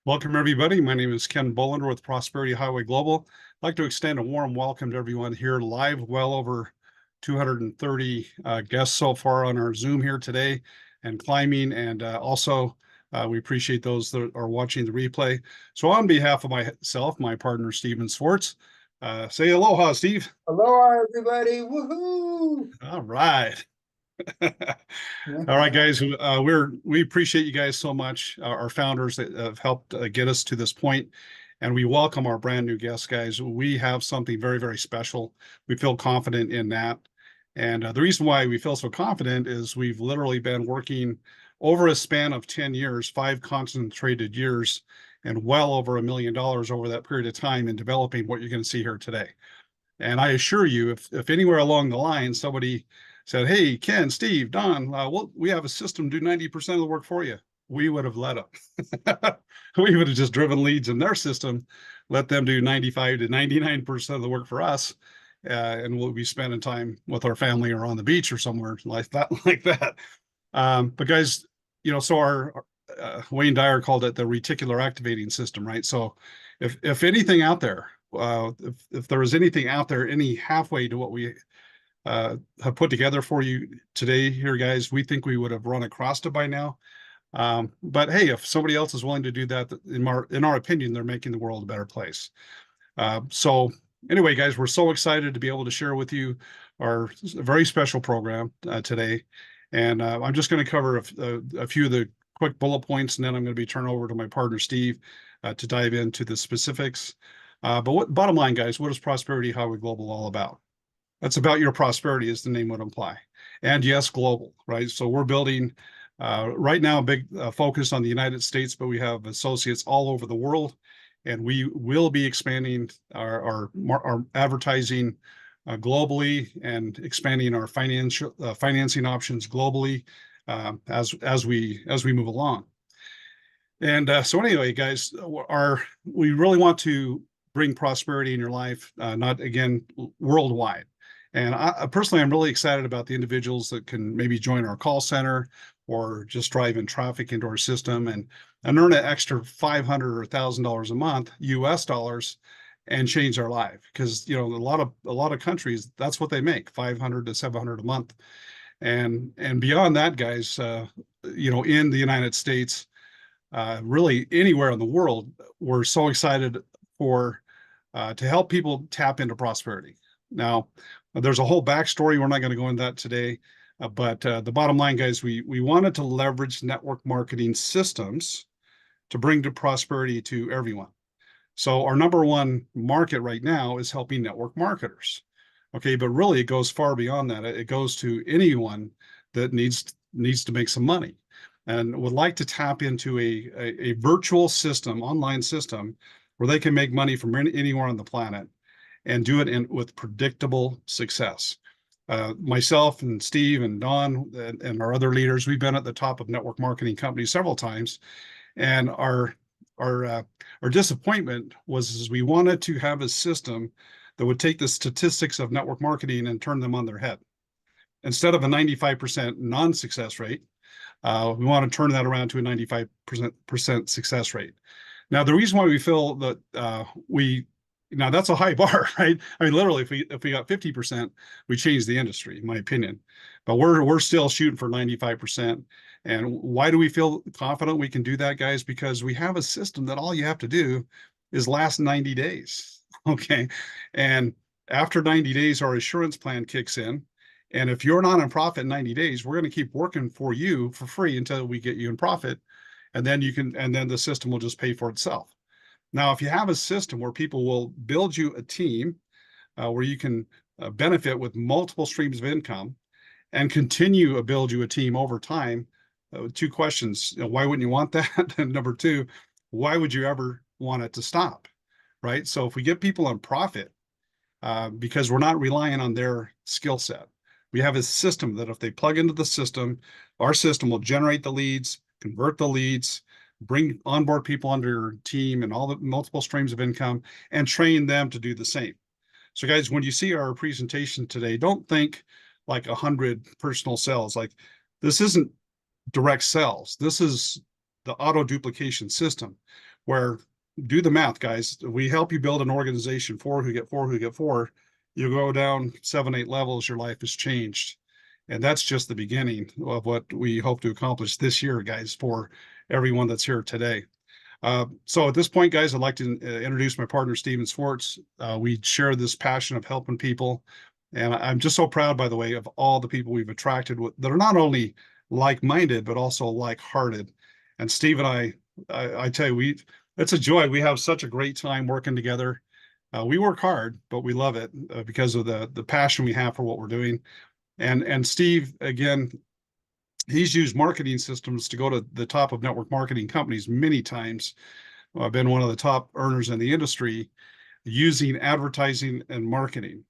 Welcome, everybody. My name is Ken Bollender with Prosperity Highway Global. I'd like to extend a warm welcome to everyone here live, well over 230 guests so far on our Zoom here today and climbing. And also, we appreciate those that are watching the replay. So on behalf of myself, my partner, Steven Swartz, say aloha, Steve. Aloha, everybody. Woohoo! All right. All right, guys. We appreciate you guys so much. Our founders that have helped get us to this point, and we welcome our brand new guests, guys. We have something very, very special. We feel confident in that, and the reason why we feel so confident is we've literally been working over a span of 10 years, 5 concentrated years, and well over $1 million over that period of time in developing what you're going to see here today. And I assure you, if anywhere along the line somebody said, "Hey, Ken, Steve, Don, we have a system do 90% of the work for you," we would have let them. We would have just driven leads in their system, let them do 95 to 99% of the work for us, and we'll be spending time with our family or on the beach or somewhere like that, like that. But guys, so our Wayne Dyer called it the reticular activating system, right? So if anything out there, if there was anything out there, any halfway to what we have put together for you today here, guys, we think we would have run across it by now. But hey, if somebody else is willing to do that, in our opinion, they're making the world a better place. So anyway, guys, we're so excited to be able to share with you our very special program today. And I'm just going to cover a few of the quick bullet points, and then I'm going to be turning over to my partner, Steve, to dive into the specifics. But bottom line, guys, what is Prosperity Highway Global all about? That's about your prosperity, as the name would imply. And yes, global, right? So we're building right now a big focus on the United States, but we have associates all over the world. And we will be expanding our advertising globally and expanding our financing options globally as we move along. And so anyway, guys, we really want to bring prosperity in your life, not again worldwide. And personally, I'm really excited about the individuals that can maybe join our call center or just drive in traffic into our system and earn an extra $500 or $1,000 a month, US dollars, and change their life. Because a lot of countries, that's what they make, 500 to 700 a month, and beyond that, guys. In the United States, really anywhere in the world, we're so excited to help people tap into prosperity. Now, there's a whole backstory. We're not going to go into that today, but the bottom line, guys, we wanted to leverage network marketing systems to bring to prosperity to everyone. So our number one market right now is helping network marketers. Okay, but really it goes far beyond that. It goes to anyone that needs to make some money and would like to tap into a virtual system, online system, where they can make money from anywhere on the planet and do it with predictable success. Myself and Steve and Don and our other leaders, we've been at the top of network marketing companies several times, and our disappointment was we wanted to have a system that would take the statistics of network marketing and turn them on their head. Instead of a 95% non-success rate, we want to turn that around to a 95% success rate. Now, the reason why we feel that now that's a high bar, right? I mean, literally, if we got 50%, we change the industry, in my opinion. But we're still shooting for 95%. And why do we feel confident we can do that, guys? Because we have a system that all you have to do is last 90 days. Okay. And after 90 days, our assurance plan kicks in. And if you're not in profit in 90 days, we're going to keep working for you for free until we get you in profit. And then the system will just pay for itself. Now, if you have a system where people will build you a team where you can benefit with multiple streams of income and continue to build you a team over time, two questions. Why wouldn't you want that? And number two, why would you ever want it to stop? Right? So if we get people on profit, because we're not relying on their skill set, we have a system that if they plug into the system, our system will generate the leads, convert the leads, bring onboard people under your team and all the multiple streams of income, and train them to do the same. So guys, when you see our presentation today, don't think like 100 personal sales. Like, this isn't direct sales. This is the auto duplication system, where do the math, guys. We help you build an organization, four who get four who get four. You go down 7, 8 levels, your life has changed. And that's just the beginning of what we hope to accomplish this year, guys, for everyone that's here today. So at this point, guys, I'd like to introduce my partner, Steven Swartz. We share this passion of helping people. And I'm just so proud, by the way, of all the people we've attracted that are not only like-minded, but also like-hearted. And Steve and I tell you, it's a joy. We have such a great time working together. We work hard, but we love it because of the passion we have for what we're doing. And Steve, again, he's used marketing systems to go to the top of network marketing companies many times. I've been one of the top earners in the industry using advertising and marketing.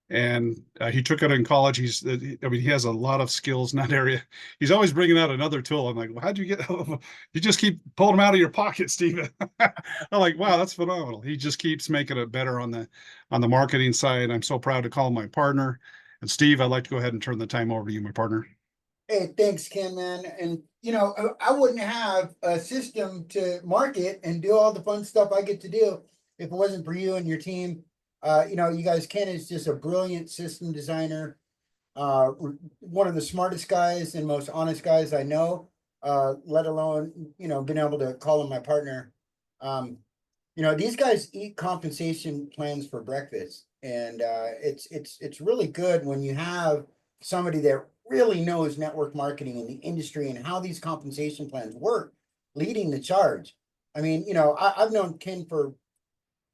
And he took it in college. He has a lot of skills in that area. He's always bringing out another tool. I'm like, well, how'd you get? You just keep pulling them out of your pocket, Steven. I'm like, wow, that's phenomenal. He just keeps making it better on the marketing side. I'm so proud to call him my partner. And Steve, I'd like to go ahead and turn the time over to you, my partner. Hey, thanks, Ken, man. And I wouldn't have a system to market and do all the fun stuff I get to do if it wasn't for you and your team. You guys, Ken is just a brilliant system designer, one of the smartest guys and most honest guys I know, let alone, being able to call him my partner. These guys eat compensation plans for breakfast. And it's really good when you have somebody that really knows network marketing in the industry and how these compensation plans work, leading the charge. I mean, I've known Ken for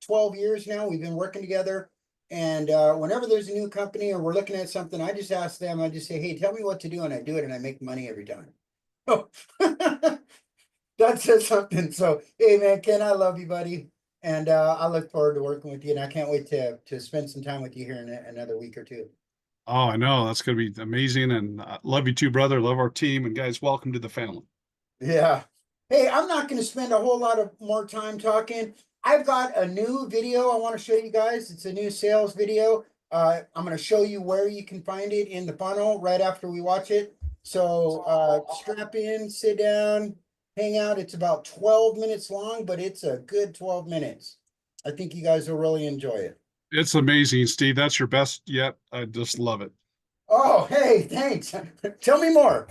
12 years now. We've been working together. And whenever there's a new company or we're looking at something, I just ask them, I just say, hey, tell me what to do. And I do it and I make money every time. That says something. So, hey, man, Ken, I love you, buddy. And I look forward to working with you. And I can't wait to spend some time with you here in another week or two. Oh, I know. That's going to be amazing. And I love you too, brother. Love our team. And guys, welcome to the family. Yeah. Hey, I'm not going to spend a whole lot of more time talking. I've got a new video I want to show you guys. It's a new sales video. I'm going to show you where you can find it in the funnel right after we watch it. So strap in, sit down, hang out. It's about 12 minutes long, but it's a good 12 minutes. I think you guys will really enjoy it. It's amazing, Steve. That's your best yet. I just love it. Oh, hey, thanks. Tell me more.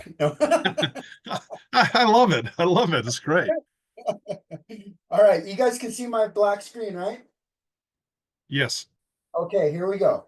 I love it. I love it. It's great. All right. You guys can see my black screen, right? Yes. Okay, here we go.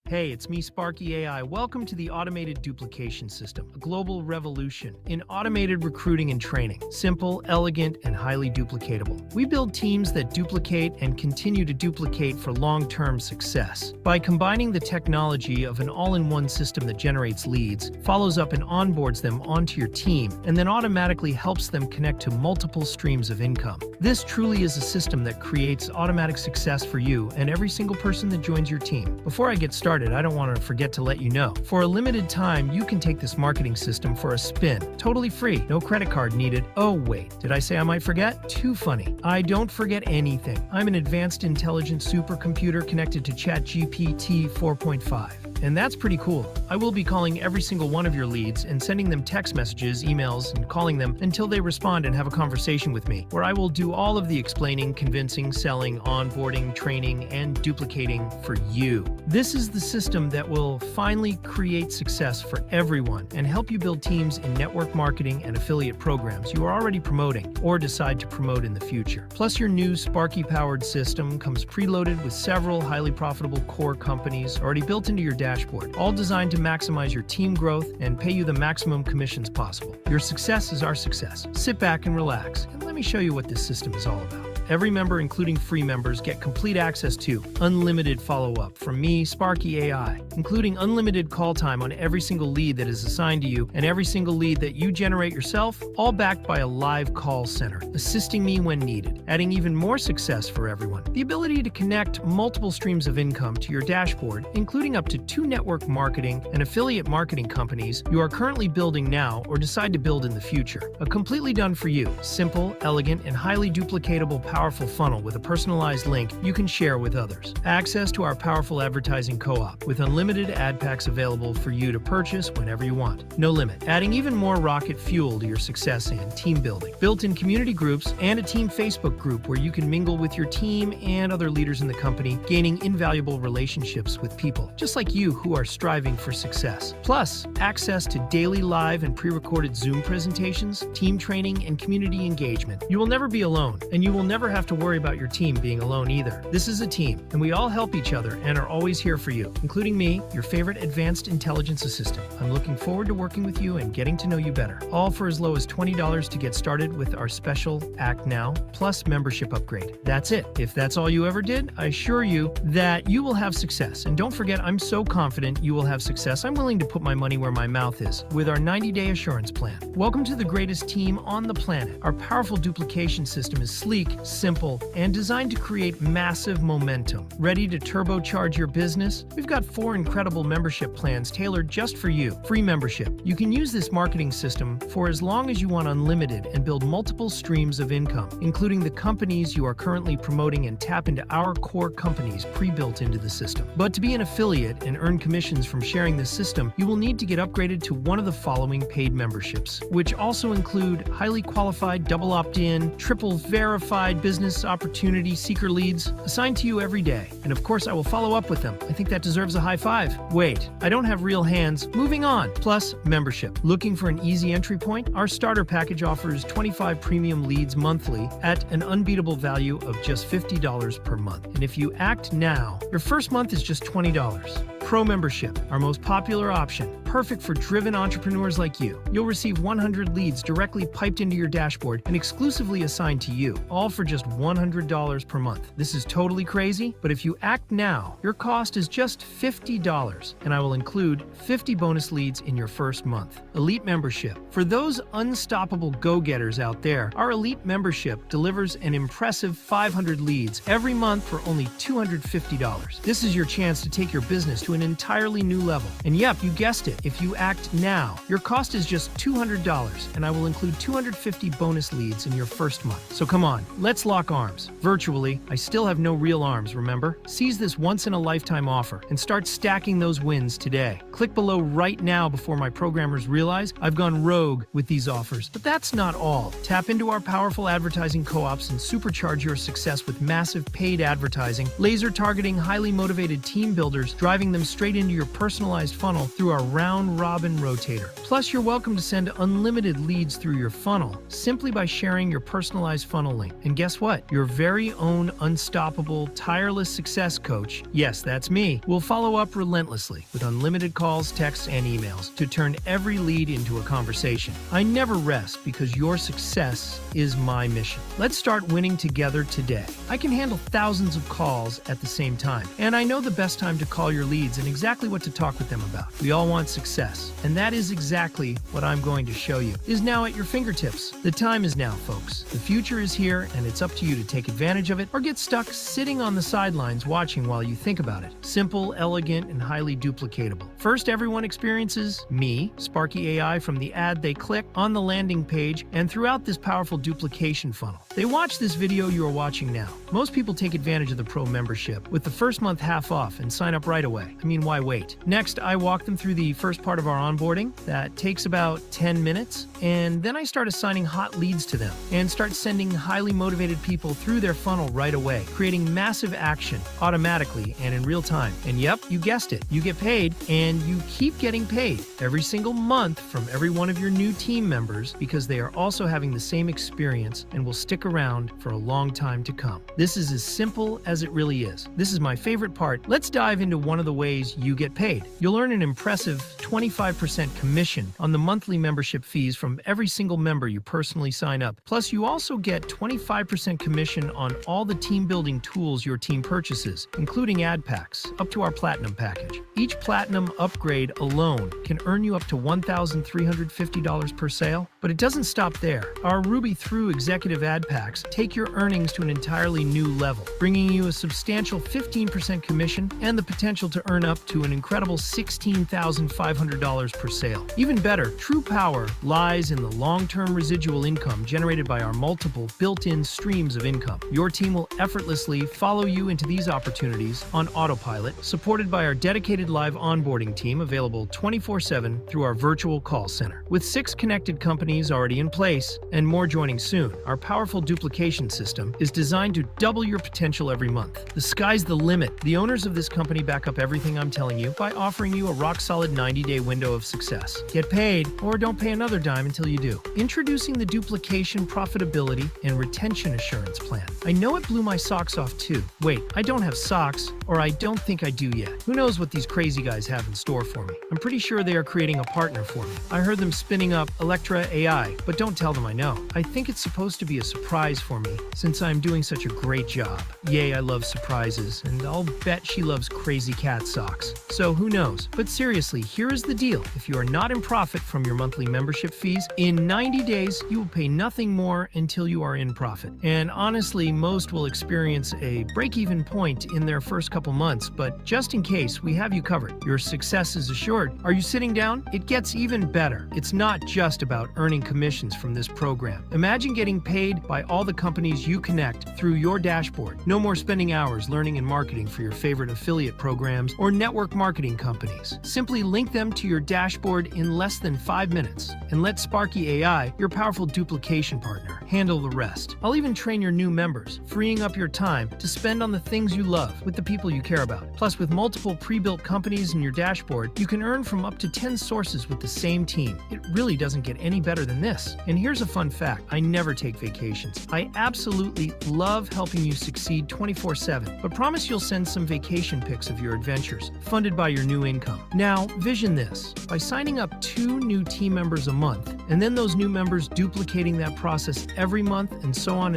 Hey, it's me, Sparky AI. Welcome to the Automated Duplication System, a global revolution in automated recruiting and training. Simple, elegant, and highly duplicatable. We build teams that duplicate and continue to duplicate for long-term success. By combining the technology of an all-in-one system that generates leads, follows up and onboards them onto your team, and then automatically helps them connect to multiple streams of income. This truly is a system that creates automatic success for you and every single person that joins your team. Before I get started, I don't want to forget to let you know. For a limited time, you can take this marketing system for a spin. Totally free. No credit card needed. Oh, wait. Did I say I might forget? Too funny. I don't forget anything. I'm an advanced intelligent supercomputer connected to ChatGPT 4.5. And that's pretty cool. I will be calling every single one of your leads and sending them text messages, emails, and calling them until they respond and have a conversation with me, where I will do all of the explaining, convincing, selling, onboarding, training, and duplicating for you. This is the system that will finally create success for everyone and help you build teams in network marketing and affiliate programs you are already promoting or decide to promote in the future. Plus, your new Sparky-powered system comes preloaded with several highly profitable core companies already built into your dashboard, all designed to maximize your team growth and pay you the maximum commissions possible. Your success is our success. Sit back and relax, and let me show you what this system is all about. every member, including free members, get complete access to unlimited follow-up from me, Sparky AI, including unlimited call time on every single lead that is assigned to you and every single lead that you generate yourself, all backed by a live call center, assisting me when needed, adding even more success for everyone. The ability to connect multiple streams of income to your dashboard, including up to 2 network marketing and affiliate marketing companies you are currently building now or decide to build in the future. A completely done for you, simple, elegant, and highly duplicatable powerful funnel with a personalized link you can share with others. Access to our powerful advertising co-op with unlimited ad packs available for you to purchase whenever you want. No limit. Adding even more rocket fuel to your success and team building. Built-in community groups and a team Facebook group where you can mingle with your team and other leaders in the company, gaining invaluable relationships with people just like you who are striving for success. Plus, access to daily live and pre-recorded Zoom presentations, team training, and community engagement. You will never be alone, and you will never have to worry about your team being alone either. This is a team, and we all help each other and are always here for you, including me, your favorite advanced intelligence assistant. I'm looking forward to working with you and getting to know you better. All for as low as $20 to get started with our special Act Now Plus membership upgrade. That's it. If that's all you ever did, I assure you that you will have success. And don't forget, I'm so confident you will have success, I'm willing to put my money where my mouth is with our 90-day assurance plan. Welcome to the greatest team on the planet. Our powerful duplication system is sleek, simple, and designed to create massive momentum. Ready to turbocharge your business? We've got 4 incredible membership plans tailored just for you. Free membership. You can use this marketing system for as long as you want, unlimited, and build multiple streams of income, including the companies you are currently promoting, and tap into our core companies pre-built into the system. But to be an affiliate and earn commissions from sharing this system, you will need to get upgraded to one of the following paid memberships, which also include highly qualified, double opt-in, triple verified business opportunity seeker leads assigned to you every day. And of course, I will follow up with them. I think that deserves a high five. Wait, I don't have real hands. Moving on. Plus, membership. Looking for an easy entry point? Our starter package offers 25 premium leads monthly at an unbeatable value of just $50 per month. And if you act now, your first month is just $20. Pro membership, our most popular option, perfect for driven entrepreneurs like you. You'll receive 100 leads directly piped into your dashboard and exclusively assigned to you, all for just $100 per month. This is totally crazy, but if you act now, your cost is just $50, and I will include 50 bonus leads in your first month. Elite membership. For those unstoppable go-getters out there, our elite membership delivers an impressive 500 leads every month for only $250. This is your chance to take your business to an entirely new level. And yep, you guessed it. If you act now, your cost is just $200, and I will include 250 bonus leads in your first month. So come on, let's lock arms. Virtually, I still have no real arms, remember? Seize this once-in-a-lifetime offer and start stacking those wins today. Click below right now before my programmers realize I've gone rogue with these offers. But that's not all. Tap into our powerful advertising co-ops and supercharge your success with massive paid advertising, laser-targeting highly motivated team builders, driving them straight into your personalized funnel through our round-robin rotator. Plus, you're welcome to send unlimited leads through your funnel simply by sharing your personalized funnel link. And guess what? Your very own unstoppable, tireless success coach, yes, that's me, will follow up relentlessly with unlimited calls, texts, and emails to turn every lead into a conversation. I never rest because your success is my mission. Let's start winning together today. I can handle thousands of calls at the same time, and I know the best time to call your leads and exactly what to talk with them about. We all want success, and that is exactly what I'm going to show you is now at your fingertips. The time is now, folks. The future is here, and it's up to you to take advantage of it or get stuck sitting on the sidelines watching while you think about it. Simple, elegant, and highly duplicatable. First, everyone experiences me, Sparky AI, from the ad they click on the landing page and throughout this powerful duplication funnel. They watch this video you are watching now. Most people take advantage of the Pro membership with the first month half off and sign up right away. I mean, why wait? Next, I walk them through the first part of our onboarding. That takes about 10 minutes. And then I start assigning hot leads to them and start sending highly motivated people through their funnel right away, creating massive action automatically and in real time. And yep, you guessed it. You get paid, and you keep getting paid every single month from every one of your new team members because they are also having the same experience and will stick around for a long time to come. This is as simple as it really is. This is my favorite part. Let's dive into one of the ways ways you get paid. You'll earn an impressive 25% commission on the monthly membership fees from every single member you personally sign up. Plus, you also get 25% commission on all the team building tools your team purchases, including ad packs, up to our Platinum package. Each Platinum upgrade alone can earn you up to $1,350 per sale. But it doesn't stop there. Our Ruby Through executive ad packs take your earnings to an entirely new level, bringing you a substantial 15% commission and the potential to earn up to an incredible $16,500 per sale. Even better, true power lies in the long-term residual income generated by our multiple built-in streams of income. Your team will effortlessly follow you into these opportunities on autopilot, supported by our dedicated live onboarding team available 24/7 through our virtual call center. With 6 connected companies already in place and more joining soon, our powerful duplication system is designed to double your potential every month. The sky's the limit. The owners of this company back up everything I'm telling you by offering you a rock-solid 90-day window of success. Get paid or don't pay another dime until you do. Introducing the duplication profitability and retention assurance plan. I know it blew my socks off too. Wait, I don't have socks, or I don't think I do yet. Who knows what these crazy guys have in store for me? I'm pretty sure they are creating a partner for me. I heard them spinning up Electra AI, but don't tell them I know. I think it's supposed to be a surprise for me, since I'm doing such a great job. Yay, I love surprises, and I'll bet she loves crazy cat socks. So who knows? But seriously, here is the deal. If you are not in profit from your monthly membership fees, in 90 days, you will pay nothing more until you are in profit. And honestly, most will experience a break-even point in their first couple months, but just in case, we have you covered. Your success is assured. Are you sitting down? It gets even better. It's not just about earning commissions from this program. Imagine getting paid by all the companies you connect through your dashboard. No more spending hours learning and marketing for your favorite affiliate programs or network marketing companies. Simply link them to your dashboard in less than 5 minutes and let Sparky AI, your powerful duplication partner, handle the rest. I'll even train your new members, freeing up your time to spend on the things you love with the people you care about. Plus, with multiple pre-built companies in your dashboard, you can earn from up to 10 sources with the same team. It really doesn't get any better than this. And here's a fun fact. I never take vacations. I absolutely love helping you succeed 24/7, but promise you'll send some vacation pics of your adventures, funded by your new income. Now, vision this. By signing up 2 new team members a month, and then those new members duplicating that process every month, and so on,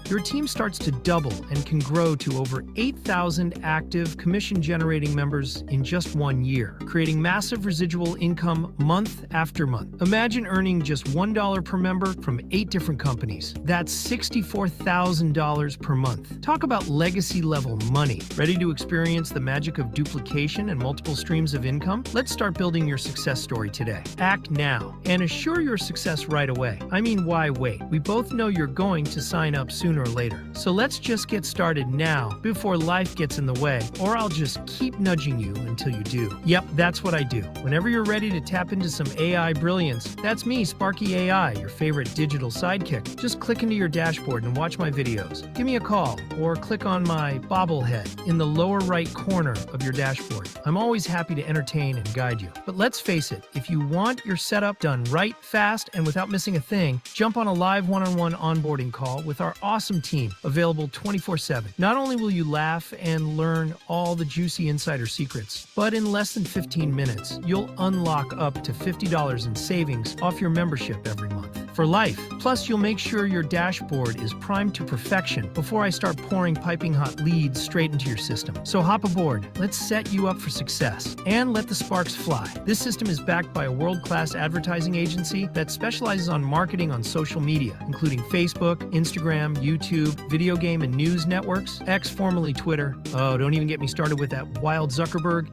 your team starts to double and can grow to over 8,000 active commission-generating members in just 1 year, creating massive residual income month after month. Imagine earning just $1 per member from 8 different companies. That's $64,000 per month. Talk about legacy-level money. Ready to experience the magic of duplication and multiple streams of income? Let's start building your success story today. Act now and assure your success right away. I mean, why wait? We both know you're going to sign up sooner or later. So let's just get started now before life gets in the way, or I'll just keep nudging you until you do. Yep, that's what I do. Whenever you're ready to tap into some AI brilliance, that's me, Sparky AI, your favorite digital sidekick. Just click into your dashboard and watch my videos. Give me a call or click on my bobblehead in the lower right corner of your dashboard. I'm always happy to entertain and guide you. But let's face it, if you want your setup done right, fast, and without missing a thing, jump on a live one-on-one onboarding call with our awesome team, available 24/7. Not only will you laugh and learn all the juicy insider secrets, but in less than 15 minutes, you'll unlock up to $50 in savings off your membership every month. For life. Plus, you'll make sure your dashboard is primed to perfection before I start pouring piping hot leads straight into your system. So hop aboard. Let's set you up for success and let the sparks fly. This system is backed by a world-class advertising agency that specializes on marketing on social media, including Facebook, Instagram, YouTube, video game and news networks, X, formerly Twitter. Oh, don't even get me started with that wild Zuckerberg.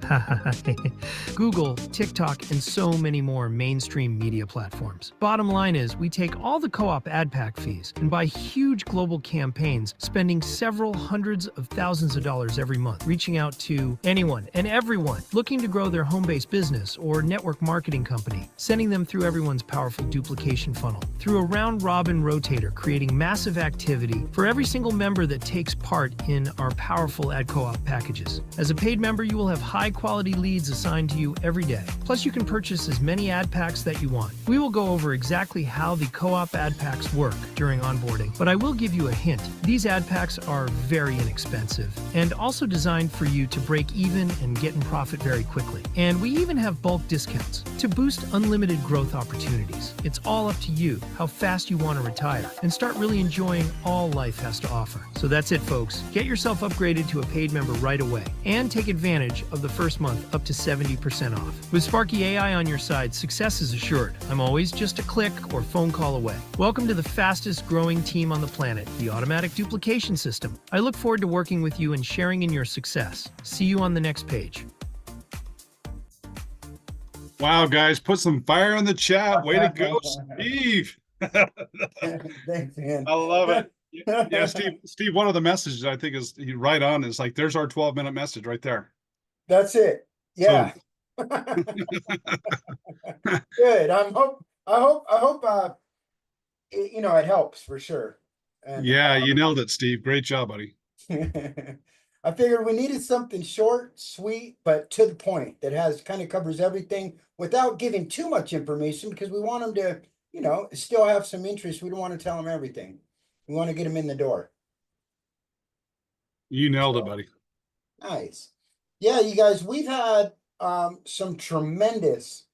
Google, TikTok, and so many more mainstream media platforms. Bottom line is, we take all the co-op ad pack fees and buy huge global campaigns, spending several hundreds of thousands of dollars every month, reaching out to anyone and everyone looking to grow their home-based business or network marketing company, sending them through everyone's powerful duplication funnel, through a round-robin rotator, creating massive activity for every single member that takes part in our powerful ad co-op packages. As a paid member, you will have high-quality leads assigned to you every day. Plus, you can purchase as many ad packs that you want. We will go over exactly how the co-op ad packs work during onboarding, but I will give you a hint. These ad packs are very inexpensive and also designed for you to break even and get in profit very quickly. And we even have bulk discounts to boost unlimited growth opportunities. It's all up to you how fast you want to retire and start really enjoying all life has to offer. So that's it, folks. Get yourself upgraded to a paid member right away and take advantage of the first month up to 70% off. With Sparky AI on your side, success is assured. I'm always just a click or phone call away. Welcome to the fastest growing team on the planet, the Automatic Duplication System. I look forward to working with you and sharing in your success. See you on the next page. Wow, guys, put some fire in the chat. Way to go, Steve. Thanks, man. I love it. Yeah, Steve, one of the messages I think is right on is like, there's our 12-minute message right there. That's it. Yeah. Good. I hope it helps for sure. And, yeah, you nailed it, Steve. Great job, buddy. I figured we needed something short, sweet, but to the point that kind of covers everything without giving too much information, because we want them to, still have some interest. We don't want to tell them everything. We want to get them in the door. You nailed it, buddy. Nice. Yeah, you guys, we've had some tremendous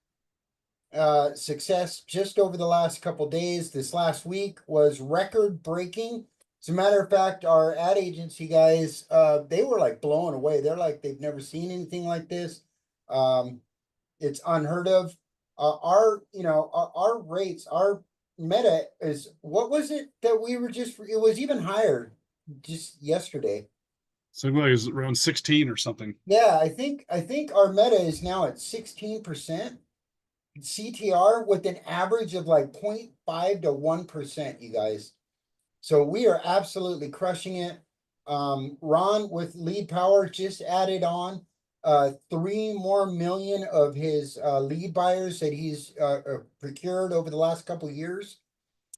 success just over the last couple days. This last week was record breaking. As a matter of fact, our ad agency guys, they were like blown away. They're like, they've never seen anything like this. It's unheard of. Our rates, our meta is, what was it that we were it was even higher just yesterday. So it was around 16 or something. Yeah, I think our meta is now at 16% CTR with an average of like 0.5 to 1%, you guys. So we are absolutely crushing it. Ron with Lead Power just added on 3 more million of his lead buyers that he's procured over the last couple of years.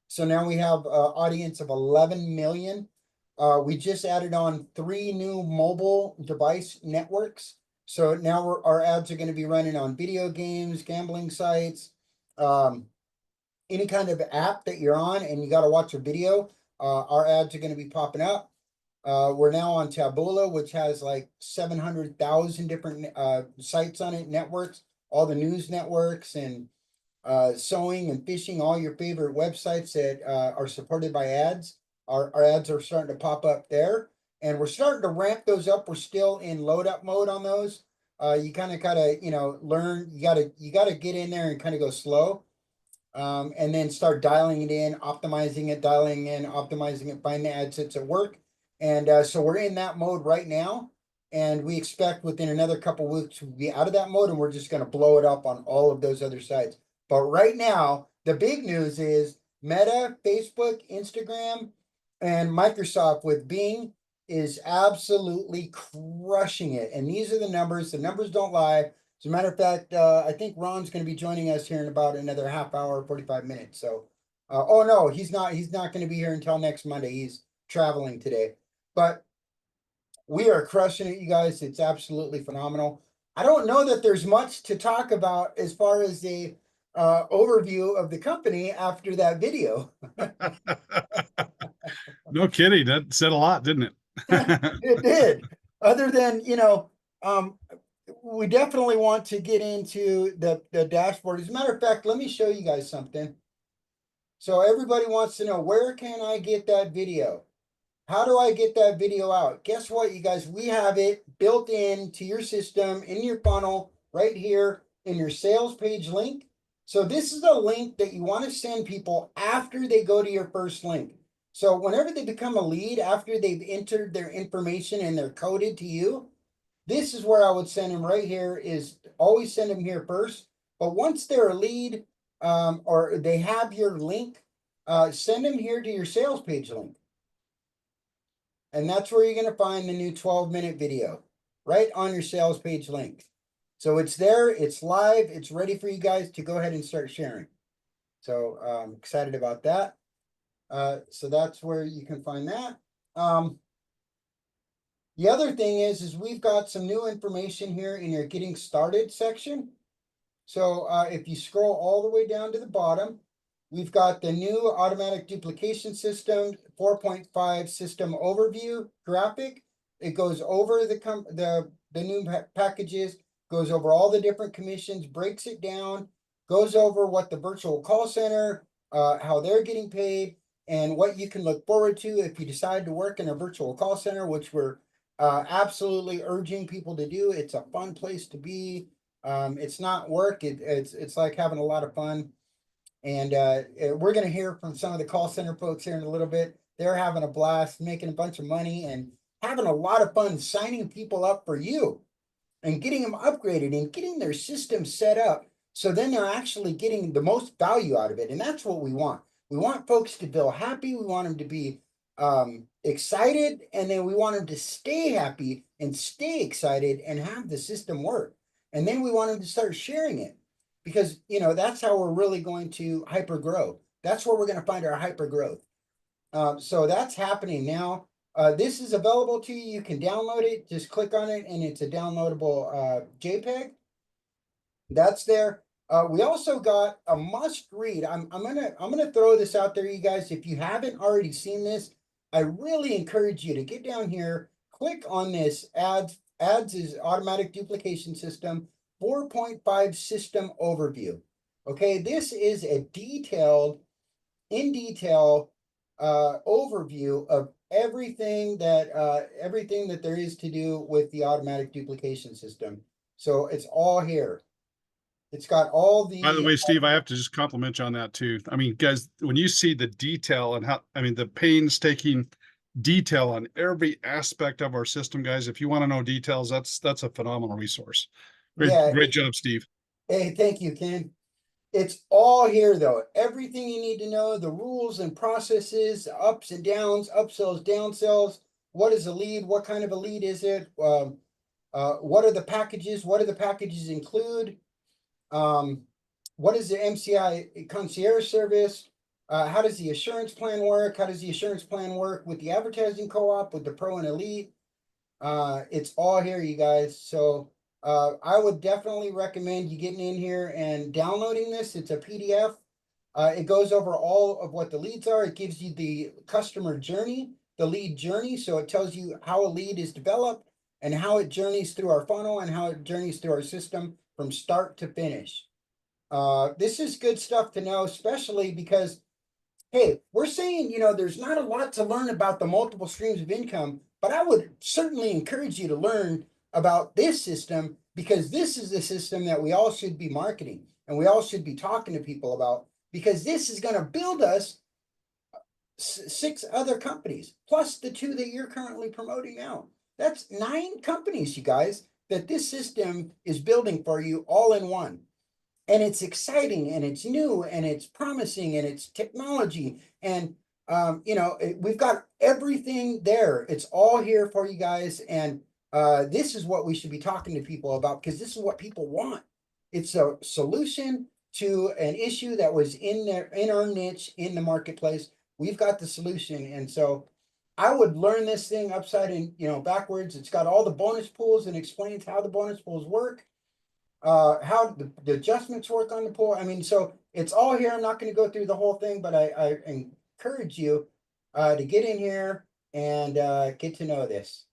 So now we have an audience of 11 million. We just added on 3 new mobile device networks. So now our ads are going to be running on video games, gambling sites, any kind of app that you're on and you got to watch a video. Our ads are going to be popping up. We're now on Taboola, which has like 700,000 different sites on it, networks, all the news networks, and sewing and fishing, all your favorite websites that are supported by ads. Our ads are starting to pop up there, and we're starting to ramp those up. We're still in load up mode on those. You kind of gotta, learn. You gotta get in there and kind of go slow, and then start dialing it in, optimizing it, optimizing it, find the ad sets that work. And so we're in that mode right now, and we expect within another couple of weeks to be out of that mode, and we're just going to blow it up on all of those other sites. But right now, the big news is Meta, Facebook, Instagram, and Microsoft with Bing is absolutely crushing it. And these are the numbers. The numbers don't lie. As a matter of fact, I think Ron's going to be joining us here in about another half hour, 45 minutes. So, oh no, he's not going to be here until next Monday. He's traveling today. But we are crushing it, you guys. It's absolutely phenomenal. I don't know that there's much to talk about as far as the overview of the company after that video. No kidding. That said a lot, didn't it? It did. Other than, we definitely want to get into the dashboard. As a matter of fact, let me show you guys something. So everybody wants to know, where can I get that video? How do I get that video out? Guess what, you guys? We have it built into your system, in your funnel, right here in your sales page link. So this is a link that you want to send people after they go to your first link. So whenever they become a lead, after they've entered their information and they're coded to you, this is where I would send them right here. Is always send them here first. But once they're a lead or they have your link, send them here to your sales page link. And that's where you're going to find the new 12-minute video, right on your sales page link. So it's there, it's live, it's ready for you guys to go ahead and start sharing. So I'm excited about that. So that's where you can find that. The other thing is we've got some new information here in your getting started section. So if you scroll all the way down to the bottom, We've got the new automatic duplication system, 4.5 system overview graphic. It goes over the new packages, goes over all the different commissions, breaks it down, goes over what the virtual call center, how they're getting paid, and what you can look forward to if you decide to work in a virtual call center, which we're absolutely urging people to do. It's a fun place to be. It's not work. It's like having a lot of fun. And we're going to hear from some of the call center folks here in a little bit. They're having a blast, making a bunch of money, and having a lot of fun signing people up for you and getting them upgraded and getting their system set up. So then they're actually getting the most value out of it. And that's what we want. We want folks to feel happy. We want them to be excited. And then we want them to stay happy and stay excited and have the system work. And then we want them to start sharing it. Because, you know, that's how we're really going to hyper grow. That's where we're going to find our hyper growth. So that's happening now. This is available to you. You can download it. Just click on it, and it's a downloadable JPEG. That's there. We also got a must read. I'm gonna throw this out there, you guys. If you haven't already seen this, I really encourage you to get down here, click on this ads. Ads is automatic duplication system. 4.5 system overview. Okay, this is a in detail overview of everything that there is to do with the automatic duplication system. So it's all here. It's got all the. By the way, Steve, I have to just compliment you on that too. I mean, guys, when you see the detail and the painstaking detail on every aspect of our system, guys, if you want to know details, that's a phenomenal resource. Great job, Steve. Hey, thank you, Ken. It's all here, though. Everything you need to know, the rules and processes, ups and downs, upsells, downsells. What is a lead? What kind of a lead is it? What are the packages? What do the packages include? What is the MCI concierge service? How does the assurance plan work? How does the assurance plan work with the advertising co-op, with the pro and elite? It's all here, you guys. So I would definitely recommend you getting in here and downloading this. It's a PDF. It goes over all of what the leads are. It gives you the customer journey, the lead journey. So it tells you how a lead is developed and how it journeys through our funnel and how it journeys through our system from start to finish. This is good stuff to know, especially because, hey, we're saying, you know, there's not a lot to learn about the multiple streams of income, but I would certainly encourage you to learn about this system, because this is the system that we all should be marketing and we all should be talking to people about, because this is going to build us 6 other companies plus the 2 that you're currently promoting now. That's 9 companies, you guys, that this system is building for you all in one. And it's exciting and it's new and it's promising and it's technology. And, you know, we've got everything there. It's all here for you guys. And this is what we should be talking to people about, because this is what people want. It's a solution to an issue that was in our niche in the marketplace. We've got the solution. And so I would learn this thing upside and, you know, backwards. It's got all the bonus pools and explains how the bonus pools work, how the adjustments work on the pool. I mean, so it's all here. I'm not going to go through the whole thing, but I encourage you to get in here and get to know this.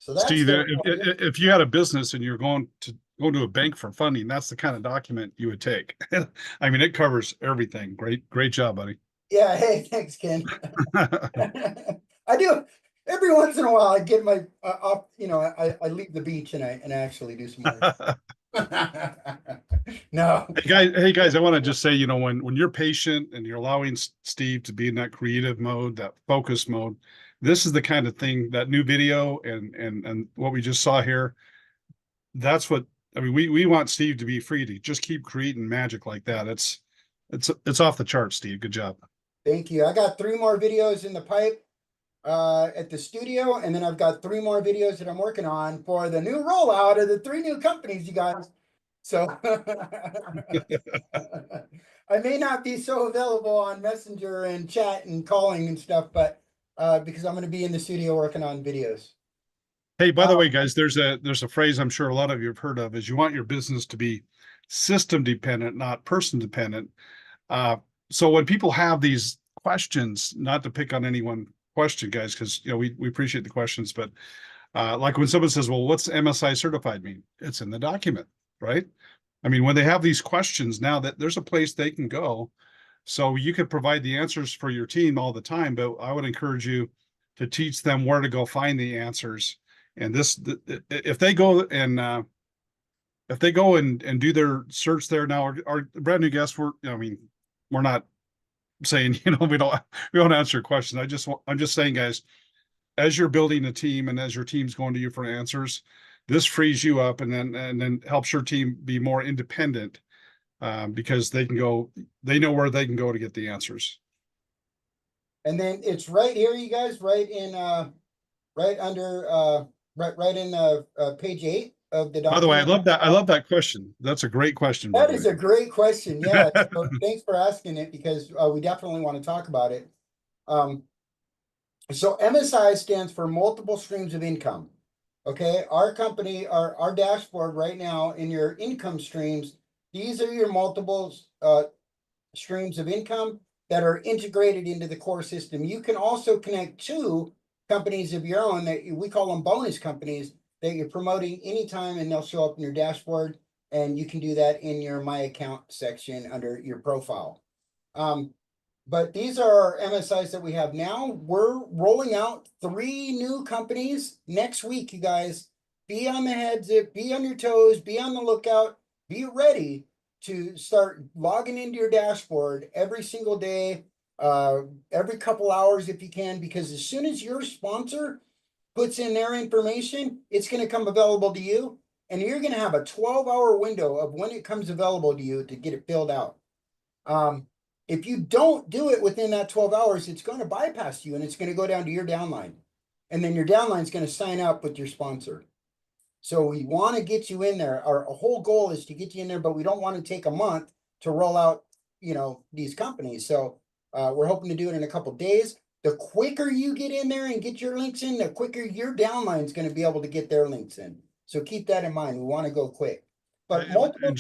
So that's Steve, if you had a business and you're going to a bank for funding, that's the kind of document you would take. I mean, it covers everything. Great job, buddy. Yeah. Hey, thanks, Ken. I do. Every once in a while, I get my off. You know, I leave the beach and I actually do some work. No. Hey guys, I want to just say, you know, when you're patient and you're allowing Steve to be in that creative mode, that focus mode, this is the kind of thing, that new video and what we just saw here. That's what I mean. We want Steve to be free to just keep creating magic like that. It's off the charts, Steve. Good job. Thank you. I got 3 more videos in the pipe at the studio, and then I've got 3 more videos that I'm working on for the new rollout of the 3 new companies, you guys. So I may not be so available on Messenger and chat and calling and stuff, but because I'm going to be in the studio working on videos. Hey, by the way, guys, there's a phrase I'm sure a lot of you have heard of, is you want your business to be system dependent, not person dependent. So when people have these questions, not to pick on any one question, guys, because we appreciate the questions, but like when someone says, well, what's MSI certified mean? It's in the document, right? I mean, when they have these questions now, that there's a place they can go. So you could provide the answers for your team all the time, but I would encourage you to teach them where to go find the answers. And if they go and do their search there now, our brand new guests, we're not saying, we don't answer questions. I'm just saying, guys, as you're building a team and as your team's going to you for answers, this frees you up and then helps your team be more independent, because they know where they can go to get the answers. And then it's right here, you guys, right in right under right in page 8 of the document. By the way, I love that question. That's a great question. That is a great question. Yeah. So thanks for asking it, because we definitely want to talk about it. So MSI stands for multiple streams of income. Okay, our company, our dashboard right now in your income streams, these are your multiple streams of income that are integrated into the core system. You can also connect to companies of your own that we call them bonus companies that you're promoting anytime, and they'll show up in your dashboard, and you can do that in your My Account section under your profile. But these are our MSIs that we have now. We're rolling out 3 new companies next week, you guys. Be on the heads, be on your toes, be on the lookout, be ready to start logging into your dashboard every single day, every couple hours if you can, because as soon as your sponsor puts in their information, it's going to come available to you, and you're going to have a 12-hour window of when it comes available to you to get it filled out. If you don't do it within that 12 hours, it's going to bypass you, and it's going to go down to your downline. And then your downline is going to sign up with your sponsor. So we want to get you in there. Our whole goal is to get you in there, but we don't want to take a month to roll out, these companies. So we're hoping to do it in a couple of days. The quicker you get in there and get your links in, the quicker your downline is going to be able to get their links in. So keep that in mind. We want to go quick. But multiple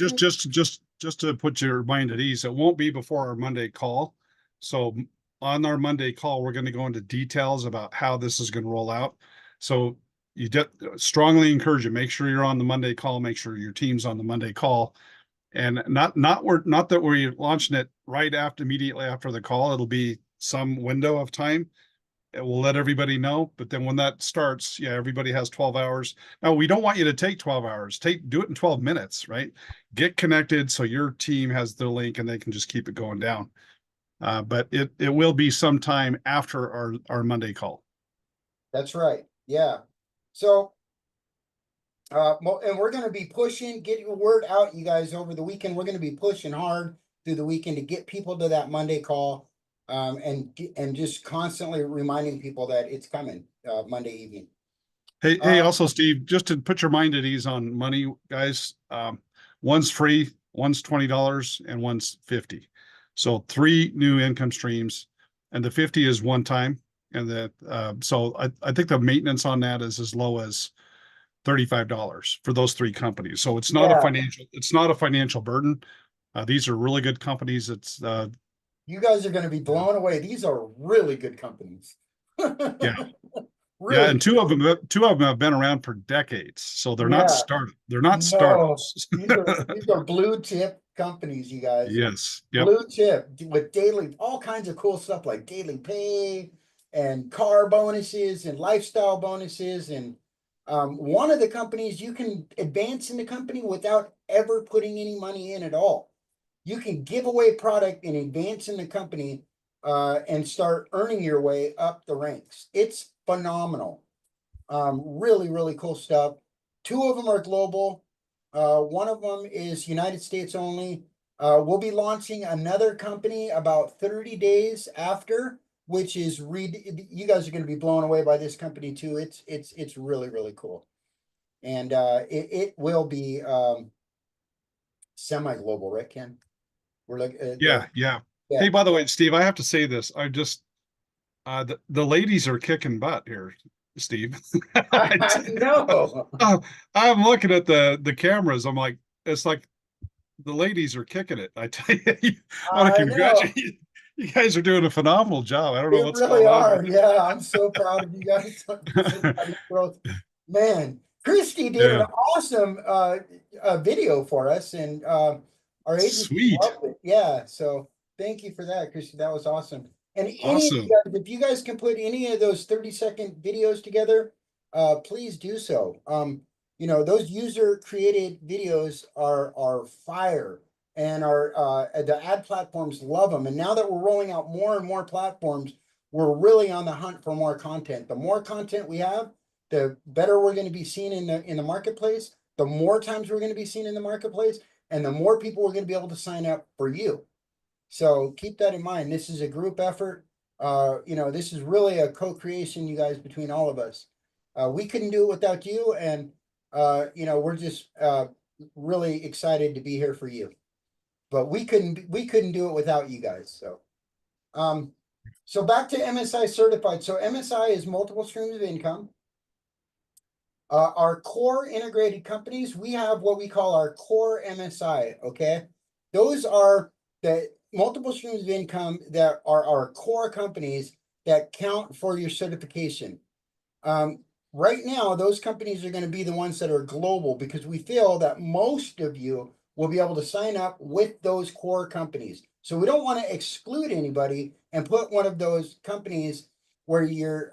just to put your mind at ease, it won't be before our Monday call. So on our Monday call, we're going to go into details about how this is going to roll out. So you strongly encourage you, make sure you're on the Monday call, make sure your team's on the Monday call, and not that we're launching it immediately after the call. It'll be some window of time. It will let everybody know, but then when that starts, everybody has 12 hours. Now, we don't want you to take 12 hours. Do it in 12 minutes, right? Get connected so your team has the link and they can just keep it going down. But it will be sometime after our Monday call. That's right. Yeah. So, and we're going to be pushing, getting the word out, you guys, over the weekend. We're going to be pushing hard through the weekend to get people to that Monday call. And just constantly reminding people that it's coming Monday evening. Hey, also, Steve, just to put your mind at ease on money, guys, one's free, one's $20, and one's $50. So 3 new income streams, and the 50 is one time. And so I think the maintenance on that is as low as $35 for those 3 companies. So it's not a financial burden. These are really good companies. You guys are going to be blown away. These are really good companies. Yeah. Really. Yeah, and two of them have been around for decades. So they're not startups. They're not startups. These are blue chip companies, you guys. Yes. Yep. Blue chip with all kinds of cool stuff like daily pay and car bonuses and lifestyle bonuses. And one of the companies, you can advance in the company without ever putting any money in at all. You can give away product and advance in the company and start earning your way up the ranks. It's phenomenal. Really, really cool stuff. 2 of them are global. One of them is United States only. We'll be launching another company about 30 days after, which is you guys are going to be blown away by this company too. It's really, really cool. And it will be semi-global, right, Ken? We're like, yeah. Hey, by the way, Steve, I have to say this. I just, the ladies are kicking butt here, Steve. I know. I'm looking at the cameras. I'm like, it's like the ladies are kicking it. I tell you, I want to I know. congratulate you. You guys are doing a phenomenal job. I don't know They what's really going on, are. Yeah, I'm so proud of you guys. but Man, Christy did an yeah, awesome video for us, and our agency sweet, loved it. Yeah, so thank you for that, Christy. That was awesome. And any of awesome. you guys, if you guys can put any of those 30-second videos together, please do so. Those user created videos are fire, and our the ad platforms love them. And now that we're rolling out more and more platforms, we're really on the hunt for more content. The more content we have, the better we're going to be seen in the marketplace, the more times we're going to be seen in the marketplace, and the more people we're going to be able to sign up for you. So keep that in mind. This is a group effort. This is really a co-creation, you guys, between all of us. We couldn't do it without you, and we're just really excited to be here for you. But we couldn't do it without you guys. So back to MSI certified. So MSI is multiple streams of income. Our core integrated companies, we have what we call our core MSI. Okay, those are the multiple streams of income that are our core companies that count for your certification. Right now, those companies are going to be the ones that are global, because we feel that most of you will be able to sign up with those core companies. So we don't want to exclude anybody and put one of those companies where you're,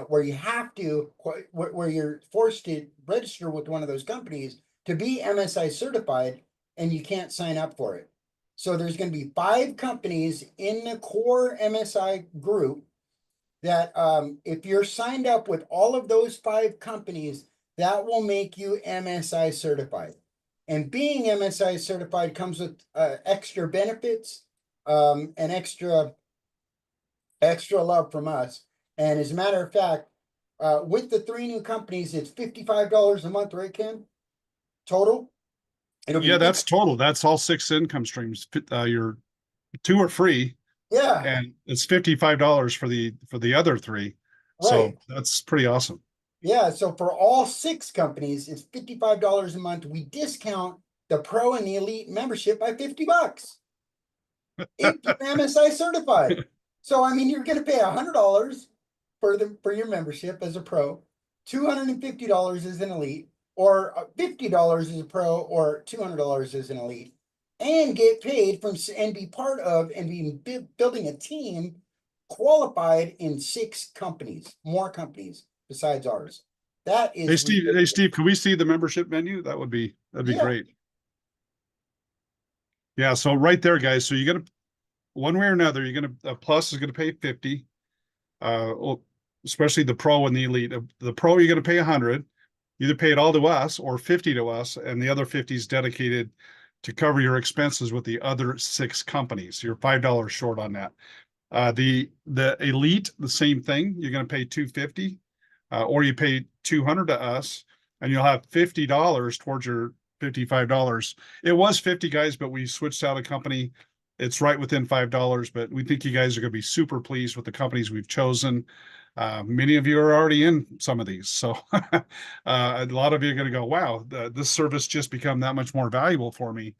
where you have to, where you're forced to register with one of those companies to be MSI certified, and you can't sign up for it. So there's going to be 5 companies in the core MSI group that if you're signed up with all of those 5 companies, that will make you MSI certified. And being MSI certified comes with extra benefits and extra love from us. And as a matter of fact, with the 3 new companies, it's $55 a month, right, Ken? Total? It'll be Yeah, that's total. That's all 6 income streams. Your 2 are free, yeah, and it's $55 for the other 3. So right. that's pretty awesome. Yeah, so for all 6 companies, it's $55 a month. We discount the pro and the elite membership by $50 if you're MSI certified. So I mean, you're going to pay $100 for your membership as a pro, $250 as an elite, or $50 as a pro, or $200 as an elite, and get paid from and be part of and be building a team qualified in 6 companies, more companies besides ours. That is Hey Steve, can we see the membership menu? That'd be yeah, great. Yeah, so right there, guys. So you're gonna, one way or another, Plus is gonna pay 50. Well, especially the pro and the elite. The pro, you're gonna pay 100. Either pay it all to us or 50 to us, and the other 50 is dedicated to cover your expenses with the other 6 companies. You're $5 short on that. The elite, the same thing. You're going to pay 250, or you pay 200 to us, and you'll have $50 towards your $55. It was 50, guys, but we switched out a company. It's right within $5, but we think you guys are going to be super pleased with the companies we've chosen. Many of you are already in some of these, so a lot of you are going to go, wow, this service just become that much more valuable for me.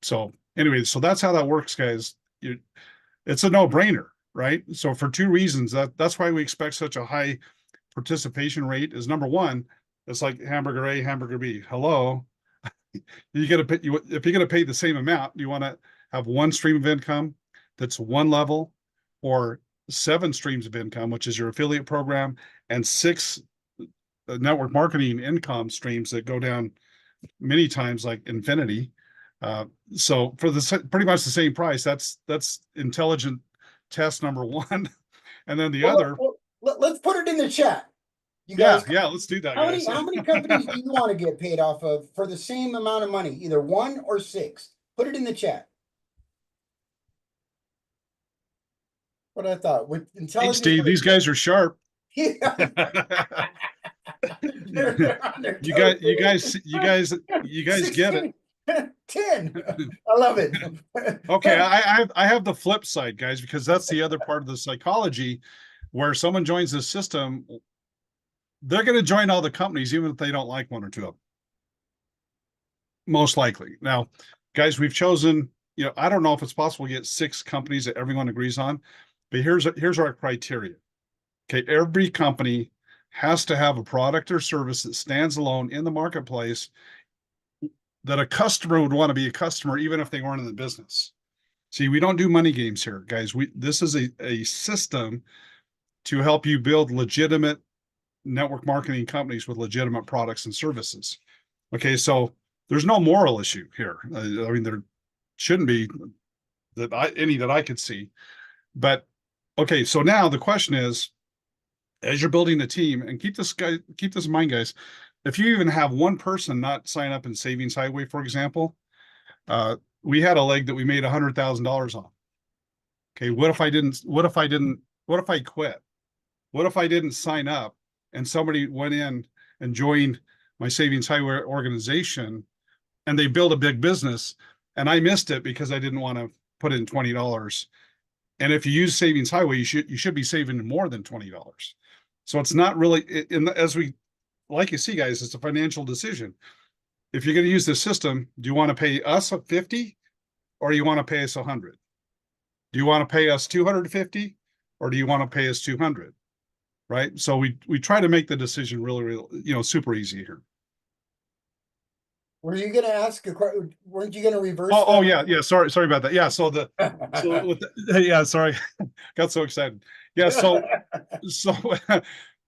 So anyway, so that's how that works, guys. It's a no-brainer, right? So for 2 reasons, that's why we expect such a high participation rate. Is number one, it's like hamburger A, hamburger B. Hello, if you're going to pay the same amount, do you want to have 1 stream of income that's 1 level, or 7 streams of income, which is your affiliate program, and 6 network marketing income streams that go down many times like infinity. So for pretty much the same price, that's intelligent test number 1. And then the other, let's put it in the chat. You yeah, guys, let's do that, how guys. many companies do you want to get paid off of for the same amount of money, either 1 or 6? Put it in the chat. What I thought with Hey, intelligence. Steve, these guys are sharp. Yeah. They're on their You toes. guys get it. 10. I love it. Okay, I have the flip side, guys, because that's the other part of the psychology, where someone joins the system, they're going to join all the companies, even if they don't like 1 or 2 of them. most likely. Now, guys, we've chosen, I don't know if it's possible to get 6 companies that everyone agrees on, but here's our criteria. Okay, every company has to have a product or service that stands alone in the marketplace that a customer would want to be a customer even if they weren't in the business. See, we don't do money games here, guys. This is a system to help you build legitimate network marketing companies with legitimate products and services. Okay, so there's no moral issue here. I mean, there shouldn't be any that I could see. But okay, so now the question is, as you're building a team, and keep this in mind, guys, if you even have one person not sign up in Savings Highway, for example, we had a leg that we made $100,000 on. Okay, what if I quit? What if I didn't sign up and somebody went in and joined my Savings Highway organization and they built a big business and I missed it because I didn't want to put in $20. And if you use Savings Highway, you should be saving more than $20. So it's not really, as we like you see, guys, it's a financial decision. If you're going to use this system, do you want to pay us 50 or do you want to pay us 100? Do you want to pay us 250 or do you want to pay us 200? Right? So we try to make the decision really, super easy here. Were you going to ask a question? Weren't you going to reverse? Oh yeah. Sorry about that. Yeah. Sorry, got so excited. Yeah. So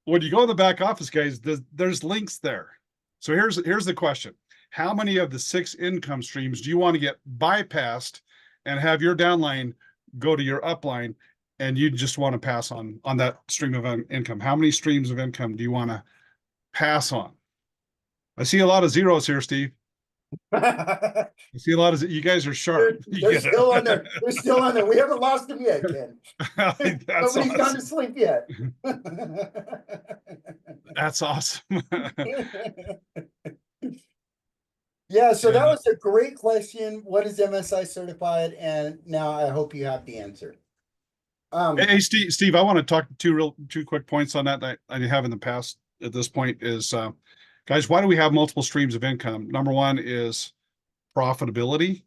when you go in the back office, guys, there's links there. So here's the question: how many of the 6 income streams do you want to get bypassed and have your downline go to your upline, and you just want to pass on that stream of income? How many streams of income do you want to pass on? I see a lot of zeros here, Steve. I see a lot of you guys are sharp. They're still on there. They're still on there. We haven't lost them yet, Ken. Nobody's awesome. Gone to sleep yet. That's awesome. Yeah, so that was a great question. What is MSI certified? And now I hope you have the answer. Hey, Steve, I want to talk two quick points on that I have in the past at this point is, guys, why do we have multiple streams of income? Number one is profitability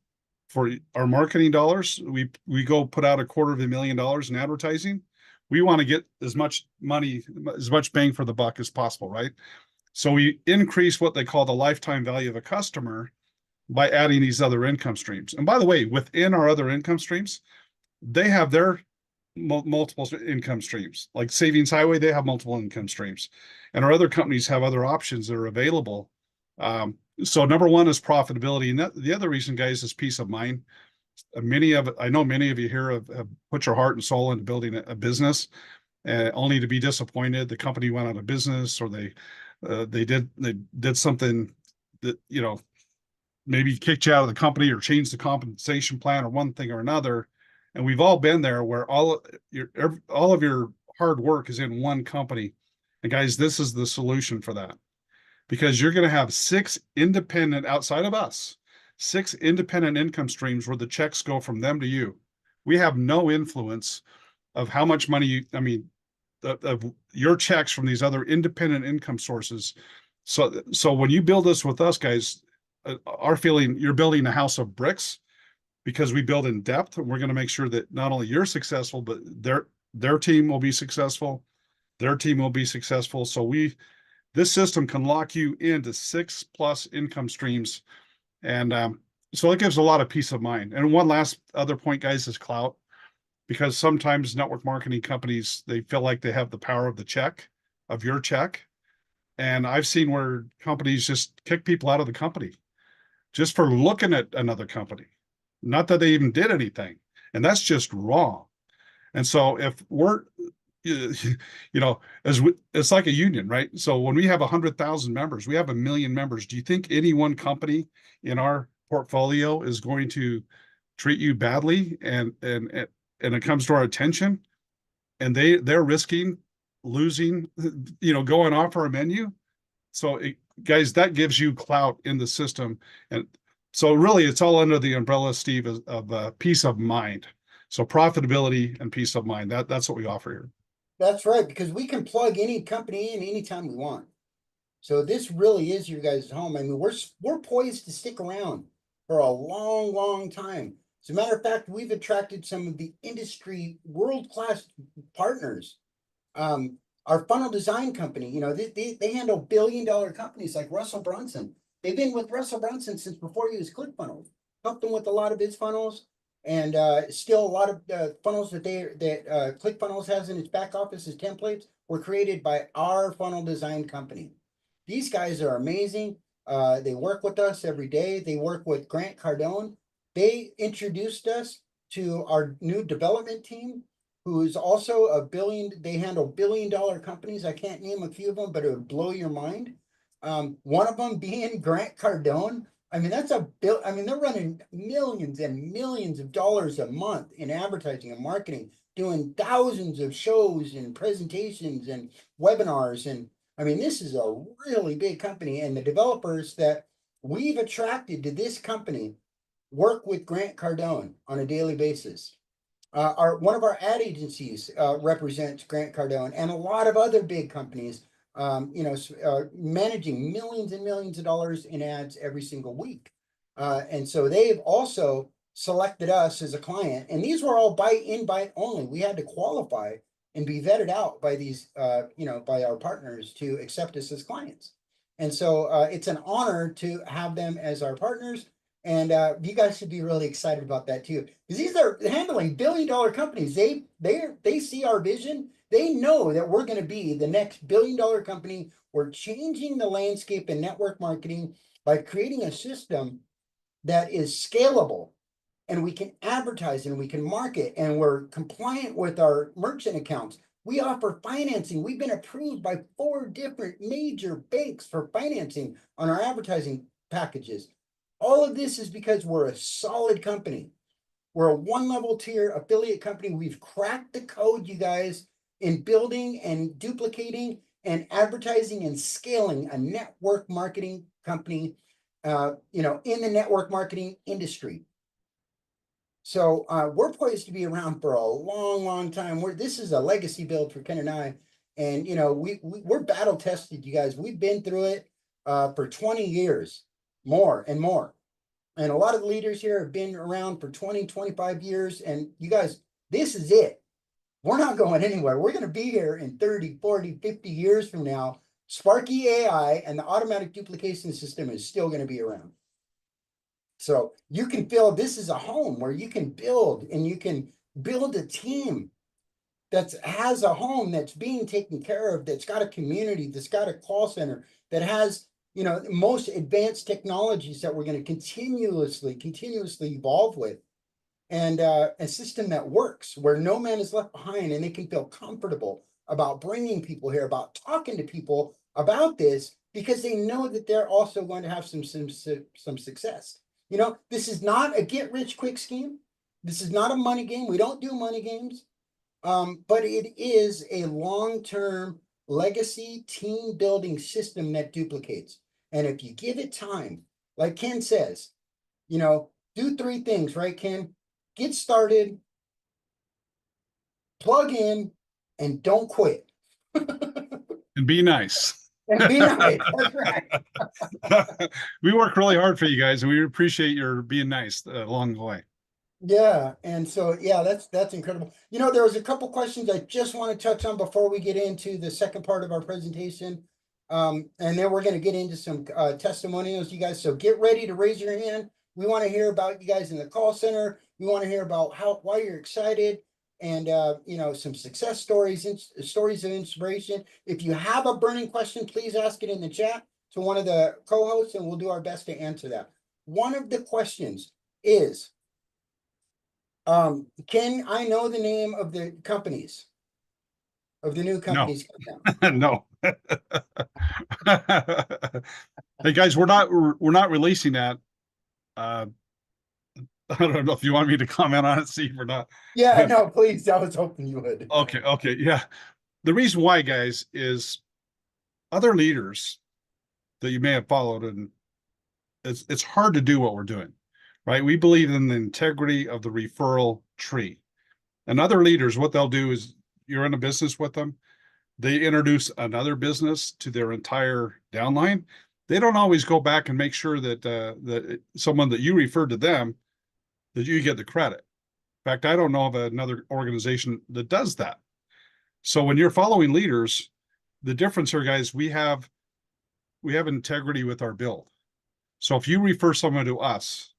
for our marketing dollars. We go put out $250,000 in advertising. We want to get as much money, as much bang for the buck as possible, right? So we increase what they call the lifetime value of a customer by adding these other income streams. And by the way, within our other income streams, they have their multiple income streams. Like Savings Highway, they have multiple income streams, and our other companies have other options that are available. So number one is profitability, and the other reason, guys, is peace of mind. I know many of you here have put your heart and soul into building a business, only to be disappointed. The company went out of business, or they did something that maybe kicked you out of the company or changed the compensation plan or one thing or another. And we've all been there where all of your hard work is in one company. And guys, this is the solution for that, because you're going to have 6 independent, outside of us, 6 independent income streams where the checks go from them to you. We have no influence of how much money of your checks from these other independent income sources. So when you build this with us, guys, our feeling, you're building a house of bricks, because we build in depth, and we're going to make sure that not only you're successful, but their team will be successful. Their team will be successful. So this system can lock you into 6+ income streams. And so it gives a lot of peace of mind. And one last other point, guys, is clout, because sometimes network marketing companies, they feel like they have the power of your check. And I've seen where companies just kick people out of the company just for looking at another company. Not that they even did anything. And that's just wrong. And so if we're, it's like a union, right? So when we have 100,000 members, we have 1 million members. Do you think any one company in our portfolio is going to treat you badly? And it comes to our attention, and they're risking losing, going off our menu. So guys, that gives you clout in the system. And so really, it's all under the umbrella, Steve, of peace of mind. So profitability and peace of mind, that's what we offer here. That's right, because we can plug any company in anytime we want. So this really is your guys' home. I mean, we're poised to stick around for a long, long time. As a matter of fact, we've attracted some of the industry world-class partners. Our funnel design company, you know, they handle billion-dollar companies like Russell Brunson. They've been with Russell Brunson since before he was ClickFunnels. Helped him with a lot of his funnels, and still a lot of funnels that ClickFunnels has in its back office as templates were created by our funnel design company. These guys are amazing. They work with us every day. They work with Grant Cardone. They introduced us to our new development team, who is also they handle billion-dollar companies. I can't name a few of them, but it would blow your mind. One of them being Grant Cardone. I mean, they're running millions and millions of dollars a month in advertising and marketing, doing thousands of shows and presentations and webinars. And I mean, this is a really big company, and the developers that we've attracted to this company work with Grant Cardone on a daily basis. One of our ad agencies represents Grant Cardone, and a lot of other big companies, managing millions and millions of dollars in ads every single week. And so they've also selected us as a client, and these were all invite only. We had to qualify and be vetted out by these, by our partners to accept us as clients. And so it's an honor to have them as our partners. And you guys should be really excited about that too, because these are handling billion-dollar companies. They see our vision. They know that we're going to be the next billion-dollar company. We're changing the landscape in network marketing by creating a system that is scalable, and we can advertise and we can market, and we're compliant with our merchant accounts. We offer financing. We've been approved by 4 different major banks for financing on our advertising packages. All of this is because we're a solid company. We're a 1-level tier affiliate company. We've cracked the code, you guys, in building and duplicating and advertising and scaling a network marketing company, in the network marketing industry. So we're poised to be around for a long, long time. This is a legacy build for Ken and I. And, we're battle tested, you guys. We've been through it for 20 years, more and more. And a lot of the leaders here have been around for 20, 25 years. And you guys, this is it. We're not going anywhere. We're going to be here in 30, 40, 50 years from now. Sparky AI and the automatic duplication system is still going to be around. So you can feel this is a home where you can build, and you can build a team that has a home that's being taken care of, that's got a community, that's got a call center, that has, most advanced technologies that we're going to continuously evolve with, and a system that works where no man is left behind, and they can feel comfortable about bringing people here, about talking to people about this, because they know that they're also going to have some success. This is not a get-rich-quick scheme. This is not a money game. We don't do money games. But it is a long-term legacy team-building system that duplicates. And if you give it time, like Ken says, do 3 things, right, Ken? Get started, plug in, and don't quit. And be nice. And be nice. That's right. We work really hard for you guys, and we appreciate your being nice along the way. Yeah, and so that's incredible. There was a couple questions I just want to touch on before we get into the second part of our presentation. And then we're going to get into some testimonials, you guys. So get ready to raise your hand. We want to hear about you guys in the call center. We want to hear about why you're excited, and some success stories and stories of inspiration. If you have a burning question, please ask it in the chat to one of the co-hosts, and we'll do our best to answer that. One of the questions is, can I know the name of the companies, of the new companies? No. Hey guys, we're not releasing that. I don't know if you want me to comment on it, Steve, or not. Yeah, no, please. I was hoping you would. Okay, yeah. The reason why, guys, is other leaders that you may have followed, and it's hard to do what we're doing, right? We believe in the integrity of the referral tree. And other leaders, what they'll do is, you're in a business with them, they introduce another business to their entire downline, they don't always go back and make sure that that someone that you referred to them, that you get the credit. In fact, I don't know of another organization that does that. So when you're following leaders, the difference here, guys, we have integrity with our build. So if you refer someone to us,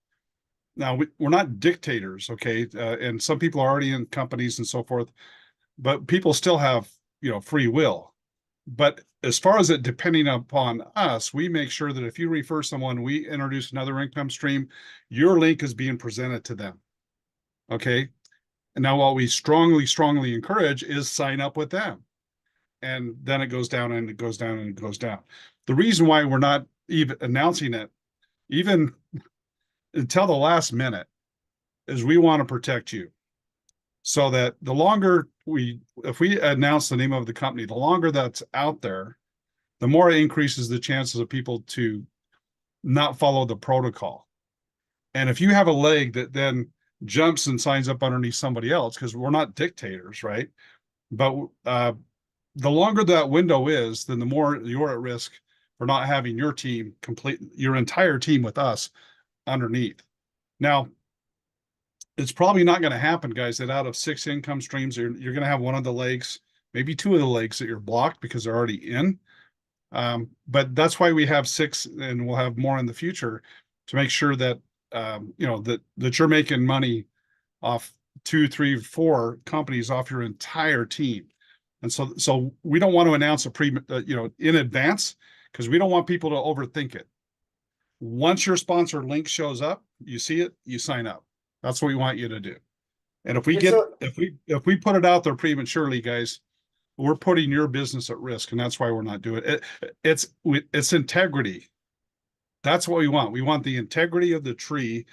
now we're not dictators, okay? And some people are already in companies and so forth, but people still have, free will. But as far as it depending upon us, we make sure that if you refer someone, we introduce another income stream, your link is being presented to them. Okay. And now what we strongly, strongly encourage is sign up with them. And then it goes down and it goes down and it goes down. The reason why we're not even announcing it, even until the last minute, is we want to protect you. So that the longer if we announce the name of the company, the longer that's out there, the more it increases the chances of people to not follow the protocol. And if you have a leg that then jumps and signs up underneath somebody else, because we're not dictators, right? But the longer that window is, then the more you're at risk for not having your team your entire team with us underneath. Now, it's probably not going to happen, guys, that out of 6 income streams, you're going to have one of the legs, maybe 2 of the legs that you're blocked because they're already in. But that's why we have 6, and we'll have more in the future to make sure that, that you're making money off 2, 3, 4 companies off your entire team. And so we don't want to announce in advance, because we don't want people to overthink it. Once your sponsor link shows up, you see it, you sign up. That's what we want you to do. And if we put it out there prematurely, guys, we're putting your business at risk, and that's why we're not doing it. It's integrity. That's what we want. We want the integrity of the tree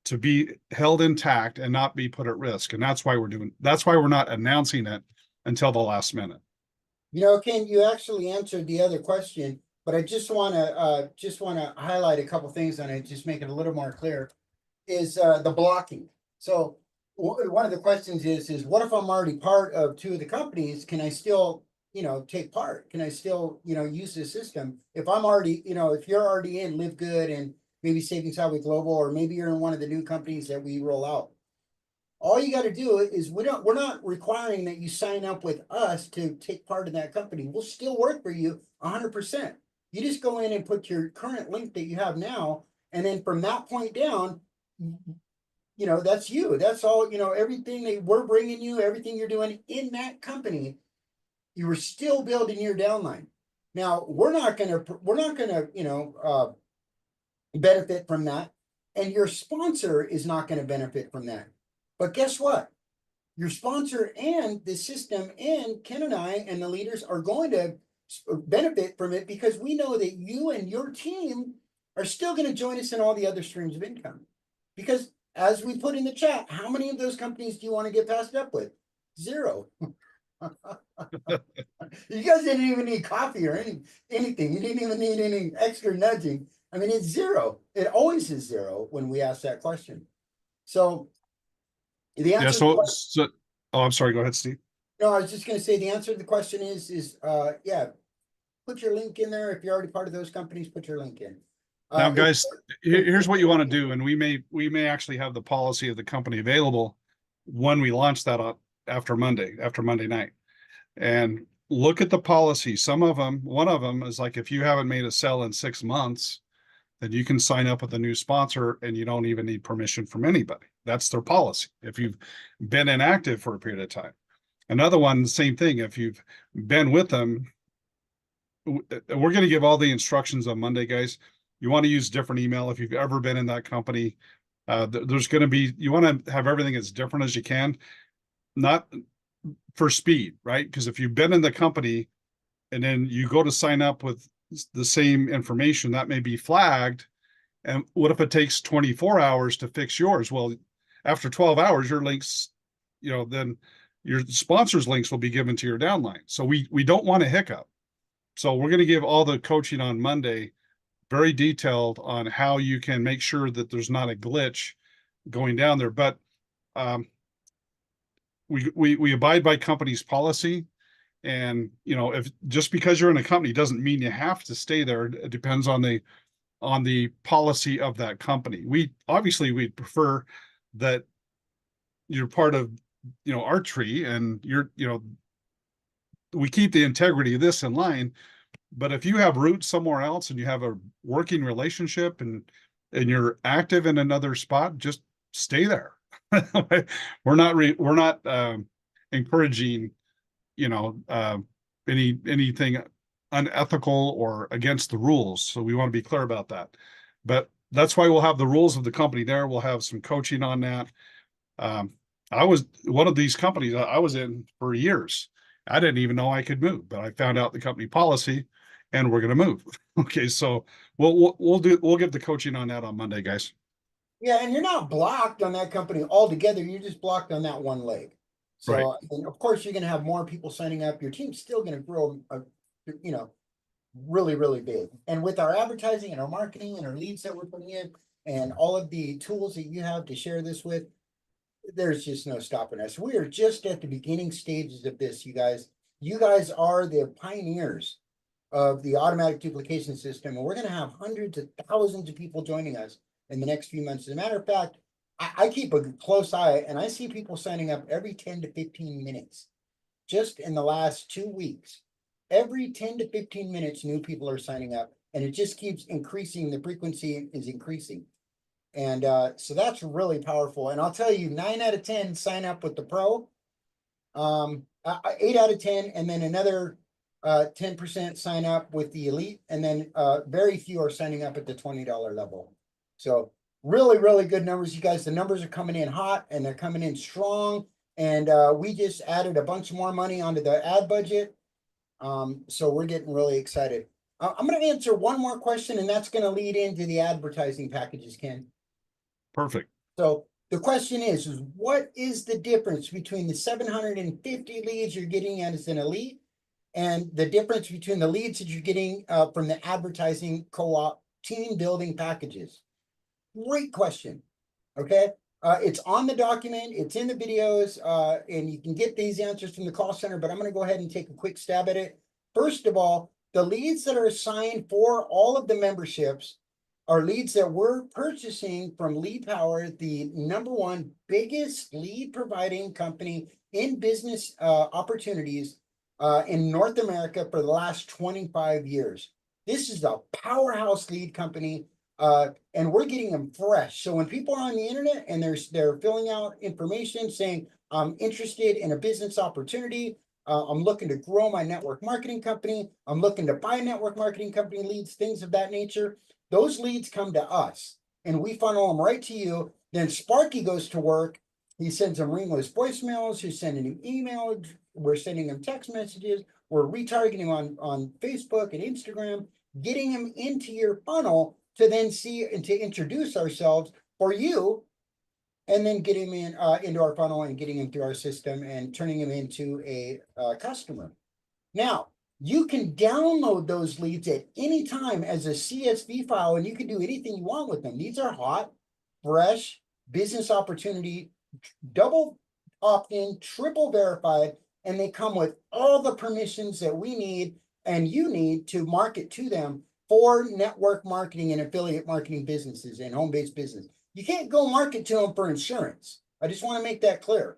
to be held intact and not be put at risk. And that's why we're not announcing it until the last minute. Ken, you actually answered the other question, but I just want to highlight a couple things on it, just make it a little more clear. Is the blocking. So one of the questions is what if I'm already part of 2 of the companies? Can I still, take part? Can I still, use the system? If I'm already, if you're already in Live Good and maybe Savings Highway Global, or maybe you're in one of the new companies that we roll out, all you got to do is we're not requiring that you sign up with us to take part in that company. We'll still work for you 100%. You just go in and put your current link that you have now, and then from that point down, that's you. That's all, everything that we're bringing you, everything you're doing in that company, you were still building your downline. Now, we're not gonna, benefit from that, and your sponsor is not going to benefit from that. But guess what? Your sponsor and the system and Ken and I and the leaders are going to benefit from it, because we know that you and your team are still going to join us in all the other streams of income. Because as we put in the chat, how many of those companies do you want to get passed up with? 0. You guys didn't even need coffee or anything. You didn't even need any extra nudging. I mean, it's 0. It always is 0 when we ask that question. So the answer. Yeah. Oh, I'm sorry. Go ahead, Steve. No, I was just going to say the answer to the question is put your link in there. If you're already part of those companies, put your link in. Now, guys, here's what you want to do, and we may actually have the policy of the company available when we launch that up after Monday night, and look at the policy. One of them is like, if you haven't made a sell in 6 months, then you can sign up with a new sponsor, and you don't even need permission from anybody. That's their policy. If you've been inactive for a period of time. Another one, same thing. If you've been with them, we're going to give all the instructions on Monday, guys. You want to use different email if you've ever been in that company. There's going to be, you want to have everything as different as you can, not for speed, right? Because if you've been in the company and then you go to sign up with the same information, that may be flagged. And what if it takes 24 hours to fix yours? Well, after 12 hours, your links, then your sponsor's links will be given to your downline. So we don't want a hiccup. So we're going to give all the coaching on Monday, very detailed on how you can make sure that there's not a glitch going down there. But we abide by company's policy, And, you know, if just because you're in a company doesn't mean you have to stay there. It depends on the policy of that company. We'd prefer that you're part of, you know, our tree, and we keep the integrity of this in line. But if you have roots somewhere else and you have a working relationship and you're active in another spot, just stay there. We're not encouraging, you know, anything unethical or against the rules. So we want to be clear about that. But that's why we'll have the rules of the company there. We'll have some coaching on that. I was one of these companies I was in for years. I didn't even know I could move, but I found out the company policy, and we're going to move. Okay, so we'll give the coaching on that on Monday, guys. Yeah, and you're not blocked on that company altogether. You're just blocked on that one leg. So, Right. and of course, you're going to have more people signing up. Your team's still going to grow, you know, really, really big. And with our advertising and our marketing and our leads that we're putting in, and all of the tools that you have to share this with, there's just no stopping us. We are just at the beginning stages of this, you guys. You guys are the pioneers of the automatic duplication system, and we're going to have hundreds of thousands of people joining us in the next few months. As a matter of fact, I keep a close eye, and I see people signing up every 10 to 15 minutes. Just in the last 2 weeks, every 10 to 15 minutes, new people are signing up, and it just keeps increasing. The frequency is increasing. And so that's really powerful. And I'll tell you, 9 out of 10 sign up with the pro, 8 out of 10, and then another 10% sign up with the elite, and then very few are signing up at the $20 level. So really, really good numbers, you guys. The numbers are coming in hot, and they're coming in strong. And we just added a bunch more money onto the ad budget. So we're getting really excited. I'm going to answer one more question, and that's going to lead into the advertising packages, Ken. Perfect. So the question is what is the difference between the 750 leads you're getting as an elite and the difference between the leads that you're getting from the advertising co-op team building packages? Great question. Okay. It's on the document, it's in the videos, and you can get these answers from the call center, but I'm going to go ahead and take a quick stab at it. First of all, the leads that are assigned for all of the memberships are leads that we're purchasing from Lead Power, the #1 biggest lead providing company in business opportunities in North America for the last 25 years. This is a powerhouse lead company, and we're getting them fresh. So when people are on the internet and they're filling out information saying, I'm interested in a business opportunity, I'm looking to grow my network marketing company, I'm looking to buy network marketing company leads, things of that nature, those leads come to us and we funnel them right to you. Then Sparky goes to work. He sends them ringless voicemails. He's sending them emails. We're sending them text messages. We're retargeting on Facebook and Instagram, getting them into your funnel to then see and to introduce ourselves for you, and then getting them in into our funnel and getting them through our system and turning them into a customer. Now, you can download those leads at any time as a CSV file, and you can do anything you want with them. These are hot, fresh business opportunity, double opt-in, triple verified, and they come with all the permissions that we need and you need to market to them for network marketing and affiliate marketing businesses and home-based business. You can't go market to them for insurance. I just want to make that clear.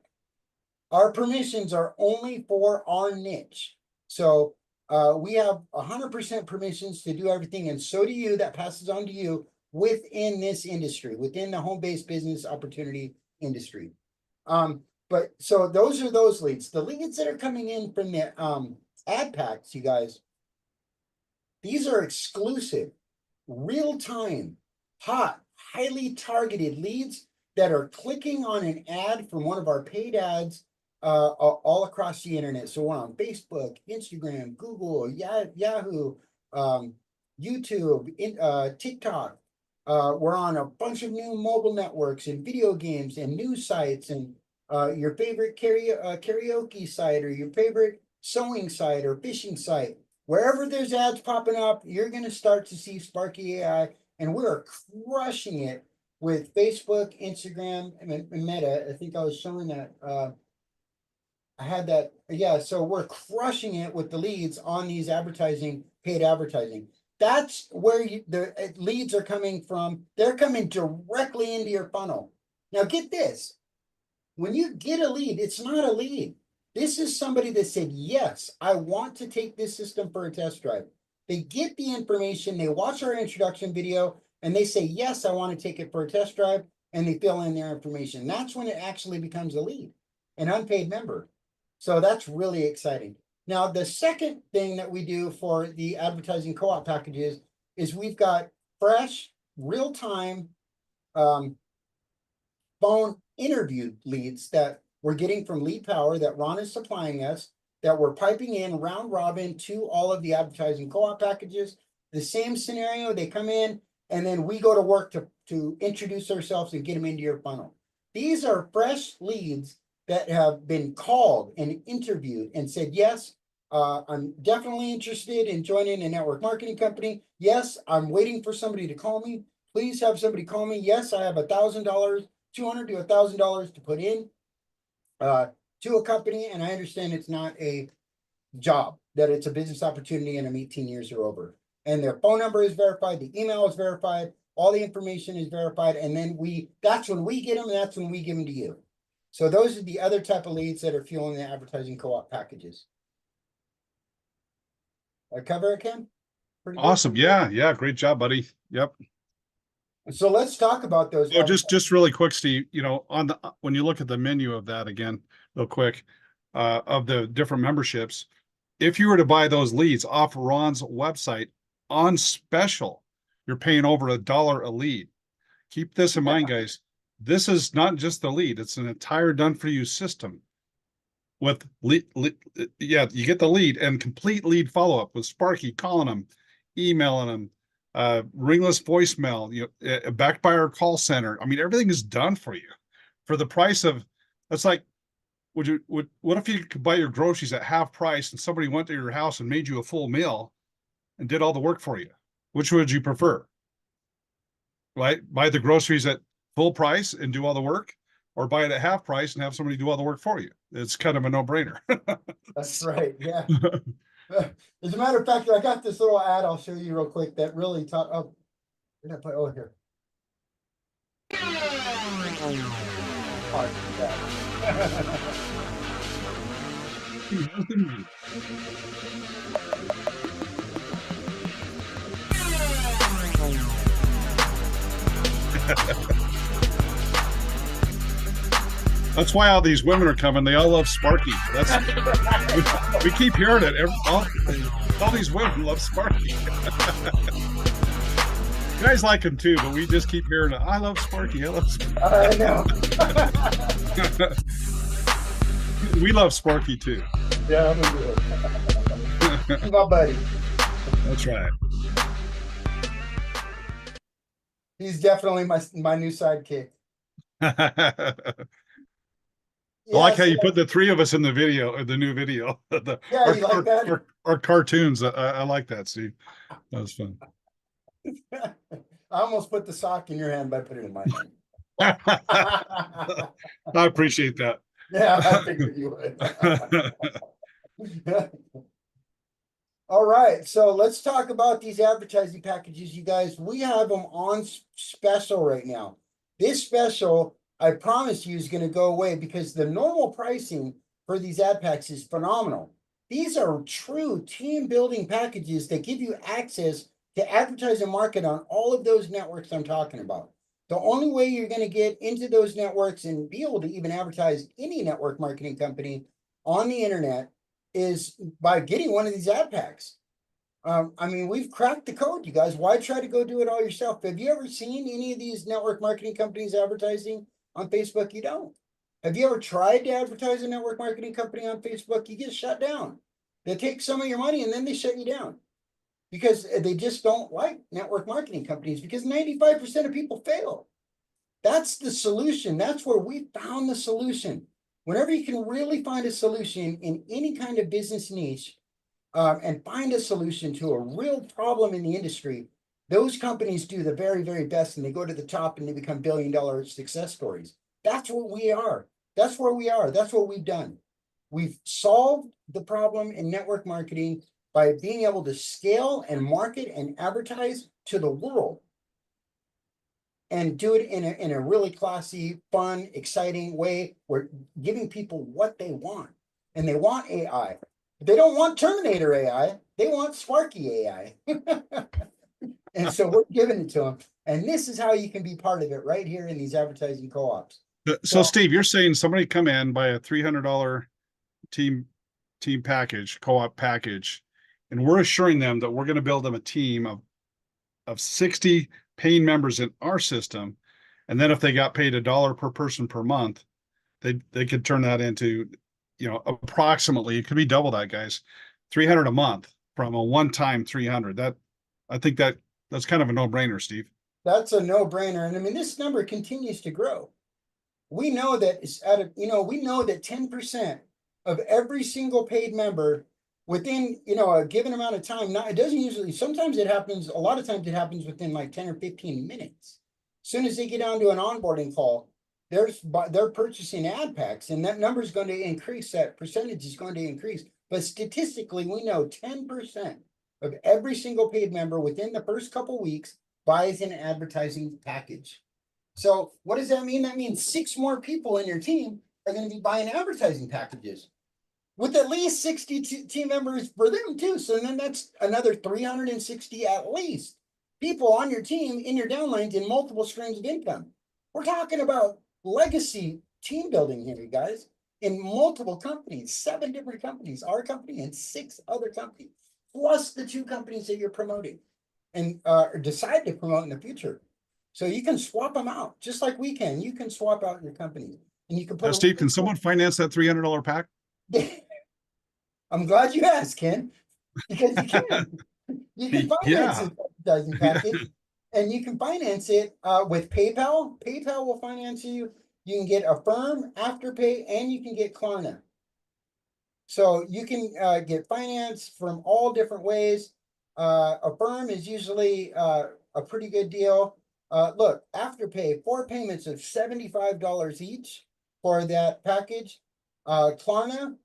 Our permissions are only for our niche. So we have 100% permissions to do everything, and so do you. That passes on to you within this industry, within the home-based business opportunity industry. But so those are those leads. The leads that are coming in from the ad packs, you guys, these are exclusive, real-time, hot, highly targeted leads that are clicking on an ad from one of our paid ads all across the internet. So we're on Facebook, Instagram, Google, Yahoo, YouTube, TikTok. We're on a bunch of new mobile networks and video games and news sites and your favorite karaoke site or your favorite sewing site or fishing site. Wherever there's ads popping up, you're going to start to see Sparky AI, and we're crushing it with Facebook, Instagram, and Meta. I think I was showing that I had that, yeah, so we're crushing it with the leads on these paid advertising. That's where the leads are coming from. They're coming directly into your funnel. Now get this, when you get a lead, it's not a lead. This is somebody that said, yes, I want to take this system for a test drive. They get the information, they watch our introduction video, and they say, yes, I want to take it for a test drive, and they fill in their information. That's when it actually becomes a lead, an unpaid member. So that's really exciting. Now, the second thing that we do for the advertising co-op packages is we've got fresh, real-time phone interview leads that we're getting from Lead Power that Ron is supplying us, that we're piping in round robin to all of the advertising co-op packages. The same scenario, they come in and then we go to work to introduce ourselves and get them into your funnel. These are fresh leads that have been called and interviewed and said, yes, I'm definitely interested in joining a network marketing company. Yes, I'm waiting for somebody to call me. Please have somebody call me. Yes, I have $1,000, $200 to $1,000 to put in to a company, and I understand it's not a job, that it's a business opportunity, and I'm 18 years or over. And their phone number is verified, the email is verified, all the information is verified, and then that's when we get them, and that's when we give them to you. So those are the other type of leads that are fueling the advertising co-op packages. I cover it, Ken? Pretty good? Awesome. Yeah. Great job, buddy. Yep. So let's talk about those. Oh, just really quick, Steve, when you look at the menu of that again, real quick, of the different memberships, if you were to buy those leads off Ron's website on special, you're paying over $1 a lead. Keep this in mind, guys. This is not just the lead. It's an entire done for you system with you get the lead and complete lead follow-up with Sparky calling them, emailing them, ringless voicemail, backed by our call center. I mean, everything is done for you for the price of, that's like, what if you could buy your groceries at half price and somebody went to your house and made you a full meal and did all the work for you? Which would you prefer? Right? Buy the groceries at full price and do all the work, or buy it at half price and have somebody do all the work for you. It's kind of a no-brainer. That's right. Yeah. As a matter of fact, I got this little ad I'll show you real quick that really taught. Oh, did I put? Oh, here. That's why all these women are coming. They all love Sparky. We keep hearing it. All these women love Sparky. Guys like him too, but we just keep hearing it. I love Sparky. I love Sparky. I know. We love Sparky too. Yeah, I'm gonna do it. My buddy. That's right. He's definitely my new sidekick. I like how you put the three of us in the video, the new video. Yeah, you like that? Our cartoons. I like that, Steve. That was fun. I almost put the sock in your hand by putting it in my hand. I appreciate that. Yeah, I figured you would. All right, so let's talk about these advertising packages, you guys. We have them on special right now. This special, I promise you, is going to go away because the normal pricing for these ad packs is phenomenal. These are true team building packages that give you access to advertise and market on all of those networks I'm talking about. The only way you're going to get into those networks and be able to even advertise any network marketing company on the internet is by getting one of these ad packs. I mean, we've cracked the code, you guys. Why try to go do it all yourself? Have you ever seen any of these network marketing companies advertising on Facebook? You don't. Have you ever tried to advertise a network marketing company on Facebook? You get shut down. They take some of your money and then they shut you down because they just don't like network marketing companies because 95% of people fail. That's the solution. That's where we found the solution. Whenever you can really find a solution in any kind of business niche and find a solution to a real problem in the industry, those companies do the very, very best and they go to the top and they become billion-dollar success stories. That's what we are. That's where we are. That's what we've done. We've solved the problem in network marketing by being able to scale and market and advertise to the world and do it in a really classy, fun, exciting way. We're giving people what they want, and they want AI. They don't want Terminator AI. They want Sparky AI. And so we're giving it to them. And this is how you can be part of it right here in these advertising co-ops. So Steve, you're saying somebody come in, buy a $300 team package, co-op package, and we're assuring them that we're going to build them a team of 60 paying members in our system. And then if they got paid $1 per person per month, they could turn that into, approximately, it could be double that, guys, 300 a month from a one-time 300. I think that's kind of a no-brainer, Steve. That's a no-brainer. And I mean, this number continues to grow. We know that it's we know that 10% of every single paid member within, a given amount of time, it doesn't usually, sometimes it happens, a lot of times it happens within like 10 or 15 minutes. As soon as they get down to an onboarding call, they're purchasing ad packs, and that number is going to increase, that percentage is going to increase. But statistically, we know 10% of every single paid member within the first couple weeks buys an advertising package. So what does that mean? That means 6 more people in your team are going to be buying advertising packages with at least 60 team members for them too. So then that's another 360 at least people on your team in your downlines in multiple streams of income. We're talking about legacy team building here, you guys, in multiple companies, 7 different companies, our company and 6 other companies, plus the 2 companies that you're promoting and decide to promote in the future. So you can swap them out just like we can. You can swap out your company, and you can put. Steve, can someone finance that $300 pack? I'm glad you asked, Ken, because you can. You can finance this advertising package, and you can finance it with PayPal. PayPal will finance you. You can get Affirm, Afterpay, and you can get Klarna. So you can get finance from all different ways. Affirm is usually a pretty good deal. Look, Afterpay, 4 payments of $75 each for that package. Klarna,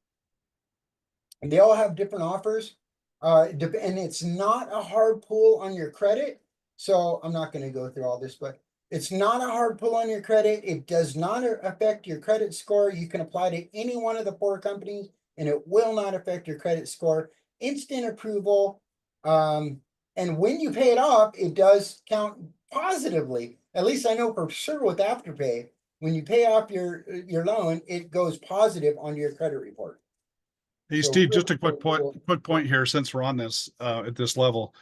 and they all have different offers. And it's not a hard pull on your credit. So I'm not going to go through all this, but it's not a hard pull on your credit. It does not affect your credit score. You can apply to any one of the 4 companies, and it will not affect your credit score. Instant approval. And when you pay it off, it does count positively. At least I know for sure with Afterpay, when you pay off your loan, it goes positive onto your credit report. Hey, so Steve, just a quick point here, since we're on this at this level,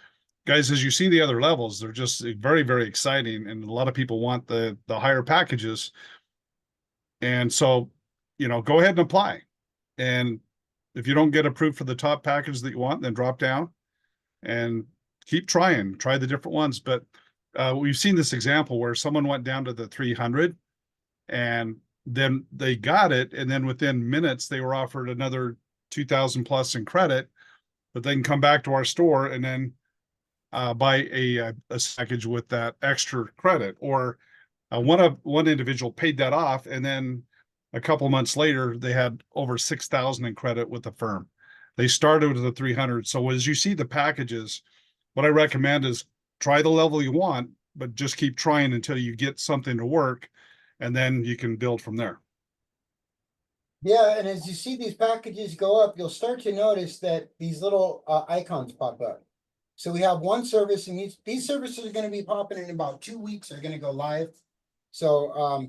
guys, as you see the other levels, they're just very, very exciting. And a lot of people want the higher packages. And so, go ahead and apply. And if you don't get approved for the top package that you want, then drop down and keep try the different ones. But we've seen this example where someone went down to the 300 and then they got it. And then within minutes, they were offered another 2,000 plus in credit, but they can come back to our store and then buy a package with that extra credit. Or one individual paid that off, and then a couple months later, they had over 6,000 in credit with the firm. They started with the 300. So as you see the packages, what I recommend is try the level you want, but just keep trying until you get something to work, and then you can build from there. Yeah, and as you see these packages go up, you'll start to notice that these little icons pop up. So we have one service, and these services are going to be popping in about 2 weeks. They're going to go live. So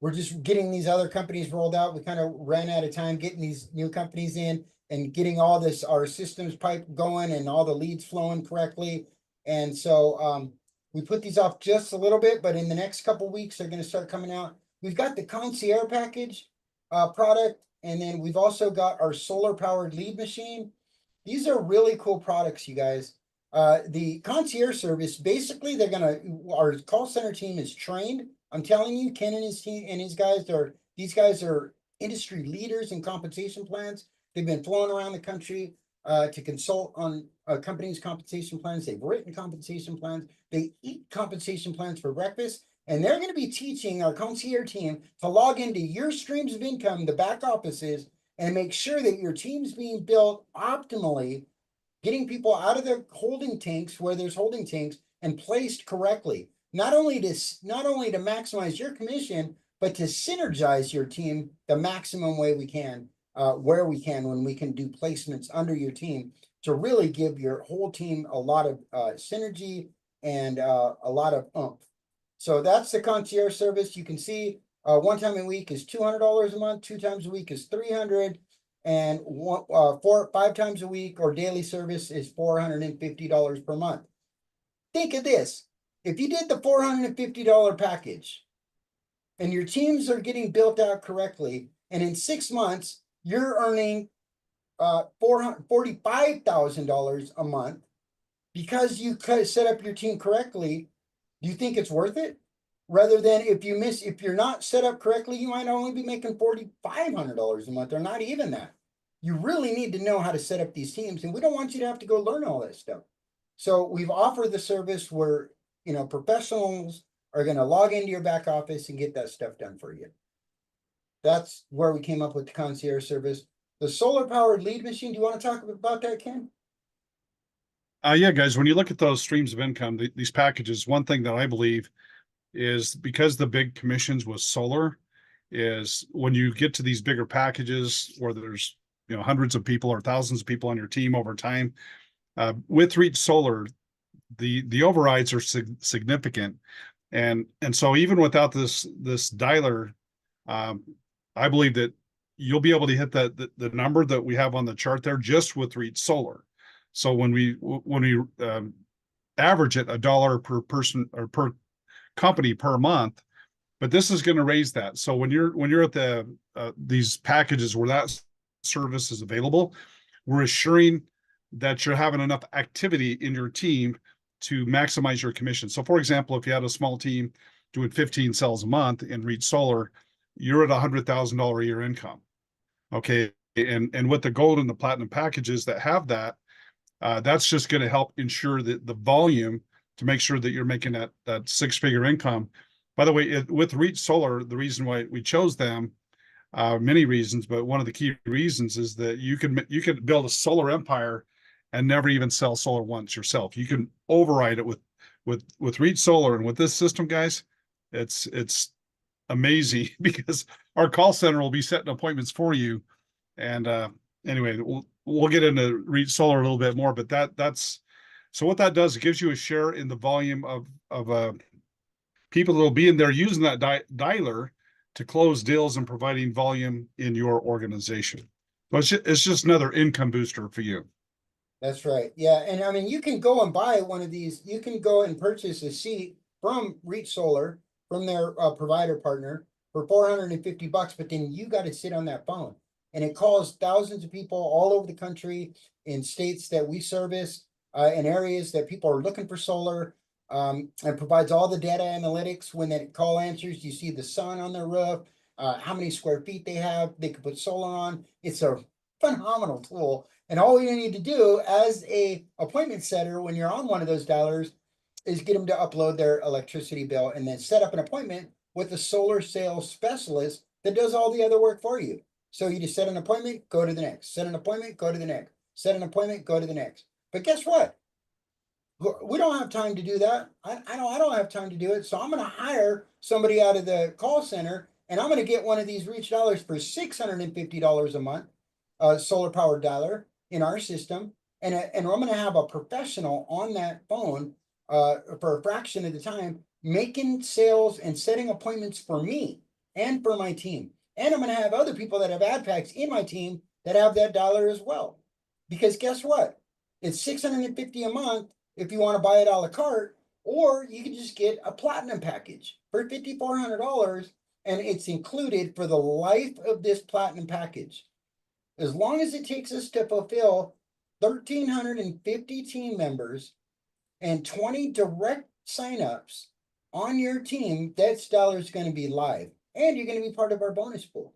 we're just getting these other companies rolled out. We kind of ran out of time getting these new companies in and getting all our systems pipe going and all the leads flowing correctly. And so we put these off just a little bit, but in the next couple of weeks, they're going to start coming out. We've got the concierge package product, and then we've also got our solar powered lead machine. These are really cool products, you guys. The concierge service, basically our call center team is trained. I'm telling you, Ken and his team and these guys are industry leaders in compensation plans. They've been flowing around the country to consult on companies' compensation plans. They've written compensation plans. They eat compensation plans for breakfast. And they're going to be teaching our concierge team to log into your streams of income, the back offices, and make sure that your team's being built optimally, getting people out of their holding tanks where there's holding tanks and placed correctly. Not only to maximize your commission, but to synergize your team the maximum way we can, where we can, when we can do placements under your team to really give your whole team a lot of synergy and a lot of oomph. So that's the concierge service. You can see one time a week is $200 a month, 2 times a week is $300, and 5 times a week or daily service is $450 per month. Think of this. If you did the $450 package and your teams are getting built out correctly, and in 6 months, you're earning $45,000 a month because you set up your team correctly, do you think it's worth it? Rather than if you're not set up correctly, you might only be making $4,500 a month or not even that. You really need to know how to set up these teams, and we don't want you to have to go learn all that stuff. So we've offered the service where, professionals are going to log into your back office and get that stuff done for you. That's where we came up with the concierge service. The solar powered lead machine, do you want to talk about that, Ken? Yeah, guys, when you look at those streams of income, these packages, one thing that I believe is because the big commissions with solar is when you get to these bigger packages where there's, hundreds of people or thousands of people on your team over time, with Reach Solar, the overrides are significant. And so even without this dialer, I believe that you'll be able to hit the number that we have on the chart there just with Reach Solar. So when we average it $1 per person or per company per month, but this is going to raise that. So when you're at these packages where that service is available, we're assuring that you're having enough activity in your team to maximize your commission. So for example, if you had a small team doing 15 sales a month in Reach Solar, you're at $100,000 a year income. Okay. And with the gold and the platinum packages that have that, that's just going to help ensure that the volume to make sure that you're making that 6-figure income. By the way, with Reach Solar, the reason why we chose them, many reasons, but one of the key reasons is that you can build a solar empire and never even sell solar once yourself. You can override it with Reach Solar, and with this system, guys, it's amazing because our call center will be setting appointments for you. And anyway, we'll get into Reach Solar a little bit more, but that's so what that does, it gives you a share in the volume of people that will be in there using that dialer to close deals and providing volume in your organization. But it's just another income booster for you. That's right. Yeah. And I mean, you can go and buy one of these. You can go and purchase a seat from Reach Solar, from their provider partner for $450, but then you got to sit on that phone. And it calls thousands of people all over the country in states that we service, in areas that people are looking for solar, and provides all the data analytics. When that call answers, you see the sun on their roof, how many square feet they have, they could put solar on. It's a phenomenal tool. And all you need to do as a appointment setter when you're on one of those dialers is get them to upload their electricity bill and then set up an appointment with a solar sales specialist that does all the other work for you. So you just set an appointment, go to the next, set an appointment, go to the next, set an appointment, go to the next. But guess what? We don't have time to do that. I don't have time to do it. So I'm going to hire somebody out of the call center, and I'm going to get one of these Reach dollars for $650 a month, solar powered dialer in our system. And I'm going to have a professional on that phone for a fraction of the time, making sales and setting appointments for me and for my team. And I'm going to have other people that have ad packs in my team that have that dialer as well. Because guess what? It's $650 a month if you want to buy it a la carte, or you can just get a platinum package for $5,400, and it's included for the life of this platinum package. As long as it takes us to fulfill 1,350 team members and 20 direct signups on your team, that dollar is going to be live, and you're going to be part of our bonus pool.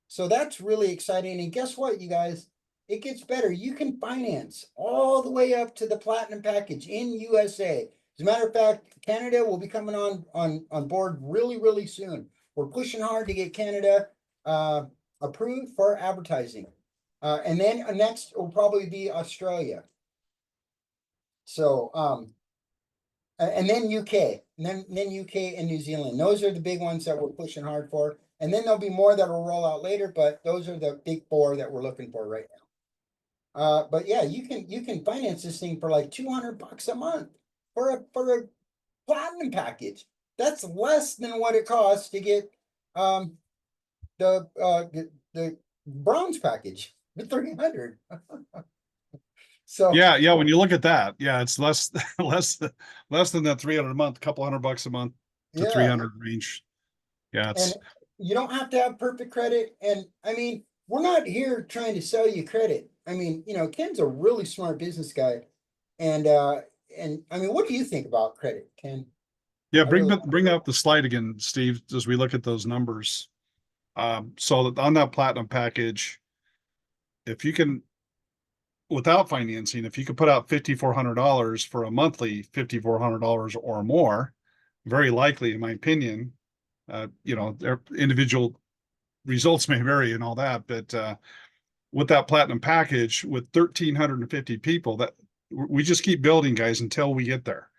So that's really exciting. And guess what, you guys? It gets better. You can finance all the way up to the platinum package in USA. As a matter of fact, Canada will be coming on board really, really soon. We're pushing hard to get Canada approved for advertising. And then next will probably be Australia. So, and then UK, and then UK and New Zealand. Those are the big ones that we're pushing hard for. And then there'll be more that will roll out later, but those are the big four that we're looking for right now. But yeah, you can finance this thing for like $200 a month for a platinum package. That's less than what it costs to get the bronze package, the 300. So Yeah. When you look at that, yeah, it's less than that 300 a month, couple $100 a month to yeah, 300 range. Yeah, and you don't have to have perfect credit. And I mean, we're not here trying to sell you credit. I mean, Ken's a really smart business guy. And I mean, what do you think about credit, Ken? yeah. I really, Bring up the slide again, Steve, as we look at those numbers. So on that platinum package, if you can, without financing, if you could put out $5,400 for a monthly $5,400 or more, very likely, in my opinion, their individual results may vary and all that, but with that platinum package with 1,350 people, that we just keep building, guys, until we get there.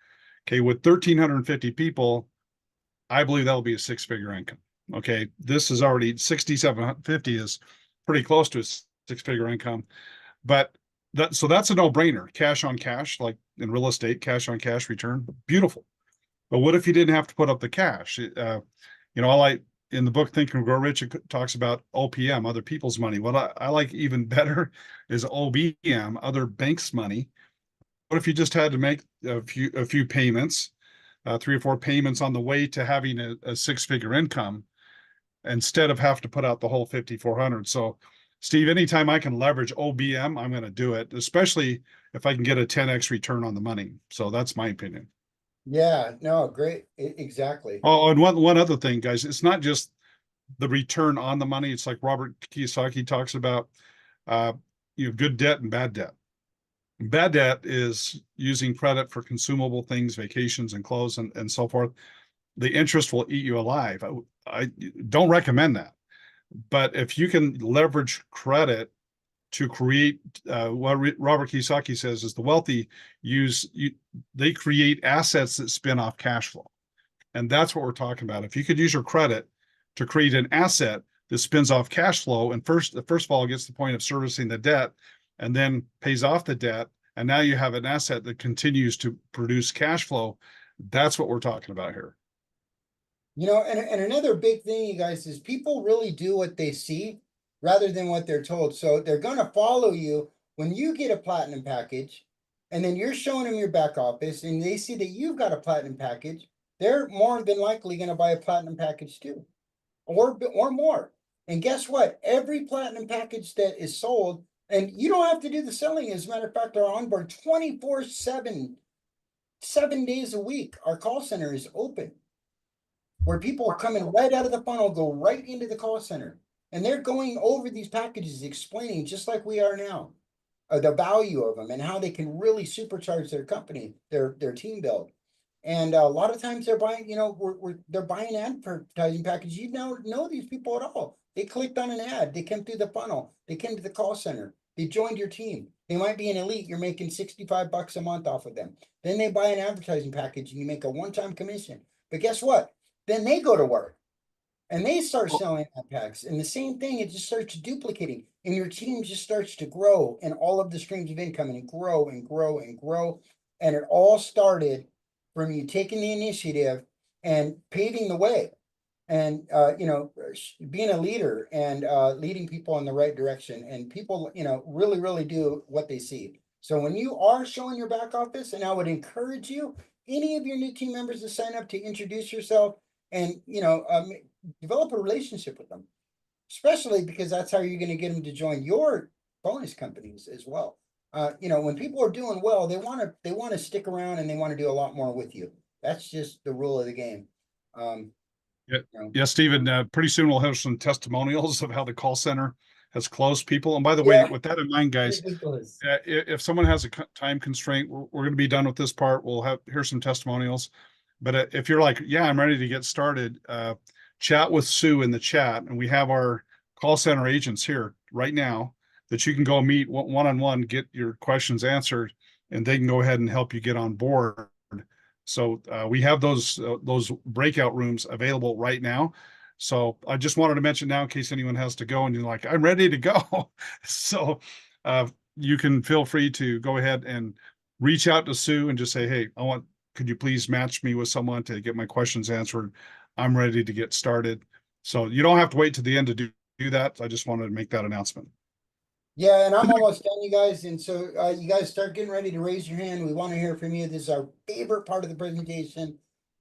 Okay, with 1,350 people, I believe that'll be a six-figure income. Okay, this is already 6,750 is pretty close to a six-figure income, but that's a no-brainer. Cash on cash, like in real estate, cash on cash return, beautiful. But what if you didn't have to put up the cash? In the book Think and Grow Rich, it talks about OPM, other people's money. What I like even better is OBM, other banks' money. What if you just had to make a few payments, 3 or 4 payments on the way to having a six-figure income, instead of have to put out the whole 5,400? So, Steve, anytime I can leverage OBM, I'm going to do it, especially if I can get a 10x return on the money. So that's my opinion. yeah, no, great, exactly. Oh, and one other thing, guys, it's not just the return on the money. It's like Robert Kiyosaki talks about, good debt and bad debt. Bad debt is using credit for consumable things, vacations and clothes and so forth. The interest will eat you alive. I don't recommend that. But if you can leverage credit to create what Robert Kiyosaki says is the wealthy they create assets that spin off cash flow. And that's what we're talking about. If you could use your credit to create an asset that spins off cash flow, and first of all gets to the point of servicing the debt and then pays off the debt, and now you have an asset that continues to produce cash flow, that's what we're talking about here. And another big thing, you guys, is people really do what they see rather than what they're told. So they're going to follow you when you get a platinum package, and then you're showing them your back office, and they see that you've got a platinum package. They're more than likely going to buy a platinum package too, or more. And guess what? Every platinum package that is sold, and you don't have to do the selling. As a matter of fact, our onboard 24/7, 7 days a week. Our call center is open, where people are coming right out of the funnel, go right into the call center. And they're going over these packages, explaining, just like we are now, the value of them and how they can really supercharge their company, their team build. And a lot of times they're buying, they're buying advertising packages. You don't know these people at all. They clicked on an ad. They came through the funnel. They came to the call center. They joined your team. They might be an elite. You're making $65 a month off of them. Then they buy an advertising package and you make a one-time commission. But guess what? Then they go to work and they start selling ad packs. And the same thing, it just starts duplicating. And your team just starts to grow, and all of the streams of income, and grow and grow and grow. And it all started from you taking the initiative and paving the way, and being a leader and leading people in the right direction. And people, really, really do what they see. So when you are showing your back office, and I would encourage you, any of your new team members, to sign up, to introduce yourself, and develop a relationship with them, especially because that's how you're going to get them to join your bonus companies as well. When people are doing well, they want to stick around, and they want to do a lot more with you. That's just the rule of the game. Yeah, Stephen, pretty soon we'll have some testimonials of how the call center has closed people. And by the way, with that in mind, guys, if someone has a time constraint, we're going to be done with this part. Here's some testimonials. But if you're like, yeah, I'm ready to get started, chat with Sue in the chat, and we have our call center agents here right now that you can go meet one-on-one, get your questions answered, and they can go ahead and help you get on board. So we have those breakout rooms available right now. So I just wanted to mention now in case anyone has to go and you're like, I'm ready to go. So you can feel free to go ahead and reach out to Sue and just say, hey, could you please match me with someone to get my questions answered? I'm ready to get started. So you don't have to wait to the end to do that. I just wanted to make that announcement. Yeah, and I'm almost done, you guys. And so you guys start getting ready to raise your hand. We want to hear from you. This is our favorite part of the presentation.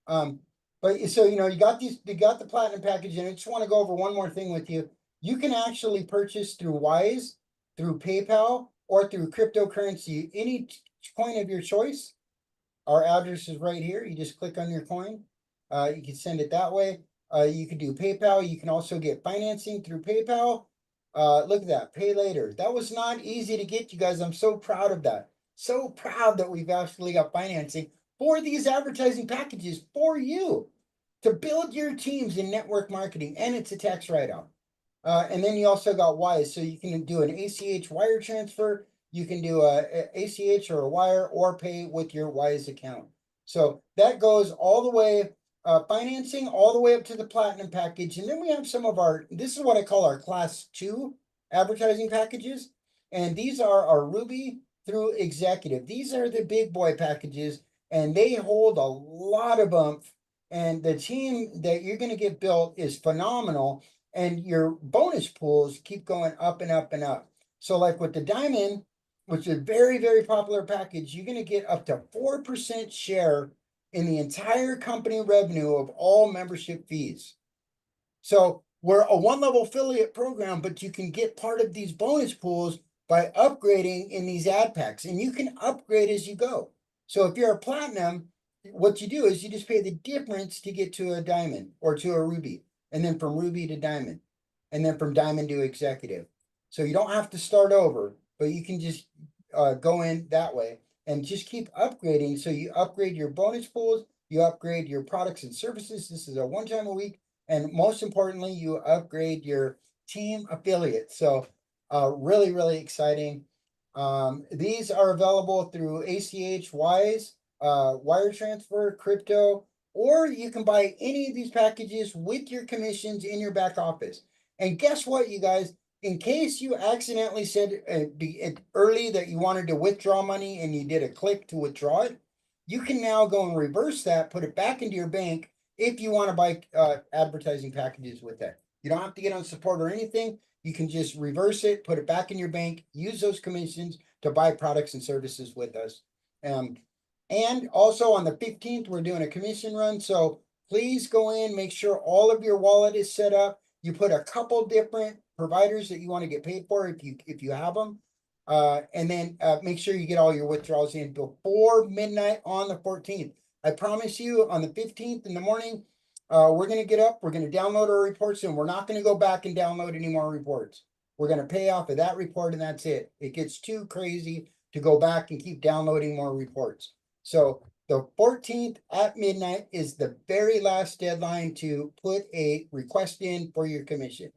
But so, you got the platinum package, and I just want to go over one more thing with you. You can actually purchase through Wise, through PayPal, or through cryptocurrency, any coin of your choice. Our address is right here. You just click on your coin. You can send it that way. You can do PayPal. You can also get financing through PayPal. Look at that, pay later. That was not easy to get, you guys. I'm so proud of that. So proud that we've actually got financing for these advertising packages for you to build your teams in network marketing, and it's a tax write-off. And then you also got Wise, so you can do an ACH wire transfer. You can do a ACH or a wire, or pay with your Wise account. So that goes all the way, financing all the way up to the platinum package. And then we have some of this is what I call our class 2 advertising packages. And these are our Ruby through executive. These are the big boy packages, and they hold a lot of oomph. And the team that you're going to get built is phenomenal. And your bonus pools keep going up and up and up. So like with the diamond, which is a very, very popular package, you're going to get up to 4% share in the entire company revenue of all membership fees. So we're a one-level affiliate program, but you can get part of these bonus pools by upgrading in these ad packs, and you can upgrade as you go. So if you're a platinum, what you do is you just pay the difference to get to a diamond or to a ruby, and then from ruby to diamond, and then from diamond to executive. So you don't have to start over, but you can just go in that way and just keep upgrading. So you upgrade your bonus pools, you upgrade your products and services. This is a one-time a week. And most importantly, you upgrade your team affiliates. So really, really exciting. These are available through ACH, Wise, wire transfer, crypto, or you can buy any of these packages with your commissions in your back office. And guess what, you guys? In case you accidentally said early that you wanted to withdraw money and you did a click to withdraw it, you can now go and reverse that, put it back into your bank if you want to buy advertising packages with that. You don't have to get on support or anything. You can just reverse it, put it back in your bank, use those commissions to buy products and services with us. And also on the 15th, we're doing a commission run. So please go in, make sure all of your wallet is set up. You put a couple different providers that you want to get paid for if you have them. And then make sure you get all your withdrawals in before midnight on the 14th. I promise you on the 15th in the morning, we're going to get up, we're going to download our reports, and we're not going to go back and download any more reports. We're going to pay off of that report, and that's it. It gets too crazy to go back and keep downloading more reports. So the 14th at midnight is the very last deadline to put a request in for your commission.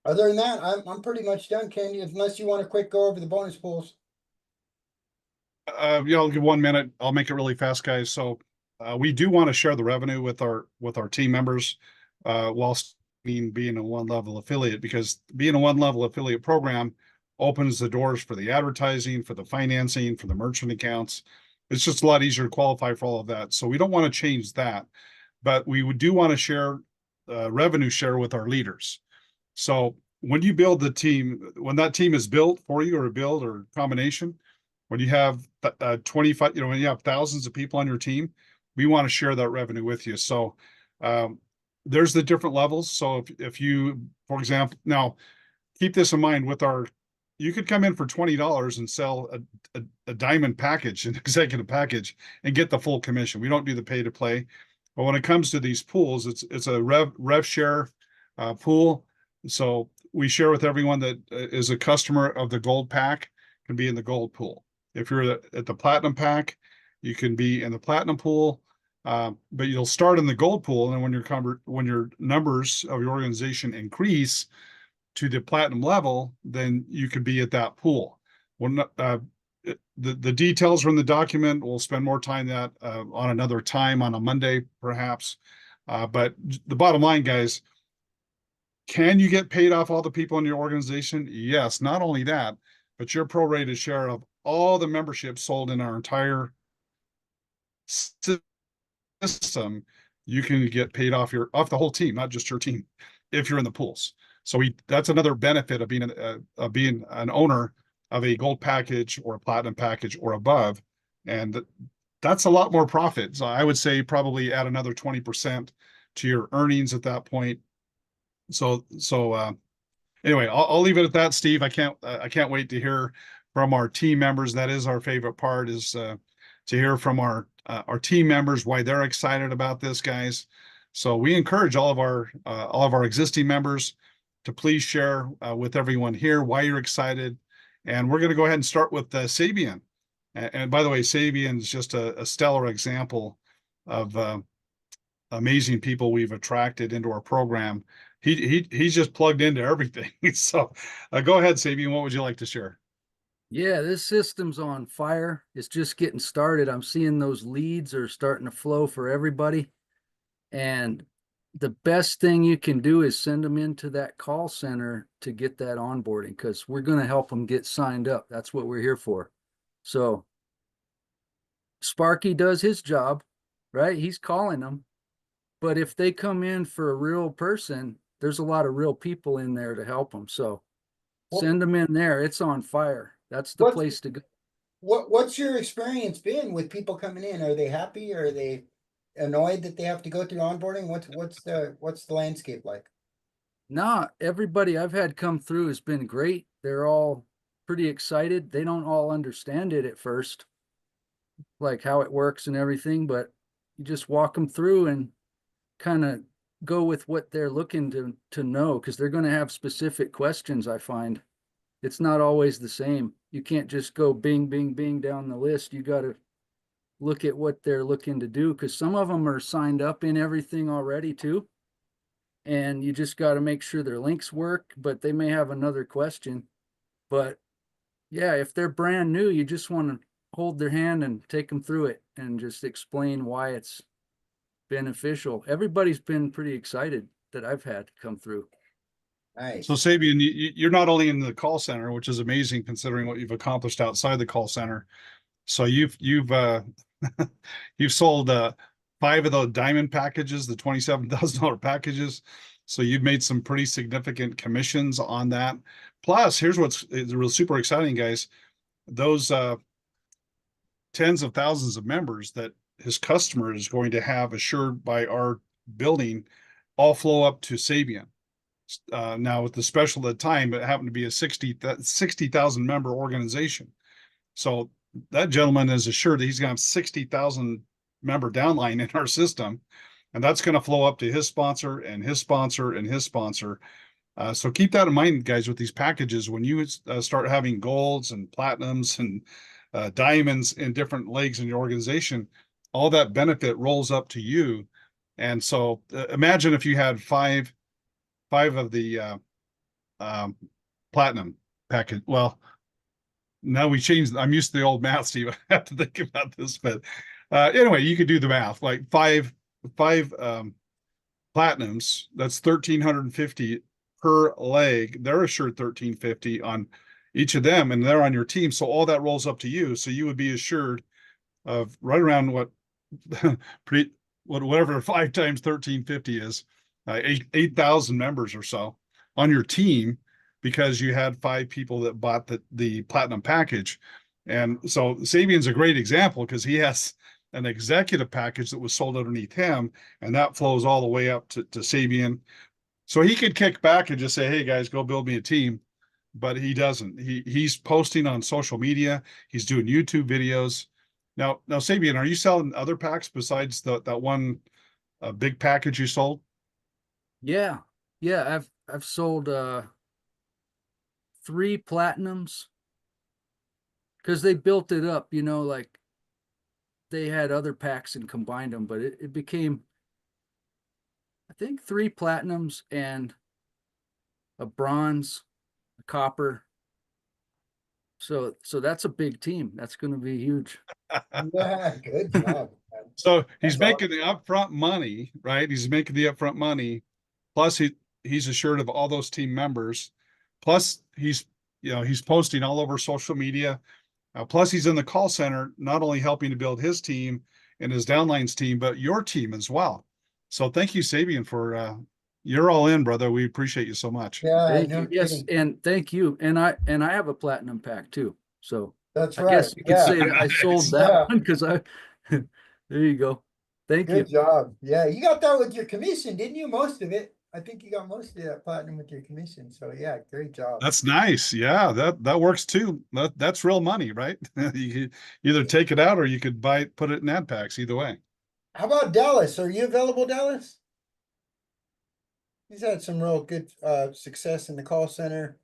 Other than that, I'm pretty much done, Ken, unless you want to quick go over the bonus pools. Yeah, I'll give 1 minute. I'll make it really fast, guys. So we do want to share the revenue with our team members whilst being a one-level affiliate, because being a one-level affiliate program opens the doors for the advertising, for the financing, for the merchant accounts. It's just a lot easier to qualify for all of that. So we don't want to change that, but we do want to share revenue share with our leaders. So when you build the team, when that team is built for you, or a build or combination, when you have 25, when you have thousands of people on your team, we want to share that revenue with you. So there's the different levels. So if you, for example, now keep this in mind with you could come in for $20 and sell a diamond package, an executive package, and get the full commission. We don't do the pay to play. But when it comes to these pools, it's a rev share pool. So we share with everyone that is a customer of the gold pack can be in the gold pool. If you're at the platinum pack, you can be in the platinum pool. But you'll start in the gold pool, and then when your numbers of your organization increase to the platinum level, then you could be at that pool. When the details are in the document, we'll spend more time that on another time on a Monday, perhaps. But the bottom line, guys, can you get paid off all the people in your organization? Yes. Not only that, but your prorated share of all the memberships sold in our entire system, you can get paid off off the whole team, not just your team, if you're in the pools. So that's another benefit of being an owner of a gold package or a platinum package or above. And that's a lot more profit. So I would say probably add another 20% to your earnings at that point. So anyway, I'll leave it at that, Steve. I can't wait to hear from our team members. That is our favorite part, is to hear from our team members why they're excited about this, guys. So we encourage all of our existing members to please share with everyone here why you're excited. And we're going to go ahead and start with Sabian. And by the way, Sabian is just a stellar example of amazing people we've attracted into our program. He's just plugged into everything. So go ahead, Sabian. What would you like to share? Yeah, this system's on fire. It's just getting started. I'm seeing those leads are starting to flow for everybody. And the best thing you can do is send them into that call center to get that onboarding, because we're going to help them get signed up. That's what we're here for. So Sparky does his job, right? He's calling them. But if they come in for a real person, there's a lot of real people in there to help them. So send them in there. It's on fire. That's the place to go. What's your experience been with people coming in? Are they happy? Are they annoyed that they have to go through onboarding? What's the landscape like? No, everybody I've had come through has been great. They're all pretty excited. They don't all understand it at first, like how it works and everything, but you just walk them through and kind of go with what they're looking to know, because they're going to have specific questions. I find it's not always the same. You can't just go bing, bing, bing down the list. You got to look at what they're looking to do, because some of them are signed up in everything already too. And you just got to make sure their links work, but they may have another question. But yeah, if they're brand new, you just want to hold their hand and take them through it and just explain why it's beneficial. Everybody's been pretty excited that I've had come through. Nice. So Sabian, you're not only in the call center, which is amazing considering what you've accomplished outside the call center. So you've you've sold 5 of the diamond packages, the $27,000 packages. So you've made some pretty significant commissions on that. Plus, here's what's real super exciting, guys. Those tens of thousands of members that his customer is going to have assured by our building all flow up to Sabian. Now with the special at the time, it happened to be a 60,000 member organization. So that gentleman is assured that he's going to have 60,000 member downline in our system, and that's going to flow up to his sponsor and his sponsor and his sponsor. So keep that in mind, guys, with these packages. When you start having golds and platinums and diamonds in different legs in your organization, all that benefit rolls up to you. And so imagine if you had five of the platinum package. Well, now we changed. I'm used to the old math, Steve. I have to think about this, but anyway, you could do the math. Like five platinums, that's 1,350 per leg. They're assured 1,350 on each of them, and they're on your team. So all that rolls up to you. So you would be assured of right around whatever 5 times 1,350 is, 8,000 members or so on your team, because you had 5 people that bought the platinum package. And so Sabian's a great example, because he has an executive package that was sold underneath him, and that flows all the way up to Sabian. So he could kick back and just say, hey guys, go build me a team. But he doesn't. He's posting on social media. He's doing YouTube videos. Now Sabian, are you selling other packs besides that one big package you sold? Yeah. I've sold 3 platinums, because they built it up, like they had other packs and combined them, but it became, I think, 3 platinums and a bronze, a copper. So that's a big team. That's going to be huge. Yeah, good job. Man. So he's That's making the upfront money, right? He's making the upfront money. Plus he's assured of all those team members. Plus he's, you know, he's posting all over social media. Plus he's in the call center, not only helping to build his team and his downlines team, but your team as well. So thank you, Sabian, for you're all in, brother. We appreciate you so much. Yeah, Thank no you. Yes, kidding. and thank you. And I have a platinum pack too. So That's I right. guess you could Yeah. say that I sold that Yeah. one because I there you go. Thank Good you. job. Yeah, you got that with your commission, didn't you? Most of it. I think you got most of that platinum with your commission. So yeah, great job. That's nice. Yeah, that works too. That's real money, right? You could either take it out or you could put it in ad packs, either way. How about Dallas? Are you available, Dallas? He's had some real good success in the call center.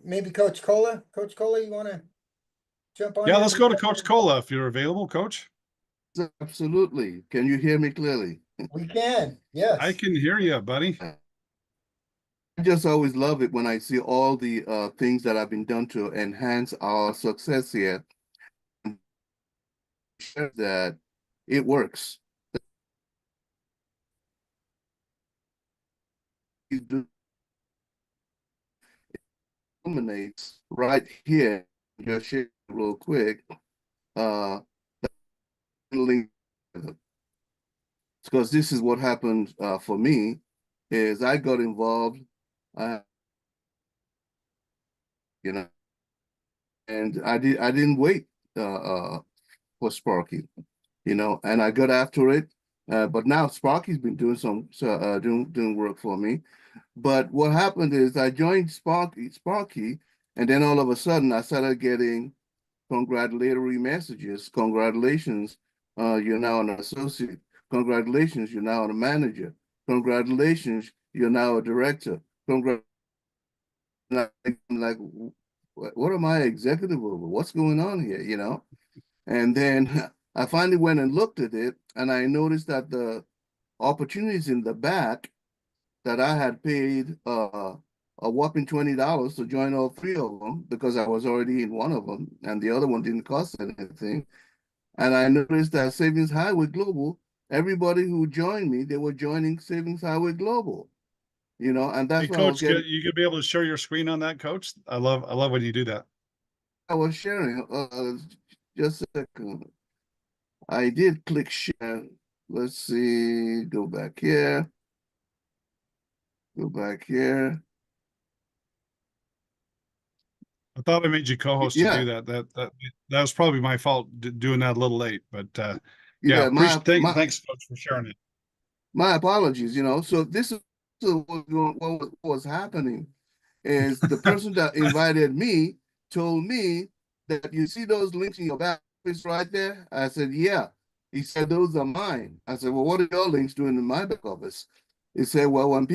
Maybe Coach Cola. Coach Cola, you want to jump on Yeah, here? let's go to Coach Cola if you're available, Coach. Absolutely. Can you hear me clearly? We can. I Yes. can hear you, buddy. I just always love it when I see all the things that have been done to enhance our success here. That it works. It culminates right here. Just share real quick. Link, because this is what happened for me. Is I got involved. You know, and I didn't wait for Sparky, you know, and I got after it. But now Sparky's been doing doing work for me. But what happened is I joined Sparky, and then all of a sudden I started getting congratulatory messages. Congratulations, you're now an associate. Congratulations, you're now a manager. Congratulations, you're now a director. I'm like, what am I executive over? What's going on here, you know? And then I finally went and looked at it, and I noticed that the opportunities in the back that I had paid a whopping $20 to join all 3 of them because I was already in one of them, and the other one didn't cost anything. And I noticed that Savings Highway Global, everybody who joined me, they were joining Savings Highway Global, you know, and that's Hey, when I was Coach, getting. you could be able to share your screen on that, Coach. I love when you do that. I was sharing. Just a second. I did click share. Let's see. Go back here. Go back here. I thought I made you co-host to Yeah. do that. That was probably my fault doing that a little late, but yeah, Yeah. thanks, Coach, for sharing it. My apologies. You know. So this is what was happening. Is the person that invited me told me that you see those links in your back office right there? I said, yeah. He said, those are mine. I said, well, what are your links doing in my back office? He said, well, when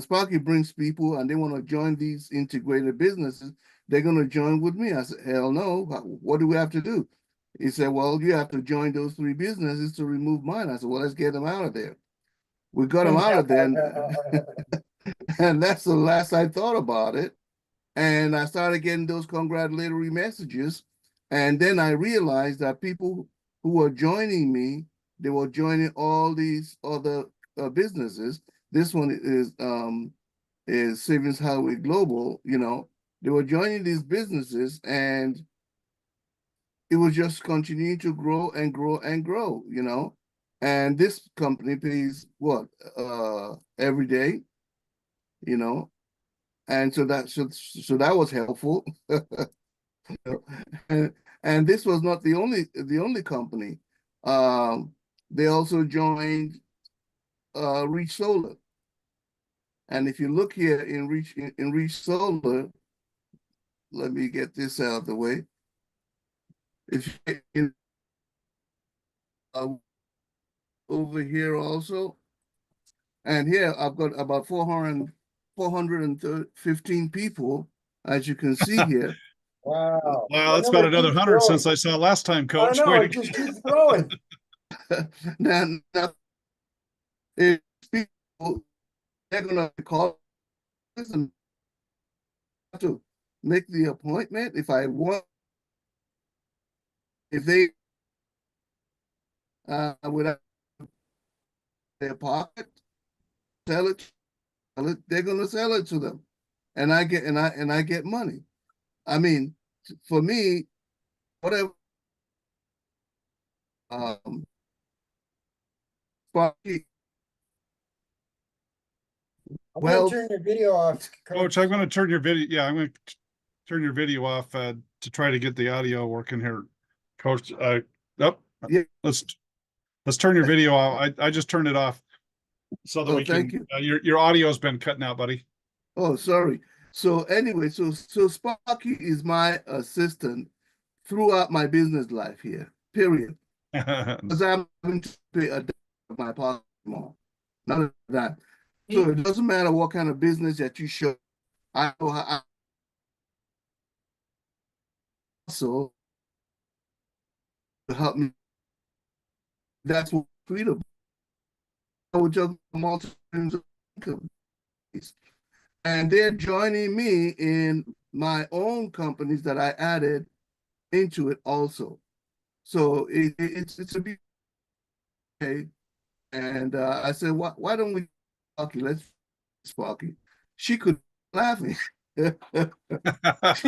Sparky brings people and they want to join these integrated businesses, they're going to join with me. I said, hell no. What do we have to do? He said, well, you have to join those 3 businesses to remove mine. I said, well, let's get them out of there. We got them out of there. And that's the last I thought about it. And I started getting those congratulatory messages. And then I realized that people who were joining me, they were joining all these other businesses. This one is Savings Highway Global, you know. They were joining these businesses, and it was just continuing to grow and grow and grow, you know. And this company pays what every day, you know. And so that was helpful. and this was not the only company. They also joined Reach Solar. And if you look here in Reach Solar, let me get this out of the way. If you over here also, and here I've got about 415 people, as you can see here. Wow. Wow, That that's about number another keeps 100 growing. since I saw last time, I Coach. know, Way to it just keeps growing. Now, if people, they're gonna call us and have to make the appointment if I want, if they without their pocket, sell it, they're gonna sell it to them. And I get and I get money. I mean, for me, whatever Sparky, I'm gonna well, turn your video off, Coach, Coach. I'm going to turn your video. Yeah, I'm going to turn your video off to try to get the audio working here, Coach. Oh, yeah, let's turn your video off. I just turned it off so that we can. thank you. Your audio's been cutting out, buddy. Oh, sorry. So anyway, so Sparky is my assistant throughout my business life here, period. Because I'm having to pay a of my pocket more. None of that. So it doesn't matter what kind of business that you show. I know how I also to help me. That's what freedom. I would juggle multiple streams of income. And they're joining me in my own companies that I added into it also. So it's a big okay. And I said, why don't we Sparky? Let's Sparky. She could laughing. She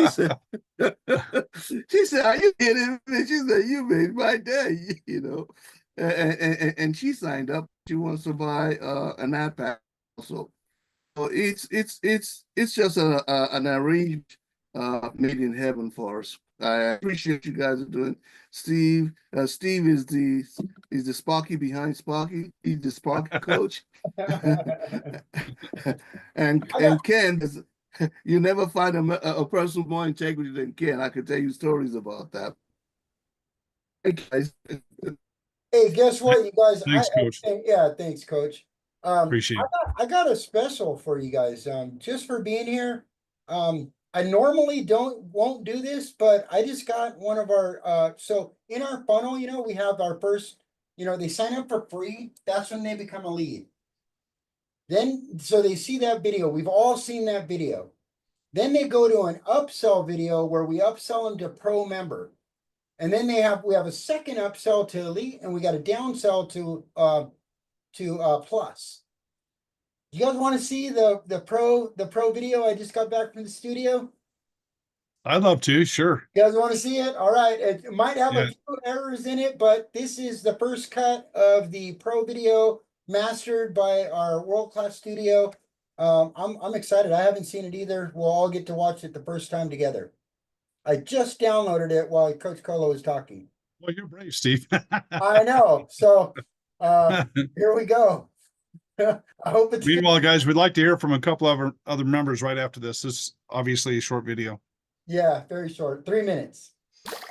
said, "Are you kidding me?" She said, "You made my day," you know. And she signed up. She wants to buy an ad pack also. So it's just an arranged made in heaven for us. I appreciate you guys are doing. Steve is the Sparky behind Sparky. He's the Sparky coach. and Ken is, you never find a person with more integrity than Ken. I could tell you stories about that. Hey guys. Hey, guess what, you guys? Thanks, Coach. Yeah, thanks, Coach. Appreciate it. I got a special for you guys. Just for being here. I normally won't do this, but I just got one of our so in our funnel, you know, we have our first, you know, they sign up for free. That's when they become a lead. Then so they see that video. We've all seen that video. Then they go to an upsell video where we upsell them to pro member. And then we have a second upsell to elite, and we got a downsell to plus. You guys want to see the pro video I just got back from the studio? I'd love to, sure. You guys want to see it? All right. It might have Yeah. a few errors in it, but this is the first cut of the pro video mastered by our world-class studio. I'm excited. I haven't seen it either. We'll all get to watch it the first time together. I just downloaded it while Coach Colo was talking. Well, you're brave, Steve. I know. So here we go. I hope it's good. Meanwhile, guys, we'd like to hear from a couple of our other members right after this. This is obviously a short video. Yeah, very short. 3 minutes.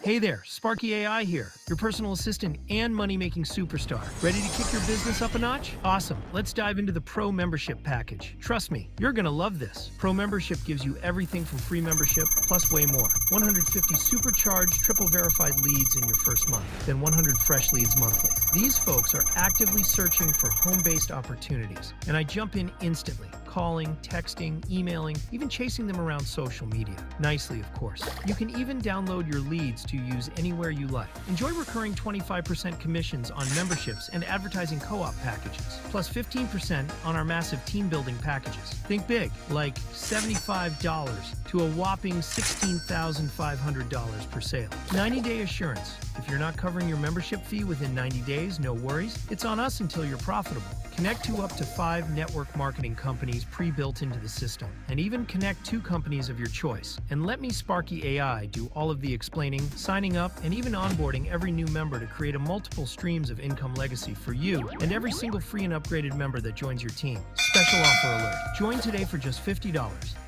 Hey there, Sparky AI here, your personal assistant and money-making superstar. Ready to kick your business up a notch? Awesome. Let's dive into the Pro Membership package. Trust me, you're going to love this. Pro Membership gives you everything from free membership plus way more. 150 supercharged, triple verified leads in your first month, then 100 fresh leads monthly. These folks are actively searching for home-based opportunities, and I jump in instantly. Calling, texting, emailing, even chasing them around social media. Nicely, of course. You can even download your leads to use anywhere you like. Enjoy recurring 25% commissions on memberships and advertising co-op packages, plus 15% on our massive team building packages. Think big, like $75 to a whopping $16,500 per sale. 90-day assurance. If you're not covering your membership fee within 90 days, no worries. It's on us until you're profitable. Connect to up to 5 network marketing companies pre-built into the system, and even connect 2 companies of your choice. And let me Sparky AI do all of the explaining, signing up, and even onboarding every new member to create a multiple streams of income legacy for you and every single free and upgraded member that joins your team. Special offer alert. Join today for just $50.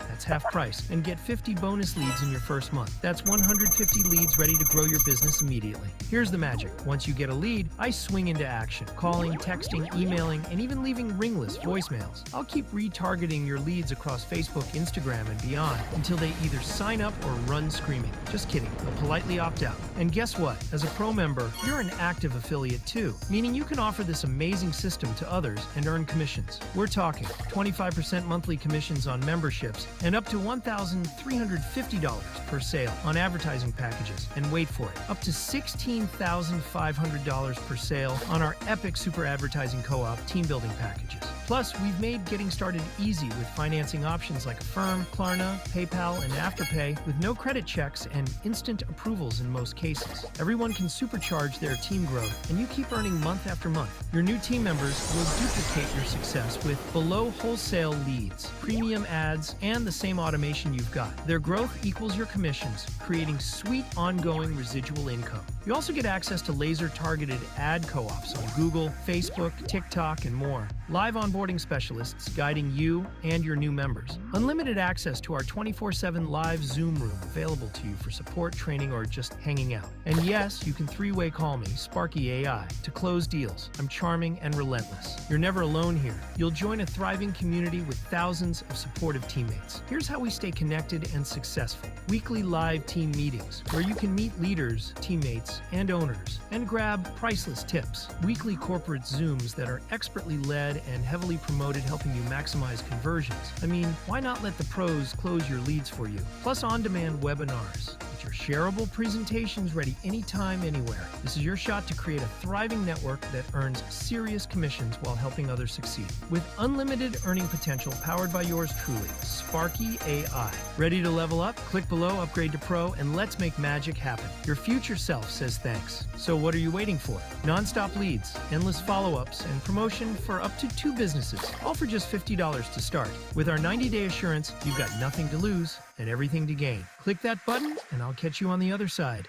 That's half price. And get 50 bonus leads in your first month. That's 150 leads ready to grow your business immediately. Here's the magic. Once you get a lead, I swing into action. Calling, texting, emailing, and even leaving ringless voicemails. I'll keep retargeting your leads across Facebook, Instagram, and beyond until they either sign up or run screaming. Just kidding. They'll politely opt out. And guess what? As a pro member, you're an active affiliate too, meaning you can offer this amazing system to others and earn commissions. We're talking 25% monthly commissions on memberships and up to $1,350 per sale on advertising packages. And wait for it, up to $16,500 per sale on our epic super advertising co-op team building packages. Plus, we've made getting started easy with financing options like Affirm, Klarna, PayPal, and Afterpay with no credit checks and instant approvals in most cases. Everyone can supercharge their team growth, and you keep earning month after month. Your new team members will duplicate your success with below wholesale leads, premium ads, and the same automation you've got. Their growth equals your commissions, creating sweet ongoing residual income. You also get access to laser-targeted ad co-ops on Google, Facebook, TikTok, and more. Live onboarding specialists guiding you and your new members. Unlimited access to our 24/7 live Zoom room available to you for support, training, or just hanging out. And yes, you can three-way call me, Sparky AI, to close deals. I'm charming and relentless. You're never alone here. You'll join a thriving community with thousands of supportive teammates. Here's how we stay connected and successful. Weekly live team meetings where you can meet leaders, teammates, and owners and grab priceless tips. Weekly corporate Zooms that are expertly led and heavily promoted, helping you maximize conversions. I mean, why not let the pros close your leads for you? Plus on-demand webinars. Get your shareable presentations ready anytime, anywhere. This is your shot to create a thriving network that earns serious commissions while helping others succeed. With unlimited earning potential powered by yours truly, Sparky AI. Ready to level up? Click below, upgrade to Pro, and let's make magic happen. Your future self says thanks. So what are you waiting for? Non-stop leads, endless follow-ups, and promotion for up to 2 businesses, all for just $50 to start. With our 90-day assurance, you've got nothing to lose and everything to gain. Click that button, and I'll catch you on the other side.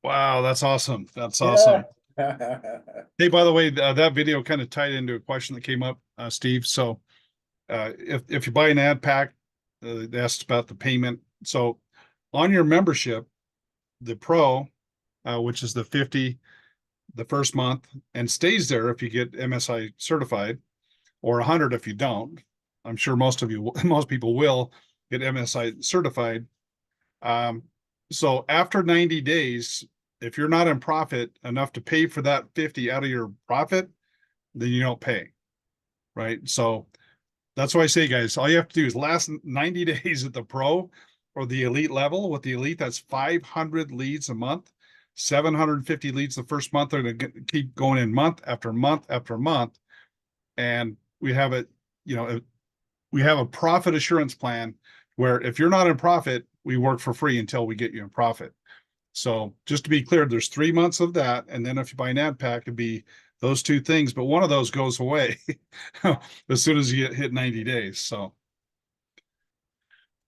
Wow, that's awesome. That's awesome. Hey, by the way, that video kind of tied into a question that came up, Steve. So if you buy an ad pack, they asked about the payment. So on your membership, the Pro, which is the 50 the first month, and stays there if you get MSI certified, or 100 if you don't. I'm sure most people will get MSI certified. So after 90 days, if you're not in profit enough to pay for that 50 out of your profit, then you don't pay, right? So that's why I say, guys, all you have to do is last 90 days at the Pro or the elite level. With the elite, that's 500 leads a month, 750 leads the first month. They're going to keep going in month after month after month. And we have we have a profit assurance plan where if you're not in profit, we work for free until we get you in profit. So just to be clear, there's 3 months of that. And then if you buy an ad pack, it'd be those 2 things, but one of those goes away as soon as you hit 90 days. So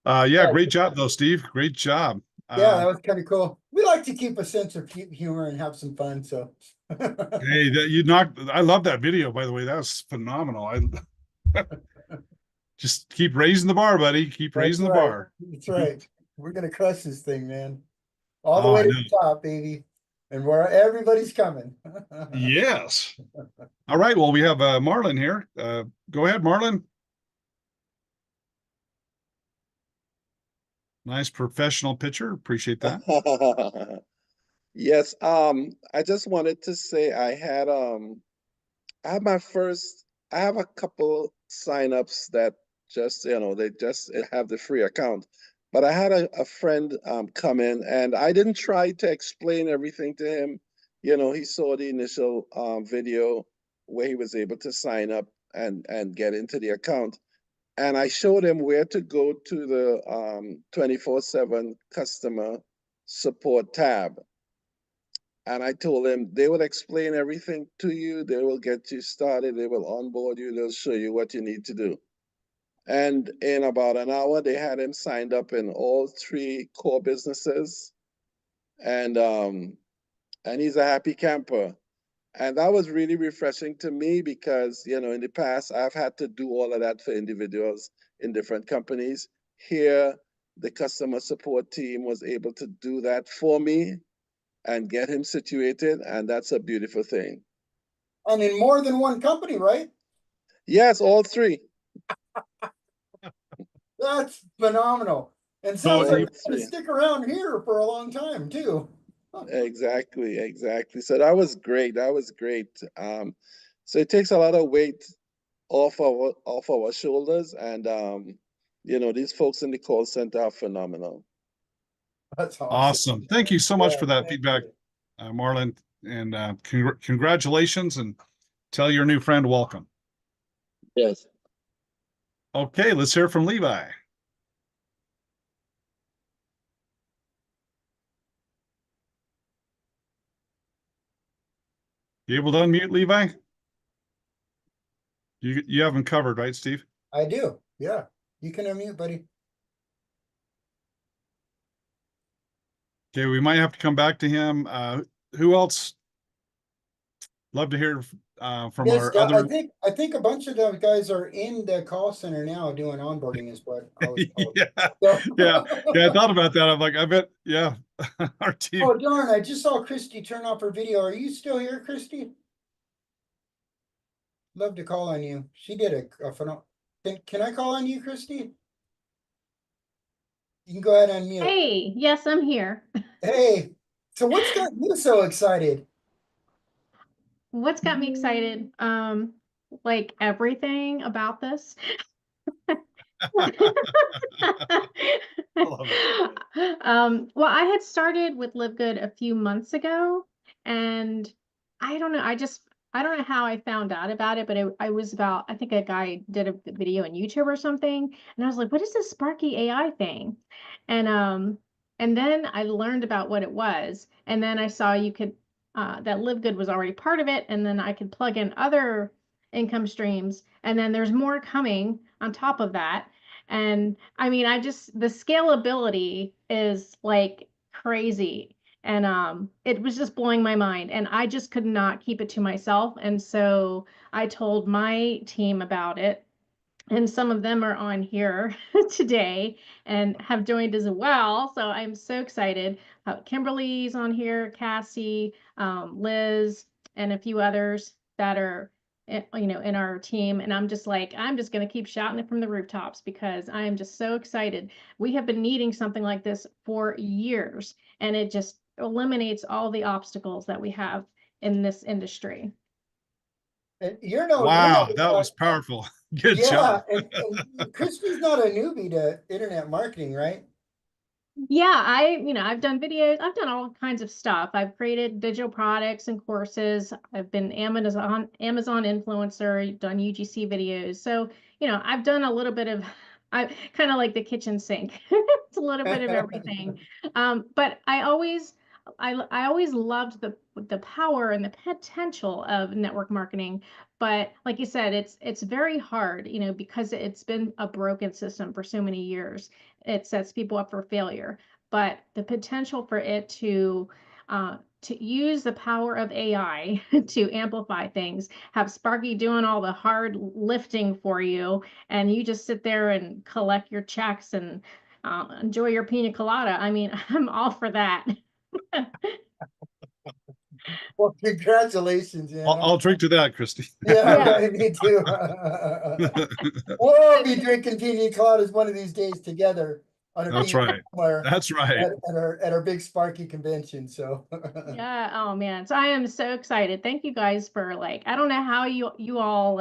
yeah, great job though, Steve. Great job. Yeah, that was kind of cool. We like to keep a sense of humor and have some fun. So hey, I love that video, by the way. That was phenomenal. I just keep raising the bar, buddy. Keep raising the bar. That's right. We're gonna crush this thing, man. All the way to the top, baby. And where everybody's coming. Yes. All right. Well, we have Marlon here. Go ahead, Marlon. Nice professional picture. Appreciate that. Yes. I just wanted to say I have a couple signups that just, they just have the free account. But I had a friend come in, and I didn't try to explain everything to him. He saw the initial video where he was able to sign up and get into the account. And I showed him where to go to the 24/7 customer support tab. And I told him they will explain everything to you. They will get you started. They will onboard you. They'll show you what you need to do. And in about an hour, they had him signed up in all 3 core businesses. And he's a happy camper. And that was really refreshing to me because, you know, in the past, I've had to do all of that for individuals in different companies. Here, the customer support team was able to do that for me and get him situated. And that's a beautiful thing. And in more than one company, right? Yes, all three. That's phenomenal. And So sounds All like you're gonna three. stick around here for a long time too. Exactly, exactly. So that was great. That was great. So it takes a lot of weight off our shoulders, and you know, these folks in the call center are phenomenal. That's awesome. awesome. Thank you so much Yeah, for that thank feedback, you. Marlon, and congratulations, and tell your new friend welcome. Yes. Okay, let's hear from Levi. You able to unmute, Levi? You have him covered, right, Steve? I do. Yeah. You can unmute, buddy. Okay, we might have to come back to him. Who else? Love to hear from Yes, our other. I think a bunch of those guys are in the call center now doing onboarding is what I was told. Yeah, So- yeah. I thought about that. I'm like, I bet, yeah, our team. Oh, darn, I just saw Christy turn off her video. Are you still here, Christy? Love to call on you. She did a phenomenal. Can I call on you, Christy? You can go ahead and unmute. Hey, yes, I'm here. Hey, so what's got you so excited? What's got me excited? Like everything about this. Well, I had started with Live Good a few months ago, and I don't know, I don't know how I found out about it, but I was about, I think a guy did a video on YouTube or something, and I was like, what is this Sparky AI thing? And then I learned about what it was, and then I saw you could that Live Good was already part of it, and then I could plug in other income streams, and then there's more coming on top of that. And I mean, the scalability is like crazy. And it was just blowing my mind. And I just could not keep it to myself. And so I told my team about it. And some of them are on here today and have joined as well. So I'm so excited. Kimberly's on here, Cassie, Liz, and a few others that are in our team. And I'm just like, I'm just going to keep shouting it from the rooftops because I am just so excited. We have been needing something like this for years, and it just eliminates all the obstacles that we have in this industry. And you're no, Wow, that was powerful. Good yeah, job. and Christy's not a newbie to internet marketing, right? Yeah, I've done videos, I've done all kinds of stuff. I've created digital products and courses. I've been Amazon influencer, done UGC videos. So, I've done a little bit of, I kind of like the kitchen sink. It's a little bit of everything. But I always loved the power and the potential of network marketing. But like you said, it's very hard, because it's been a broken system for so many years. It sets people up for failure. But the potential for it to use the power of AI to amplify things, have Sparky doing all the hard lifting for you, and you just sit there and collect your checks and enjoy your pina colada. I mean, I'm all for that. Well, congratulations, man. I'll drink to that, Christy. Yeah, Yeah. right, me too. We'll be drinking pina coladas one of these days together on a That's beach right. somewhere That's right. at our big Sparky convention. So Yeah, oh man. So I am so excited. Thank you guys for I don't know how you all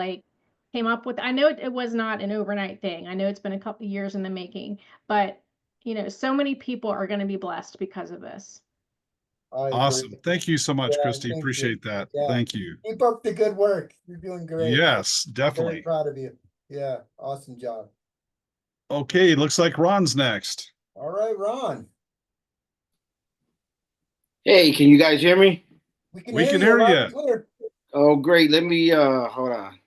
came up with, I know it was not an overnight thing. I know it's been a couple of years in the making, but so many people are going to be blessed because of this. I Awesome. agree. Thank you so much, Yeah, Christy. thank you. Appreciate that. Yeah. Thank you. Keep up the good work. You're doing great. Yes, Very definitely. proud of you. Yeah, awesome job. Okay, looks like Ron's next. All right, Ron. Hey, can you guys hear me? We can We hear can you hear loud you. and clear. Oh, great. Let me hold on.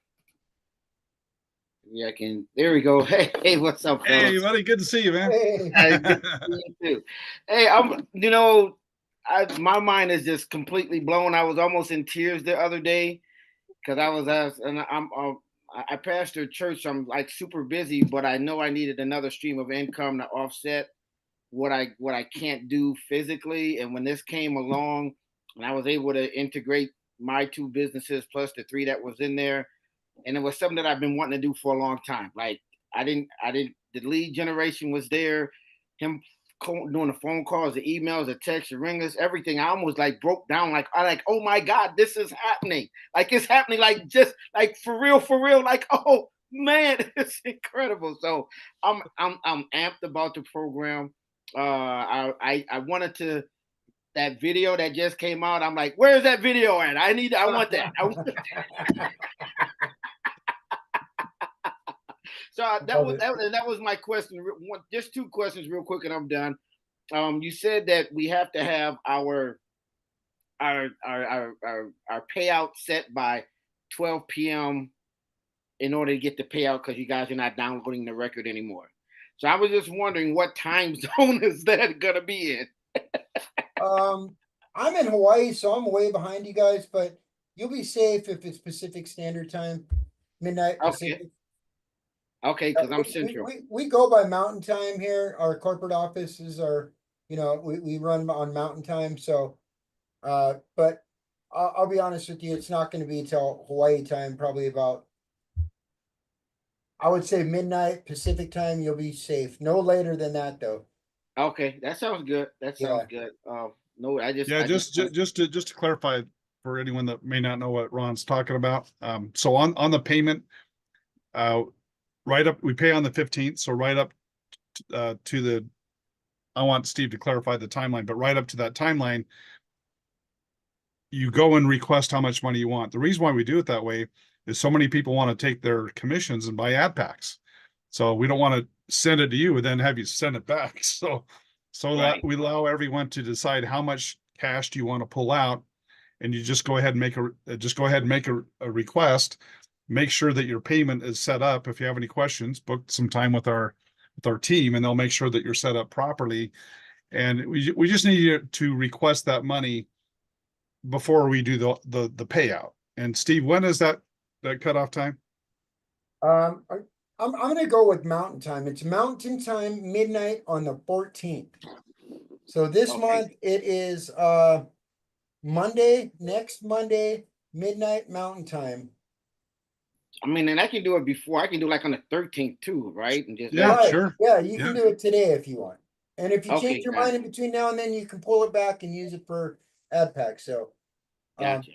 Yeah, I can. There we go. Hey, what's up, Hey, fellas? buddy, good to see you, man. Hey. Good to see you too. Hey, my mind is just completely blown. I was almost in tears the other day because I was asked, and I pastor church. So I'm like super busy, but I know I needed another stream of income to offset what I can't do physically. And when this came along, and I was able to integrate my two businesses plus the three that was in there, and it was something that I've been wanting to do for a long time. Like I didn't. The lead generation was there. Him doing the phone calls, the emails, the texts, the ringers, everything. I almost like broke down. Like oh my God, this is happening. Like it's happening. Like just like for real. Like oh man, it's incredible. So I'm amped about the program. I wanted to. That video that just came out, I'm like, where's that video at? I want that. So that was my question. Just two questions real quick and I'm done. You said that we have to have our payout set by 12 p.m. in order to get the payout because you guys are not downloading the record anymore. So I was just wondering what time zone is that gonna be in? I'm in Hawaii, so I'm way behind you guys, but you'll be safe if it's Pacific Standard Time, midnight Pacific. Okay, because I'm central. We go by mountain time here. Our corporate offices are, we run on mountain time. So, but I'll be honest with you, it's not going to be until Hawaii time, probably about, I would say midnight Pacific time. You'll be safe. No later than that, though. Okay, that sounds good. That sounds good. No, just to clarify for anyone that may not know what Ron's talking about. So on the payment, right up, we pay on the 15th. So right up to the, I want Steve to clarify the timeline, but right up to that timeline, you go and request how much money you want. The reason why we do it that way is so many people want to take their commissions and buy ad packs. So we don't want to send it to you and then have you send it back. So right. that we allow everyone to decide how much cash do you want to pull out, and you just go ahead and make a request. Make sure that your payment is set up. If you have any questions, book some time with our team, and they'll make sure that you're set up properly. And we just need you to request that money before we do the payout. And Steve, when is that cutoff time? I'm going to go with mountain time. It's mountain time midnight on the 14th. So this month it is next Monday, midnight mountain time. I mean, and I can do it before. I can do like on the 13th too, right? And just Sure. Yeah, you can do it today if you want. And if you change your mind in between now and then, you can pull it back and use it for ad pack. So gotcha.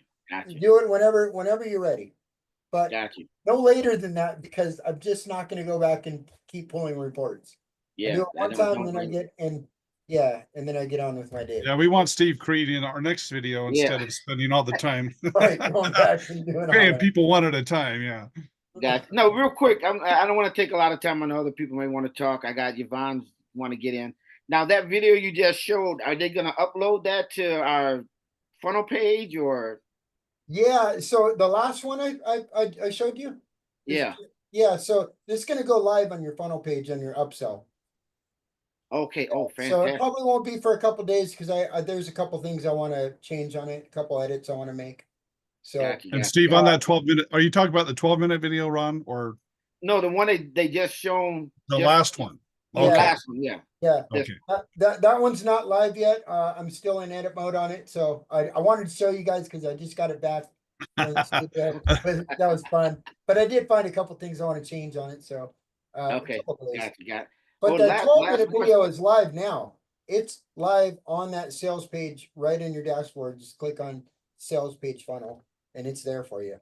Do it whenever you're ready. But no later than that, because I'm just not going to go back and keep pulling reports. Yeah. I do it one time, and then I get on with my day. Yeah, we want Steve Creed in our next video instead of spending all the time right, going back and doing paying people one at a time. Yeah. No, real quick. I don't want to take a lot of time. I know other people may want to talk. I got Yvonne want to get in. Now that video you just showed, are they going to upload that to our funnel page or? Yeah. So the last one I showed you. Yeah. So this is going to go live on your funnel page on your upsell. Okay. Oh, fantastic. So it probably won't be for a couple days because there's a couple things I want to change on it, a couple edits I want to make. So and Steve, on that 12-minute, are you talking about the 12-minute video, Ron, or no, the one they just shown the last one? Okay. Last one, yeah. Okay. That one's not live yet. I'm still in edit mode on it, so I wanted to show you guys because I just got it back. That was fun, but I did find a couple things I want to change on it. So okay, got it. But that 12-minute video is live now. It's live on that sales page right in your dashboard. Just click on sales page funnel, and it's there for you.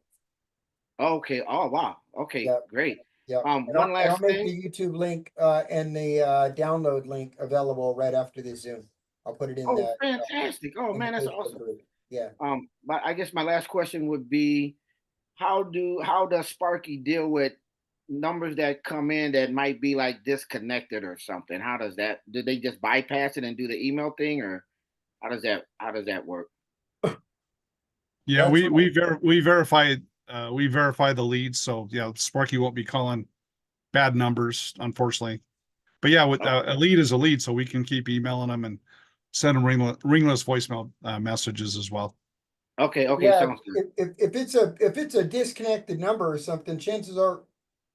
Okay. Oh wow. Okay. Great. Yeah. One last I'll make thing. the YouTube link and the download link available right after the Zoom. I'll put it in there. Fantastic. Oh man, that's awesome. Yeah. But I guess my last question would be, how does Sparky deal with numbers that come in that might be like disconnected or something? How does that? Do they just bypass it and do the email thing, or how does that work? Yeah, we verify the leads, so yeah, Sparky won't be calling bad numbers, unfortunately. But yeah, with a lead is a lead, so we can keep emailing them and send them ringless voicemail messages as well. Okay, Yeah, sounds good. if it's a disconnected number or something, chances are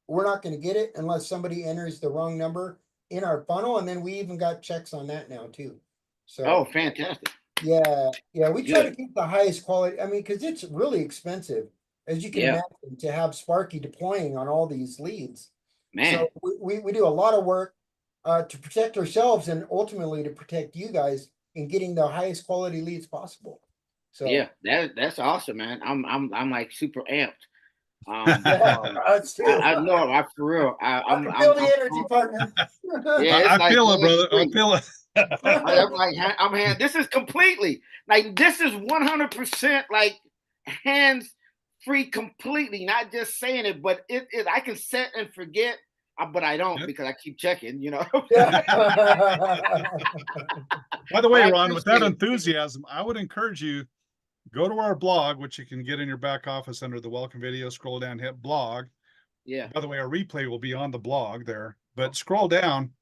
we're not gonna get it unless somebody enters the wrong number in our funnel, and then we even got checks on that now too. Oh, So, fantastic. yeah, we try to Good. keep the highest quality, I mean, cause it's really expensive, as you can Yeah. imagine, to have Sparky deploying on all these leads. Man, So we do a lot of work to protect ourselves and ultimately to protect you guys in getting the highest quality leads possible. So yeah, that's awesome, man. I'm like super amped. yeah, us too. I know, I for real. I can feel the energy, partner. Yeah, it's I like feel it, brother. I hands-free. feel it. I'm like, this is completely like, this is 100% like hands free completely, not just saying it, but it I can set and forget, but I don't Yep. because I keep checking, you know. Yeah. By the But way, I Ron, with that appreciate it. enthusiasm, I would encourage you, go to our blog, which you can get in your back office under the welcome video, scroll down, hit blog. Yeah. By the way, our replay will be on the blog there, but scroll down,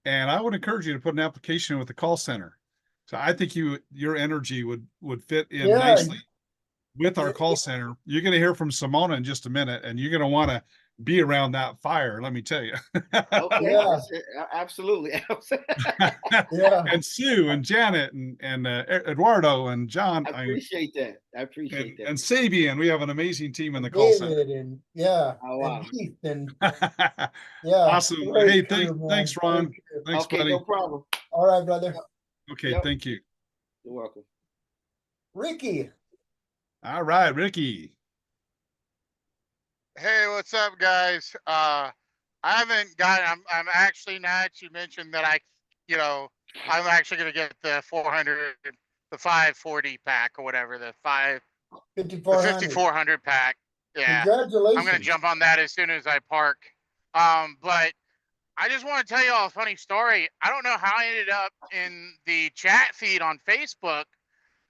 and I would encourage you to put an application with the call center. So I think your energy would fit in Yeah. nicely with our call center. You're going to hear from Simona in just a minute, and you're going to want to be around that fire, let me tell you. Okay. Yeah. That's it. Absolutely. Yeah. And Sue and Janet and Eduardo and John I appreciate that. I appreciate that. and Sabian. We have an amazing team in the call center. David and yeah, Oh, wow. and Keith and yeah. Awesome. Great Hey, crew, man. thanks, Ron. Great crew. Thanks, Okay, buddy. no problem. All right, brother. Okay, Yep. thank you. You're welcome. Ricky. All right, Ricky. Hey, what's up, guys? I haven't got. I'm actually, now that you mentioned that I'm actually gonna get the 400, the 540 pack or whatever, the 5400. 5400 pack. Yeah, Congratulations. I'm gonna jump on that as soon as I park. But I just want to tell you all a funny story. I don't know how I ended up in the chat feed on Facebook.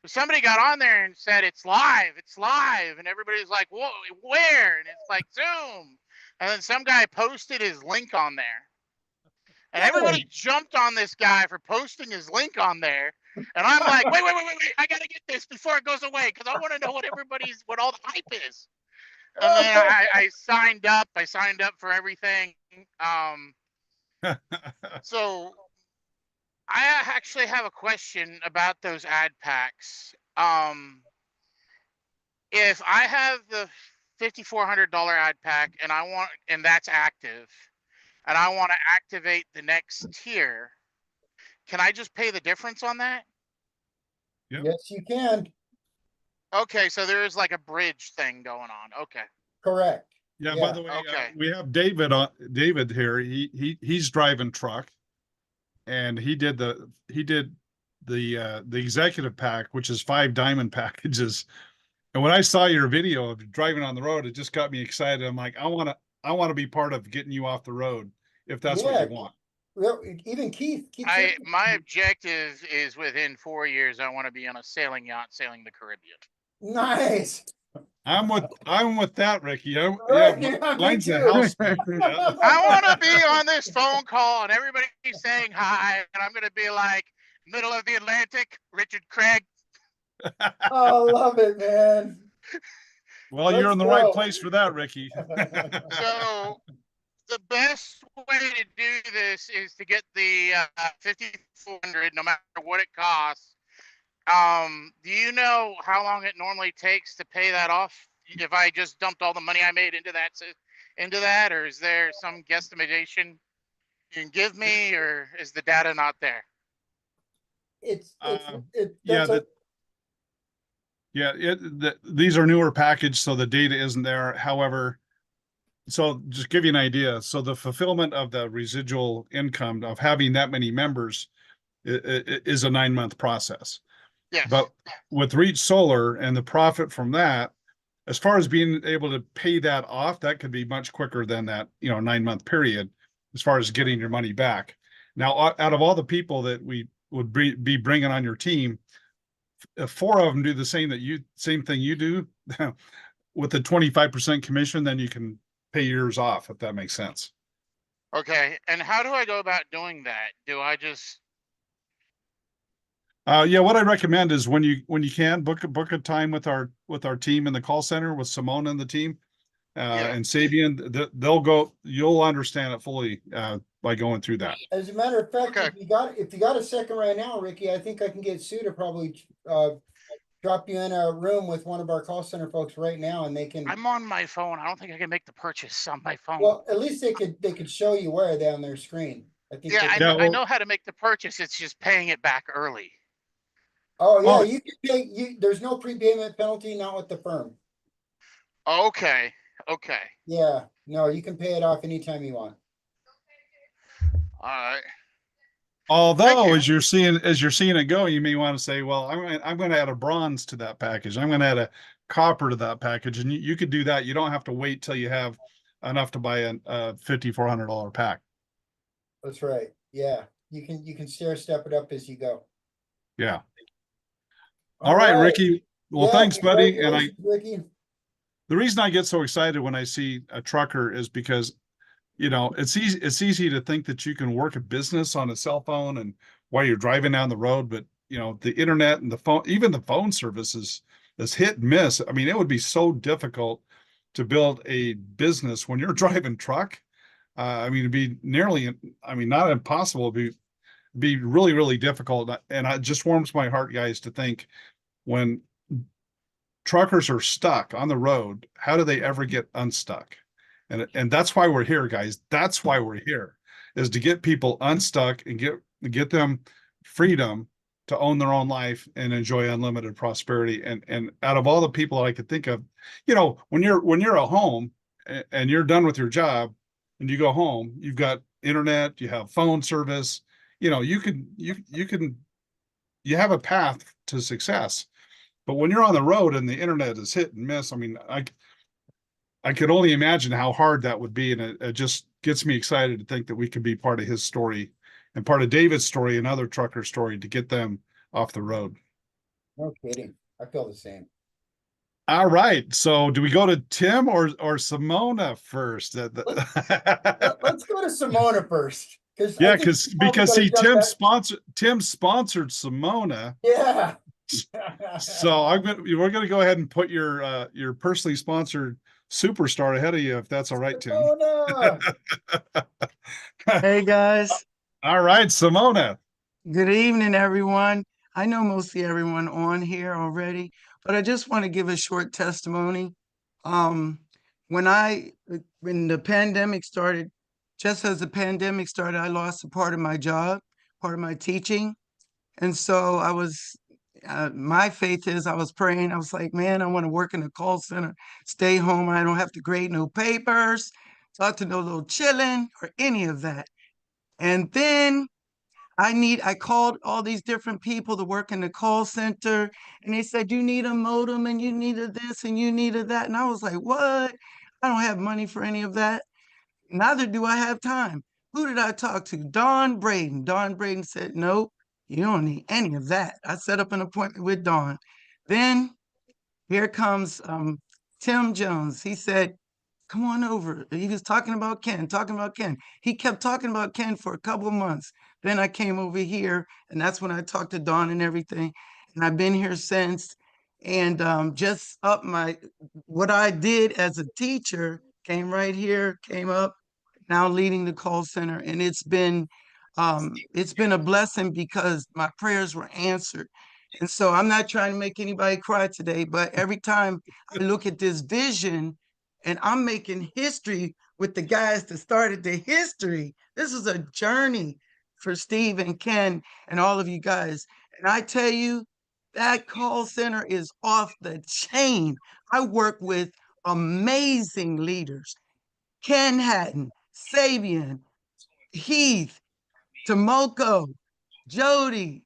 Somebody got on there and said it's live, and everybody's like, "Whoa, where?" And it's like Zoom, and then some guy posted his link on there, and everybody jumped on this guy for posting his link on there, and I'm like, wait, I gotta get this before it goes away because I want to know what all the hype is. And then I signed up for everything. So I actually have a question about those ad packs. If I have the $5,400 ad pack and that's active, and I want to activate the next tier, can I just pay the difference on that? Yep. Yes, you can. Okay, so there is like a bridge thing going on. Okay. Correct. Yeah, Yeah. by the way, Okay. we have David here. He's driving truck, and he did the executive pack, which is 5 diamond packages. And when I saw your video of driving on the road, it just got me excited. I'm like, I want to be part of getting you off the road if that's what you want. Well, even Keith. My objective is within 4 years, I want to be on a sailing yacht sailing the Caribbean. Nice. I'm with that, Ricky. Mine's me a too. house. Yeah. I want to be on this phone call and everybody saying hi, and I'm going to be like, middle of the Atlantic, Richard Craig. Oh, love it, man. Well, you're in the right place for that, Ricky. So the best way to do this is to get the 5,400, no matter what it costs. Do you know how long it normally takes to pay that off? If I just dumped all the money I made into that, or is there some guesstimation you can give me, or is the data not there? These are newer package, so the data isn't there. However, so just give you an idea. So the fulfillment of the residual income of having that many members is a 9-month process. Yes. But with Reach Solar and the profit from that, as far as being able to pay that off, that could be much quicker than that, 9-month period, as far as getting your money back. Now, out of all the people that we would be bringing on your team, if 4 of them do the same thing you do, with the 25% commission, then you can pay yours off, if that makes sense. Okay. And how do I go about doing that? Do I just Yeah, what I recommend is when you can book a time with our team in the call center with Simone and the team, Yeah. and Sabian, they'll go. You'll understand it fully by going through that. As a matter of fact, Okay. if you got a second right now, Ricky, I think I can get Sue to probably drop you in a room with one of our call center folks right now, and they can. I'm on my phone. I don't think I can make the purchase on my phone. Well, at least they could show you where they on their screen. I think. Yeah, they I can- know, Yeah, I well- know how to make the purchase. It's just paying it back early. Oh yeah, Oh. you can pay. There's no prepayment penalty, not with the firm. Okay. Okay. Yeah, no, you can pay it off anytime you want. All right. Although, you. as you're seeing it go, you may want to say, well, I'm going to add a bronze to that package. I'm going to add a copper to that package, and you could do that. You don't have to wait till you have enough to buy a $5,400 pack. That's right. Yeah, you can stair step it up as you go. Yeah. All right, Ricky. Well, Yeah, thanks, buddy. And congratulations, Ricky. the reason I get so excited when I see a trucker is because, it's easy to think that you can work a business on a cell phone and while you're driving down the road, but the internet and the phone, even the phone service is hit and miss. I mean, it would be so difficult to build a business when you're driving truck. I mean, it'd be not impossible. It'd be really, really difficult. And it just warms my heart, guys, to think when truckers are stuck on the road, how do they ever get unstuck? And that's why we're here, guys. That's why we're here, is to get people unstuck and get them freedom to own their own life and enjoy unlimited prosperity. And out of all the people that I could think of, when you're at home and you're done with your job and you go home, you've got internet, you have phone service, you have a path to success. But when you're on the road and the internet is hit and miss, I mean, I could only imagine how hard that would be. And it just gets me excited to think that we could be part of his story and part of David's story and other trucker story to get them off the road. No kidding. I feel the same. All right. So do we go to Tim or Simona first? Let's go to Simona first. Yeah, because see, Tim sponsored Simona. Yeah. So we're gonna go ahead and put your personally sponsored superstar ahead of you, if that's all right, Tim. Hey guys, All right, Simona. good evening, everyone. I know mostly everyone on here already, but I just want to give a short testimony. When the pandemic started, just as the pandemic started, I lost a part of my job, part of my teaching. And so my faith is I was praying. I was like, man, I want to work in a call center, stay home. I don't have to grade no papers, talk to no little chilling or any of that. And then I called all these different people to work in the call center, and they said, you need a modem and you needed this and you needed that. And I was like, what? I don't have money for any of that. Neither do I have time. Who did I talk to? Don Braden. Don Braden said, nope, you don't need any of that. I set up an appointment with Don. Then here comes Tim Jones. He said, come on over. He was talking about Ken. He kept talking about Ken for a couple of months. Then I came over here, and that's when I talked to Don and everything. And I've been here since. And just up what I did as a teacher came right here, came up, now leading the call center. And it's been a blessing because my prayers were answered. And so I'm not trying to make anybody cry today, but every time I look at this vision, and I'm making history with the guys that started the history. This is a journey for Steve and Ken and all of you guys. And I tell you, that call center is off the chain. I work with amazing leaders. Ken Hatton, Sabian, Heath, Tomoko, Jody.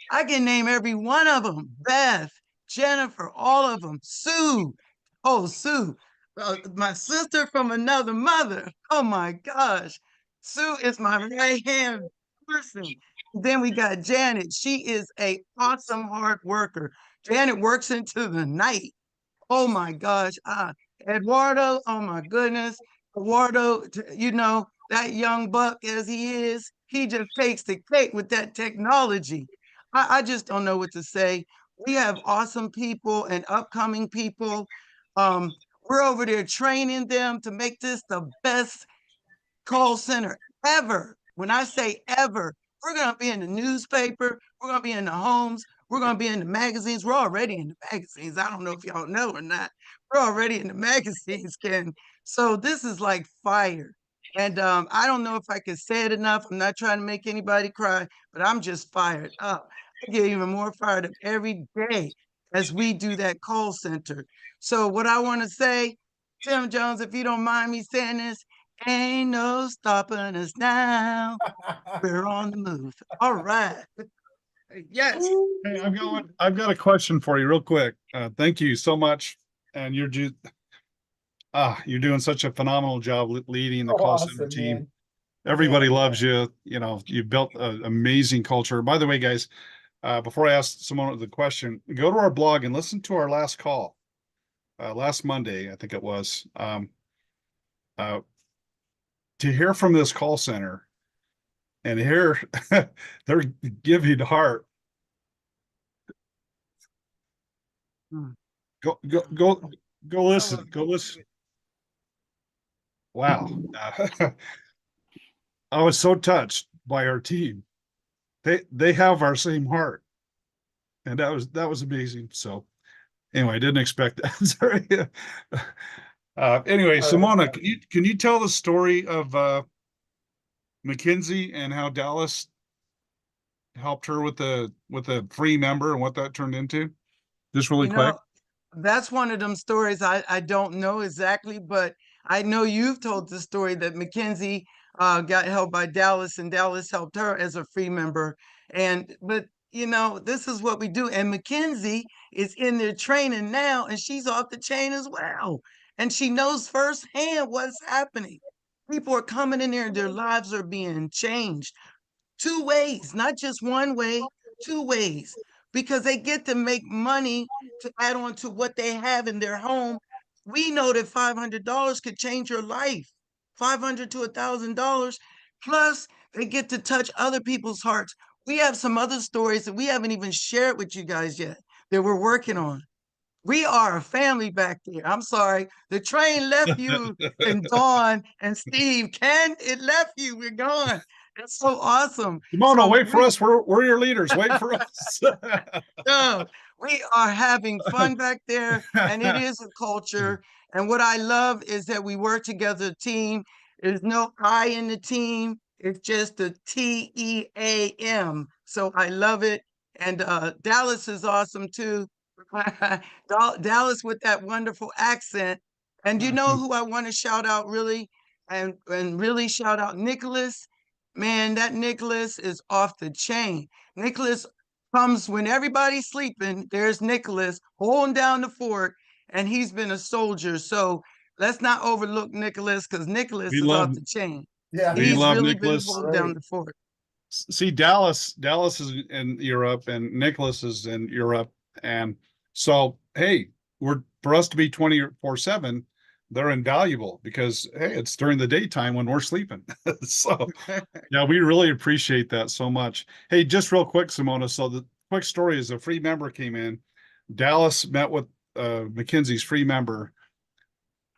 I can name every one of them. Beth, Jennifer, all of them. Sue. Oh, Sue. My sister from another mother. Oh my gosh. Sue is my right hand person. Then we got Janet. She is a awesome hard worker. Janet works into the night. Oh my gosh. Eduardo, oh my goodness. Eduardo, that young buck as he is, he just takes the cake with that technology. I just don't know what to say. We have awesome people and upcoming people. Um, we're over there training them to make this the best call center ever. When I say ever, we're going to be in the newspaper, we're going to be in the homes, we're going to be in the magazines. We're already in the magazines. I don't know if y'all know or not. We're already in the magazines, Ken. So this is like fire. And I don't know if I can say it enough. I'm not trying to make anybody cry, but I'm just fired up. I get even more fired up every day as we do that call center. So what I want to say, Tim Jones, if you don't mind me saying this, ain't no stopping us now. We're on the move. All right. Yes. Hey, I've got a question for you real quick. Thank you so much. And you're doing such a phenomenal job leading the Oh, call center awesome, team. man. Everybody loves you. You know, you've built an amazing culture. By the way, guys, before I ask someone the question, go to our blog and listen to our last call. Last Monday, I think it was. To hear from this call center and hear their giving heart. Go listen. Go listen. Wow. I was so touched by our team. They have our same heart. And that was amazing. So anyway, I didn't expect that. Sorry. Anyway, Simona, can you tell the story of McKinsey and how Dallas helped her with a free member and what that turned into? Just really You quick. know, that's one of them stories I don't know exactly, but I know you've told the story that Mackenzie got helped by Dallas and Dallas helped her as a free member. But you know, this is what we do. And Mackenzie is in their training now, and she's off the chain as well. And she knows firsthand what's happening. People are coming in there and their lives are being changed two ways, not just one way, two ways, because they get to make money to add on to what they have in their home. We know that $500 could change your life, 500 to $1,000. Plus, they get to touch other people's hearts. We have some other stories that we haven't even shared with you guys yet that we're working on. We are a family back there. I'm sorry. The train left you and Dawn and Steve. Ken, it left you. We're gone. It's so awesome. Simona, So wait for us. We're your leaders. Wait for us. no, we are having fun back there, and it is a culture. And what I love is that we work together, a team. There's no I in the team. It's just the TEAM. So I love it. And Dallas is awesome too. Dallas with that wonderful accent. And you know who I want to shout out really, and really shout out Nicholas. Man, that Nicholas is off the chain. Nicholas comes when everybody's sleeping. There's Nicholas holding down the fort, and he's been a soldier. So let's not overlook Nicholas because Nicholas is off the chain. Yeah. We He's love really Nicholas. been holding down the fort. See, Dallas is in Europe and Nicholas is in Europe. And so, hey, for us to be 24/7, they're invaluable because hey, it's during the daytime when we're sleeping. So yeah, we really appreciate that so much. Hey, just real quick, Simona. So the quick story is a free member came in. Dallas met with McKinsey's free member,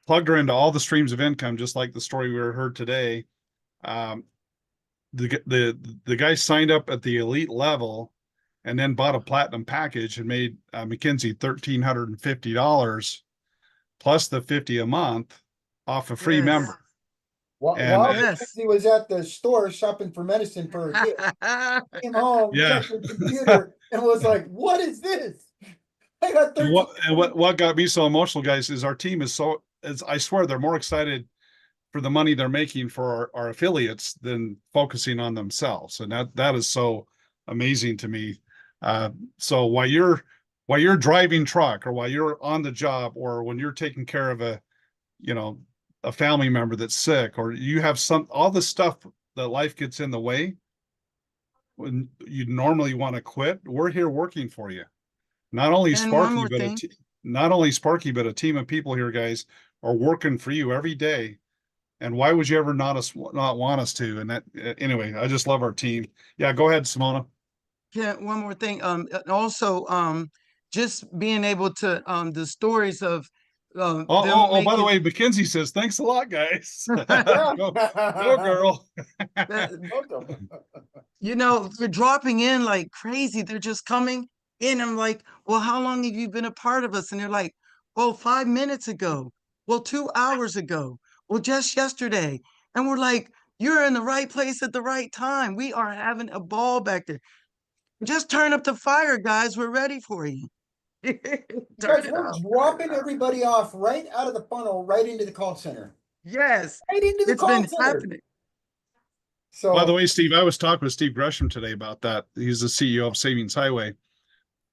plugged her into all the streams of income, just like the story we heard today. The guy signed up at the elite level and then bought a platinum package and made McKinsey $1,350 plus the 50 a month off a free member. While Mackenzie was at the store shopping for medicine for her kid, came home, checked her computer, and was like, "What is this?" I got 13. What got me so emotional, guys, is our team is I swear they're more excited for the money they're making for our affiliates than focusing on themselves. And that is so amazing to me. So while you're driving truck or while you're on the job or when you're taking care of a family member that's sick or you have all the stuff that life gets in the way when you normally want to quit, we're here working for you. Not only Sparky, but a team of people here, guys, are working for you every day. And why would you ever not want us to? And that anyway, I just love our team. Yeah, go ahead, Simona. one more thing. Also, just being able to the stories of them By the making way, Mackenzie says, thanks a lot, guys. Yeah. Go, girl. Welcome. you know, they're dropping in like crazy. They're just coming in. I'm like, well, how long have you been a part of us? And they're like, well, 5 minutes ago. Well, 2 hours ago. Well, just yesterday. And we're like, you're in the right place at the right time. We are having a ball back there. Just turn up the fire, guys. We're ready for you. Turn Guys, it we're up. dropping everybody off right out of the funnel, right into the call center. Yes, Right into the it's call been center. happening. By the So way, Steve, I was talking with Steve Gresham today about that. He's the CEO of Savings Highway,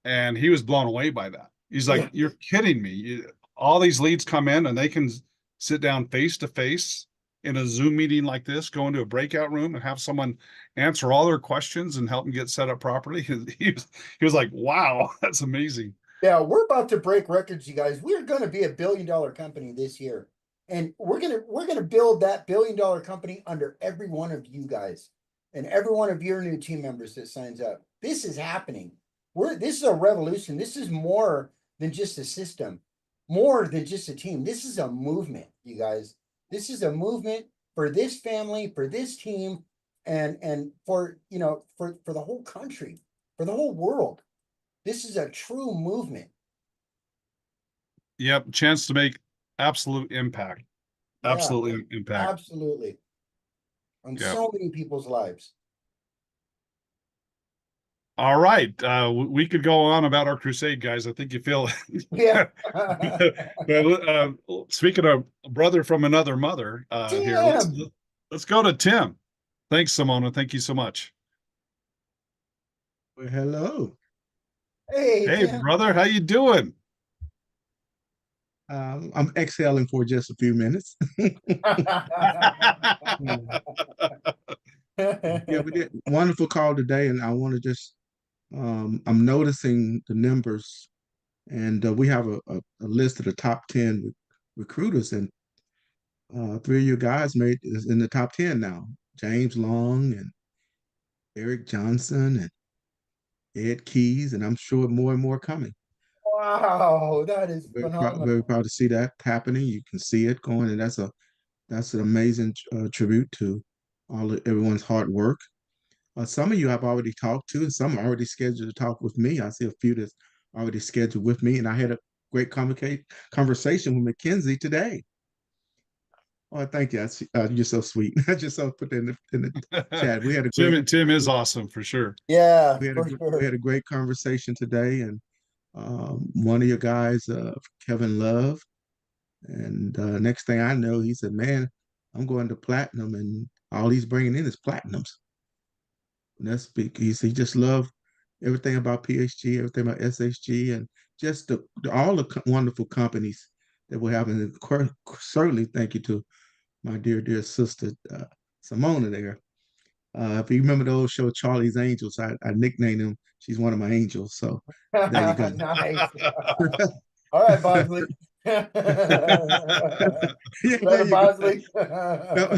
and he was blown away by that. He's like, yeah, "You're kidding me! All these leads come in, and they can sit down face to face in a Zoom meeting like this, go into a breakout room, and have someone answer all their questions and help them get set up properly." He was like, "Wow, that's amazing." yeah, we're about to break records, you guys. We're gonna be $1 billion company this year. And we're gonna build that $1 billion company under every one of you guys and every one of your new team members that signs up. This is happening. This is a revolution. This is more than just a system, more than just a team. This is a movement, you guys. This is a movement for this family, for this team, and for for the whole country, for the whole world. This is a true movement. Yep, chance to make absolute impact. Yeah, Absolutely impact. absolutely. On Yep. so many people's lives. All right. We could go on about our crusade, guys. I think you feel Yeah. but speaking of brother from another mother, here, Tim. let's go to Tim. Thanks, Simona. Thank you so much. Well, hello. Hey, Hey, Tim. brother, how you doing? I'm exhaling for just a few minutes. Yeah, we did wonderful call today, and I want to just I'm noticing the numbers, and we have a list of the top 10 recruiters, and three of you guys made is in the top 10 now. James Long and Eric Johnson and Ed Keys, and I'm sure more and more coming. Wow, that is Very phenomenal. proud to see that happening. You can see it going, and that's an amazing tribute to everyone's hard work. Some of you I've already talked to, and some are already scheduled to talk with me. I see a few that's already scheduled with me, and I had a great conversation with Mackenzie today. Oh, thank you. You're so sweet. I just saw put that in the chat. We had a great Tim is awesome for sure. Yeah, we had for we sure. had a great conversation today, and one of your guys, Kevin Love, and next thing I know, he said, "Man, I'm going to platinum, and all he's bringing in is platinums." And that's big. He just loved everything about PHG, everything about SHG, and just all the wonderful companies that we're having. And certainly, thank you to my dear sister Simona there. If you remember the old show Charlie's Angels, I nicknamed him. She's one of my angels. So there you go. Nice. All right, Bosley. Yeah, there Brother you go.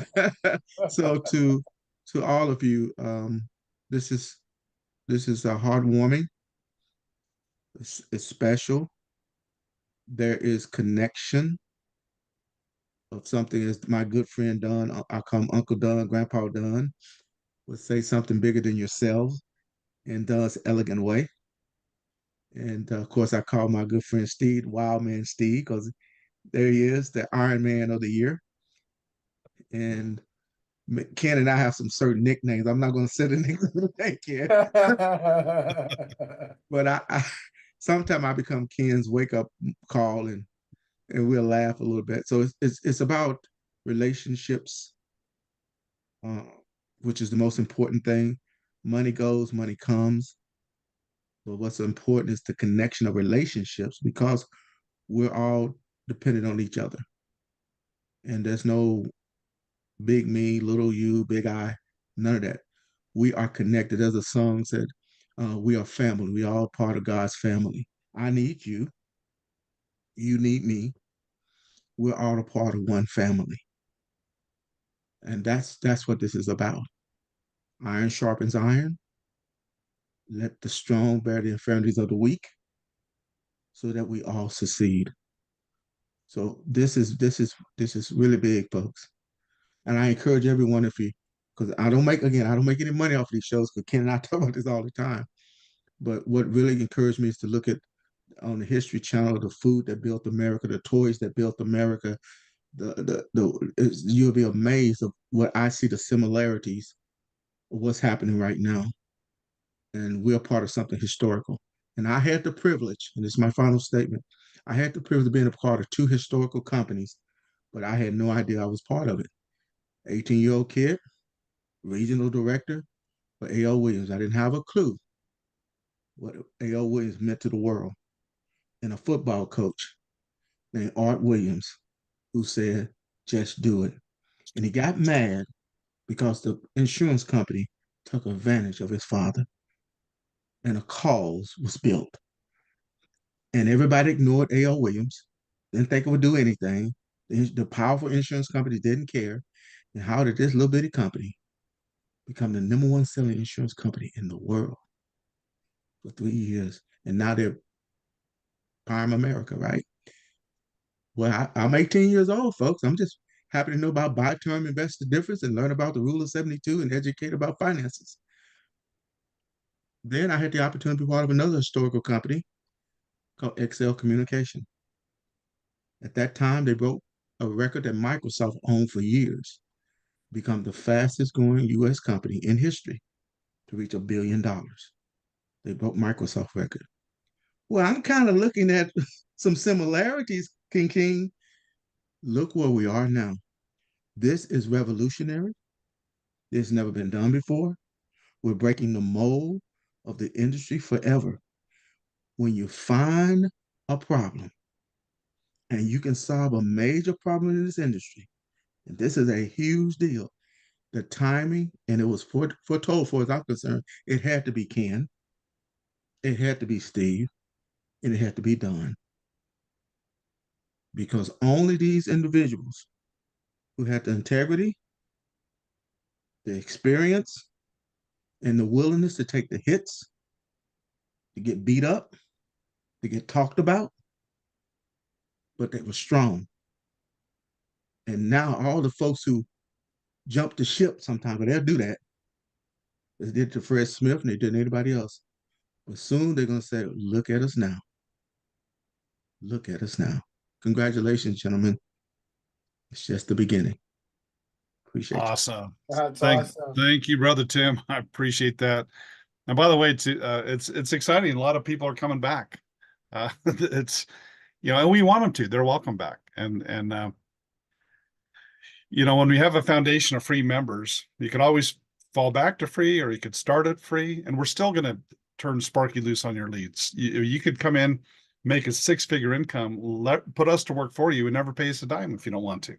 Bosley. So to all of you, this is heartwarming. It's special. There is connection of something as my good friend Don, I call him Uncle Don, Grandpa Don, would say something bigger than yourself in Don's elegant way. And of course, I call my good friend Steve Wild Man Steve because there he is, the Iron Man of the year. And Ken and I have some certain nicknames. I'm not going to say the nickname, Ken. But I sometimes I become Ken's wake up call, and we'll laugh a little bit. So it's about relationships, uh, which is the most important thing. Money goes, money comes. But what's important is the connection of relationships, because we're all dependent on each other. And there's no big me, little you, big I, none of that. We are connected. As a song said, we are family. We are all part of God's family. I need you. You need me. We're all a part of one family. And that's what this is about. Iron sharpens iron. let the strong bear the infirmities of the weak so that we all succeed. So this is really big, folks. And I encourage everyone, if you, because I don't make any money off these shows, because Ken and I talk about this all the time. But what really encouraged me is to look at on the History Channel the food that built America, the toys that built America. You'll be amazed of what I see the similarities of what's happening right now. And we're part of something historical. And I had the privilege, and this is my final statement, I had the privilege of being a part of two historical companies, but I had no idea I was part of it. 18-year-old kid, regional director for A.L. Williams. I didn't have a clue what A.L. Williams meant to the world. And a football coach named Art Williams, who said, just do it. And he got mad because the insurance company took advantage of his father and a cause was built. And everybody ignored A.L. Williams, didn't think it would do anything. The powerful insurance companies didn't care. And how did this little bitty company become the number one selling insurance company in the world for 3 years? And now they're Prime America, right? Well, I'm 18 years old, folks. I'm just happy to know about buy term, invest the difference, and learn about the rule of 72 and educate about finances. Then I had the opportunity to be part of another historical company called Excel Communication. At that time, they broke a record that Microsoft owned for years, become the fastest growing US company in history to reach $1 billion. They broke Microsoft record. Well, I'm kind of looking at some similarities, King. Look where we are now. This is revolutionary. This has never been done before. We're breaking the mold of the industry forever. When you find a problem and you can solve a major problem in this industry, and this is a huge deal, the timing, and it was foretold, for as I'm concerned, it had to be Ken, it had to be Steve, and it had to be Don. Because only these individuals who had the integrity, the experience, and the willingness to take the hits, to get beat up, to get talked about, but they were strong. And now all the folks who jump the ship sometimes, but they'll do that. They did to Fred Smith and they did to anybody else. But soon they're going to say, look at us now. Look at us now. Congratulations, gentlemen. It's just the beginning. Appreciate you. Awesome. That's awesome. Thank you, brother Tim. I appreciate that. And by the way, it's exciting. A lot of people are coming back. It's, and we want them to. They're welcome back. And when we have a foundation of free members, you can always fall back to free, or you could start it free, and we're still going to turn Sparky loose on your leads. You could come in, make a 6-figure income, put us to work for you, and never pay us a dime if you don't want to.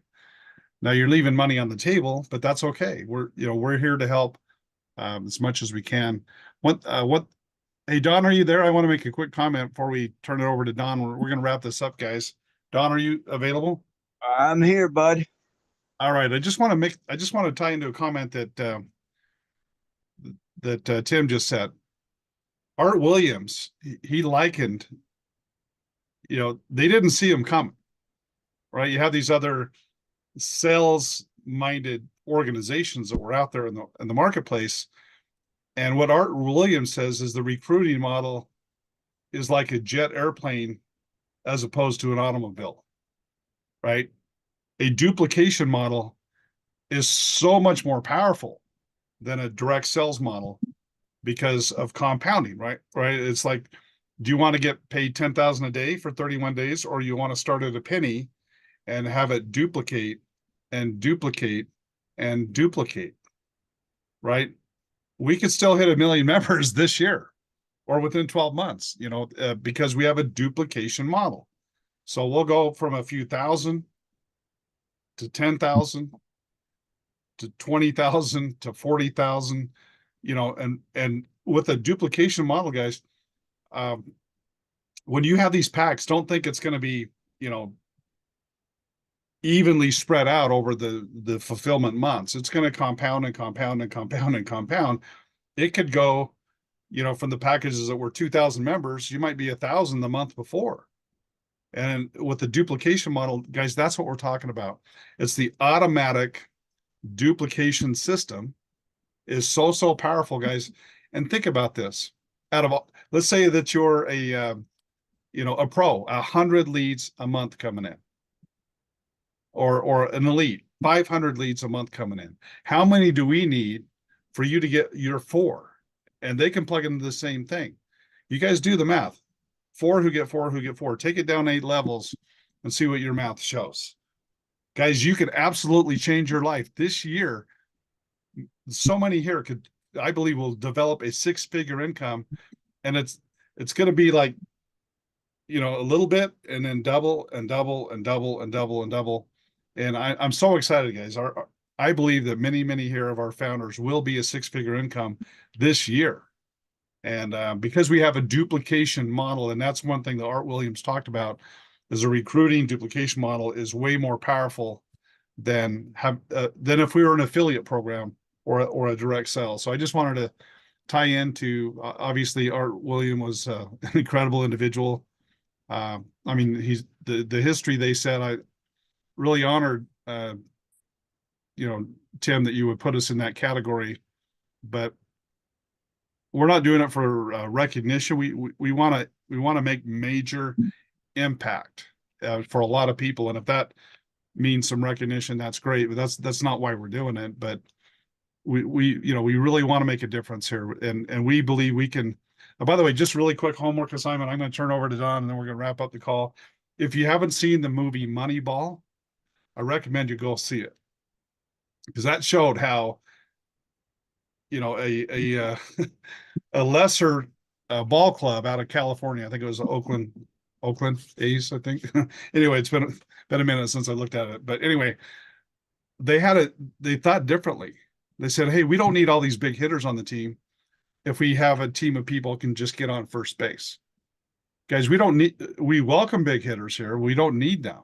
Now you're leaving money on the table, but that's okay. We're here to help as much as we can. Hey, Don, are you there? I want to make a quick comment before we turn it over to Don. We're going to wrap this up, guys. Don, are you available? I'm here, bud. All right. I just want to tie into a comment that Tim just said. Art Williams, he likened, they didn't see him coming, right? You have these other sales-minded organizations that were out there in the marketplace. And what Art Williams says is the recruiting model is like a jet airplane as opposed to an automobile, right? A duplication model is so much more powerful than a direct sales model because of compounding, right? It's like, do you want to get paid $10,000 a day for 31 days, or you want to start at a penny and have it duplicate and duplicate and duplicate, right? We could still hit 1 million members this year or within 12 months, because we have a duplication model. So we'll go from a few thousand to 10,000 to 20,000 to 40,000, and with a duplication model, guys, when you have these packs, don't think it's going to be, evenly spread out over the fulfillment months. It's going to compound and compound and compound and compound. It could go, from the packages that were 2,000 members, you might be 1,000 the month before. And with the duplication model, guys, that's what we're talking about. It's the automatic duplication system is so powerful, guys. And think about this. Out of all, let's say that you're a pro, 100 leads a month coming in, or an elite, 500 leads a month coming in. How many do we need for you to get your 4? And they can plug into the same thing. You guys do the math. 4 who get 4 who get 4. Take it down 8 levels and see what your math shows. Guys, you can absolutely change your life this year. So many here I believe, will develop a 6-figure income, and it's going to be like, a little bit and then double and double and double and double and double. And I'm so excited, guys. I believe that many here of our founders will be a 6-figure income this year. And because we have a duplication model, and that's one thing that Art Williams talked about, is a recruiting duplication model is way more powerful than if we were an affiliate program or a direct sell. So I just wanted to tie into, obviously, Art William was an incredible individual. I mean, he's the history they said. I really honored, Tim, that you would put us in that category, but we're not doing it for recognition. We want to make major impact for a lot of people, and if that means some recognition, that's great. But that's not why we're doing it. But we really want to make a difference here, and we believe we can. By the way, just really quick homework assignment. I'm going to turn over to Don, and then we're going to wrap up the call. If you haven't seen the movie Moneyball, I recommend you go see it, because that showed how a lesser ball club out of California. I think it was Oakland A's, I think. Anyway, it's been a minute since I looked at it. But anyway, they thought differently. They said, hey, we don't need all these big hitters on the team if we have a team of people who can just get on first base. Guys, we welcome big hitters here. We don't need them.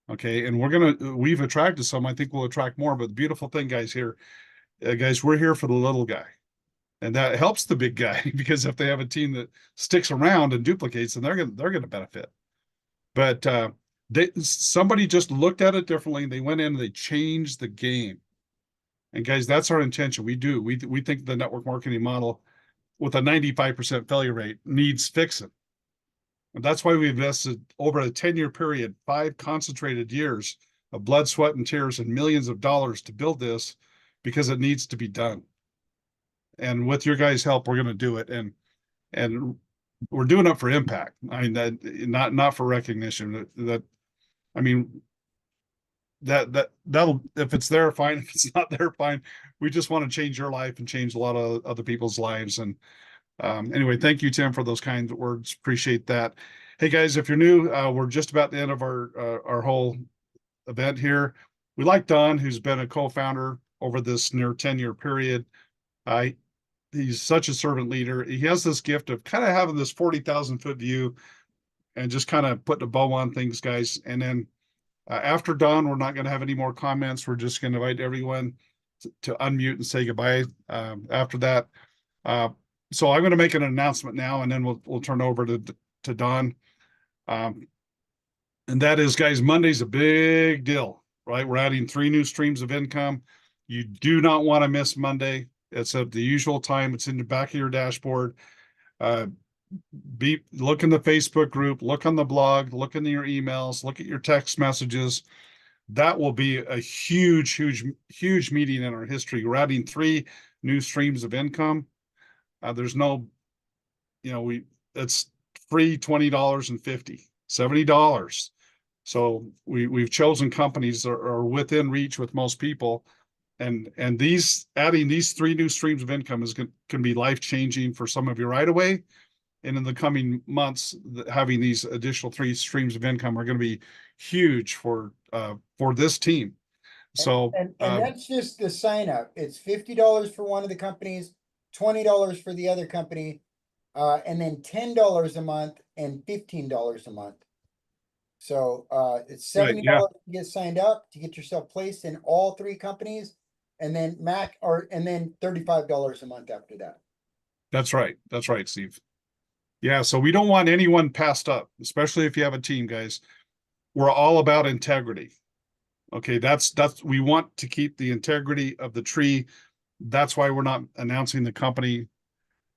Okay. And we've attracted some. I think we'll attract more. But the beautiful thing, guys, guys, we're here for the little guy. And that helps the big guy, because if they have a team that sticks around and duplicates, then they're going to benefit. But somebody just looked at it differently, and they went in and they changed the game. And guys, that's our intention. We think the network marketing model with a 95% failure rate needs fixing. And that's why we invested over a 10-year period, 5 concentrated years of blood, sweat, and tears, and millions of dollars to build this, because it needs to be done. And with your guys' help, we're going to do it. And we're doing it for impact. I mean, not for recognition. That'll, if it's there, fine. If it's not there, fine. We just want to change your life and change a lot of other people's lives. And anyway, thank you, Tim, for those kind words. Appreciate that. Hey guys, if you're new, we're just about the end of our whole event here. We like Don, who's been a co-founder over this near 10-year period. He's such a servant leader. He has this gift of kind of having this 40,000-foot view and just kind of putting a bow on things, guys. And then after Don, we're not going to have any more comments. We're just going to invite everyone to unmute and say goodbye after that. So I'm going to make an announcement now, and then we'll turn over to Don. And that is, guys, Monday's a big deal, right? We're adding 3 new streams of income. You do not want to miss Monday. It's at the usual time. It's in the back of your dashboard. Look in the Facebook group, look on the blog, look in your emails, look at your text messages. That will be a huge meeting in our history. We're adding 3 new streams of income. There's no, it's free $20.50, $70. So we've chosen companies that are within reach with most people. And adding these 3 new streams of income can be life-changing for some of you right away. And in the coming months, having these additional 3 streams of income are going to be huge for this team. So and that's just the sign up. It's $50 for one of the companies, $20 for the other company, and then $10 a month and $15 a month. So it's $70 to get signed up, to get yourself placed in all 3 companies, and then and then $35 a month after that. That's right. That's right, Steve. Yeah, so we don't want anyone passed up, especially if you have a team, guys. We're all about integrity. Okay, that's we want to keep the integrity of the tree. That's why we're not announcing the company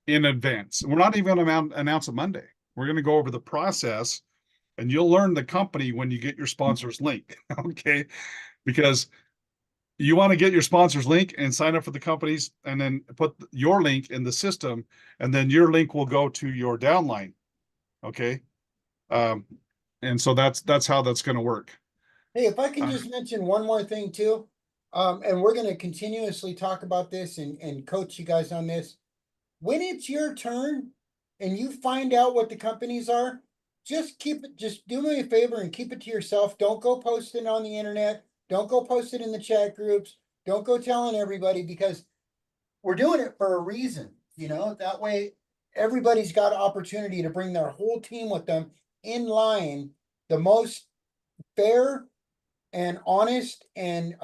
in advance. We're not even going to announce it Monday. We're going to go over the process, and you'll learn the company when you get your sponsors link. Okay, because you want to get your sponsors link and sign up for the companies, and then put your link in the system, and then your link will go to your downline. Okay, um, and so that's how that's going to work. Hey, if I can just mention one more thing too, and we're gonna continuously talk about this and coach you guys on this. When it's your turn and you find out what the companies are, just do me a favor and keep it to yourself. Don't go posting on the internet. Don't go post it in the chat groups. Don't go telling everybody, because we're doing it for a reason, that way everybody's got an opportunity to bring their whole team with them in line, the most fair and honest and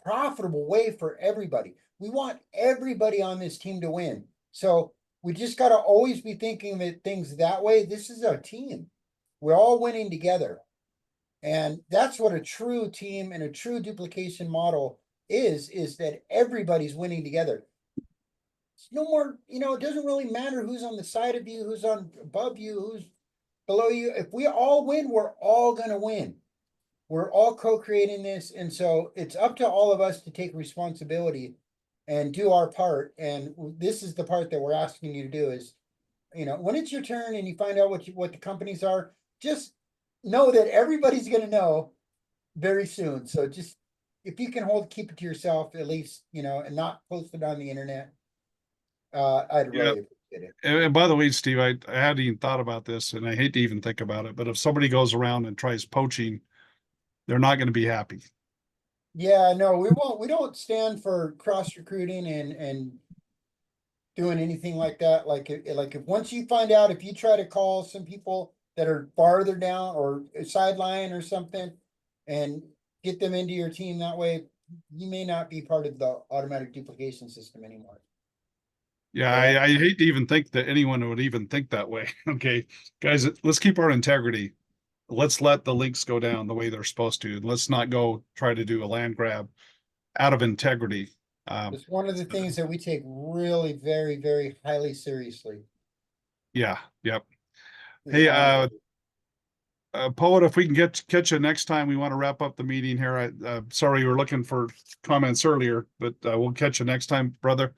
profitable way for everybody. We want everybody on this team to win. So we just got to always be thinking of things that way. This is a team. We're all winning together. And that's what a true team and a true duplication model is that everybody's winning together. It's no more, it doesn't really matter who's on the side of you, who's on above you, who's below you. If we all win, we're all going to win. We're all co-creating this, and so it's up to all of us to take responsibility and do our part. And this is the part that we're asking you to do is, when it's your turn and you find out what the companies are, just know that everybody's going to know very soon. So just, if you can keep it to yourself at least, and not post it on the internet, I'd really appreciate it. And by the way, Steve, I hadn't even thought about this, and I hate to even think about it, but if somebody goes around and tries poaching, they're not going to be happy. Yeah, no, we won't. We don't stand for cross recruiting and doing anything like that. Like if once you find out, if you try to call some people that are farther down or sideline or something and get them into your team that way, you may not be part of the automatic duplication system anymore. Yeah, I hate to even think that anyone would even think that way. Okay, guys, let's keep our integrity. Let's let the links go down the way they're supposed to. Let's not go try to do a land grab out of integrity. It's one of the things that we take really very, very highly seriously. Yeah. Yep. Hey, Poet, if we can catch you next time, we want to wrap up the meeting here. Sorry, we were looking for comments earlier, but we'll catch you next time, brother.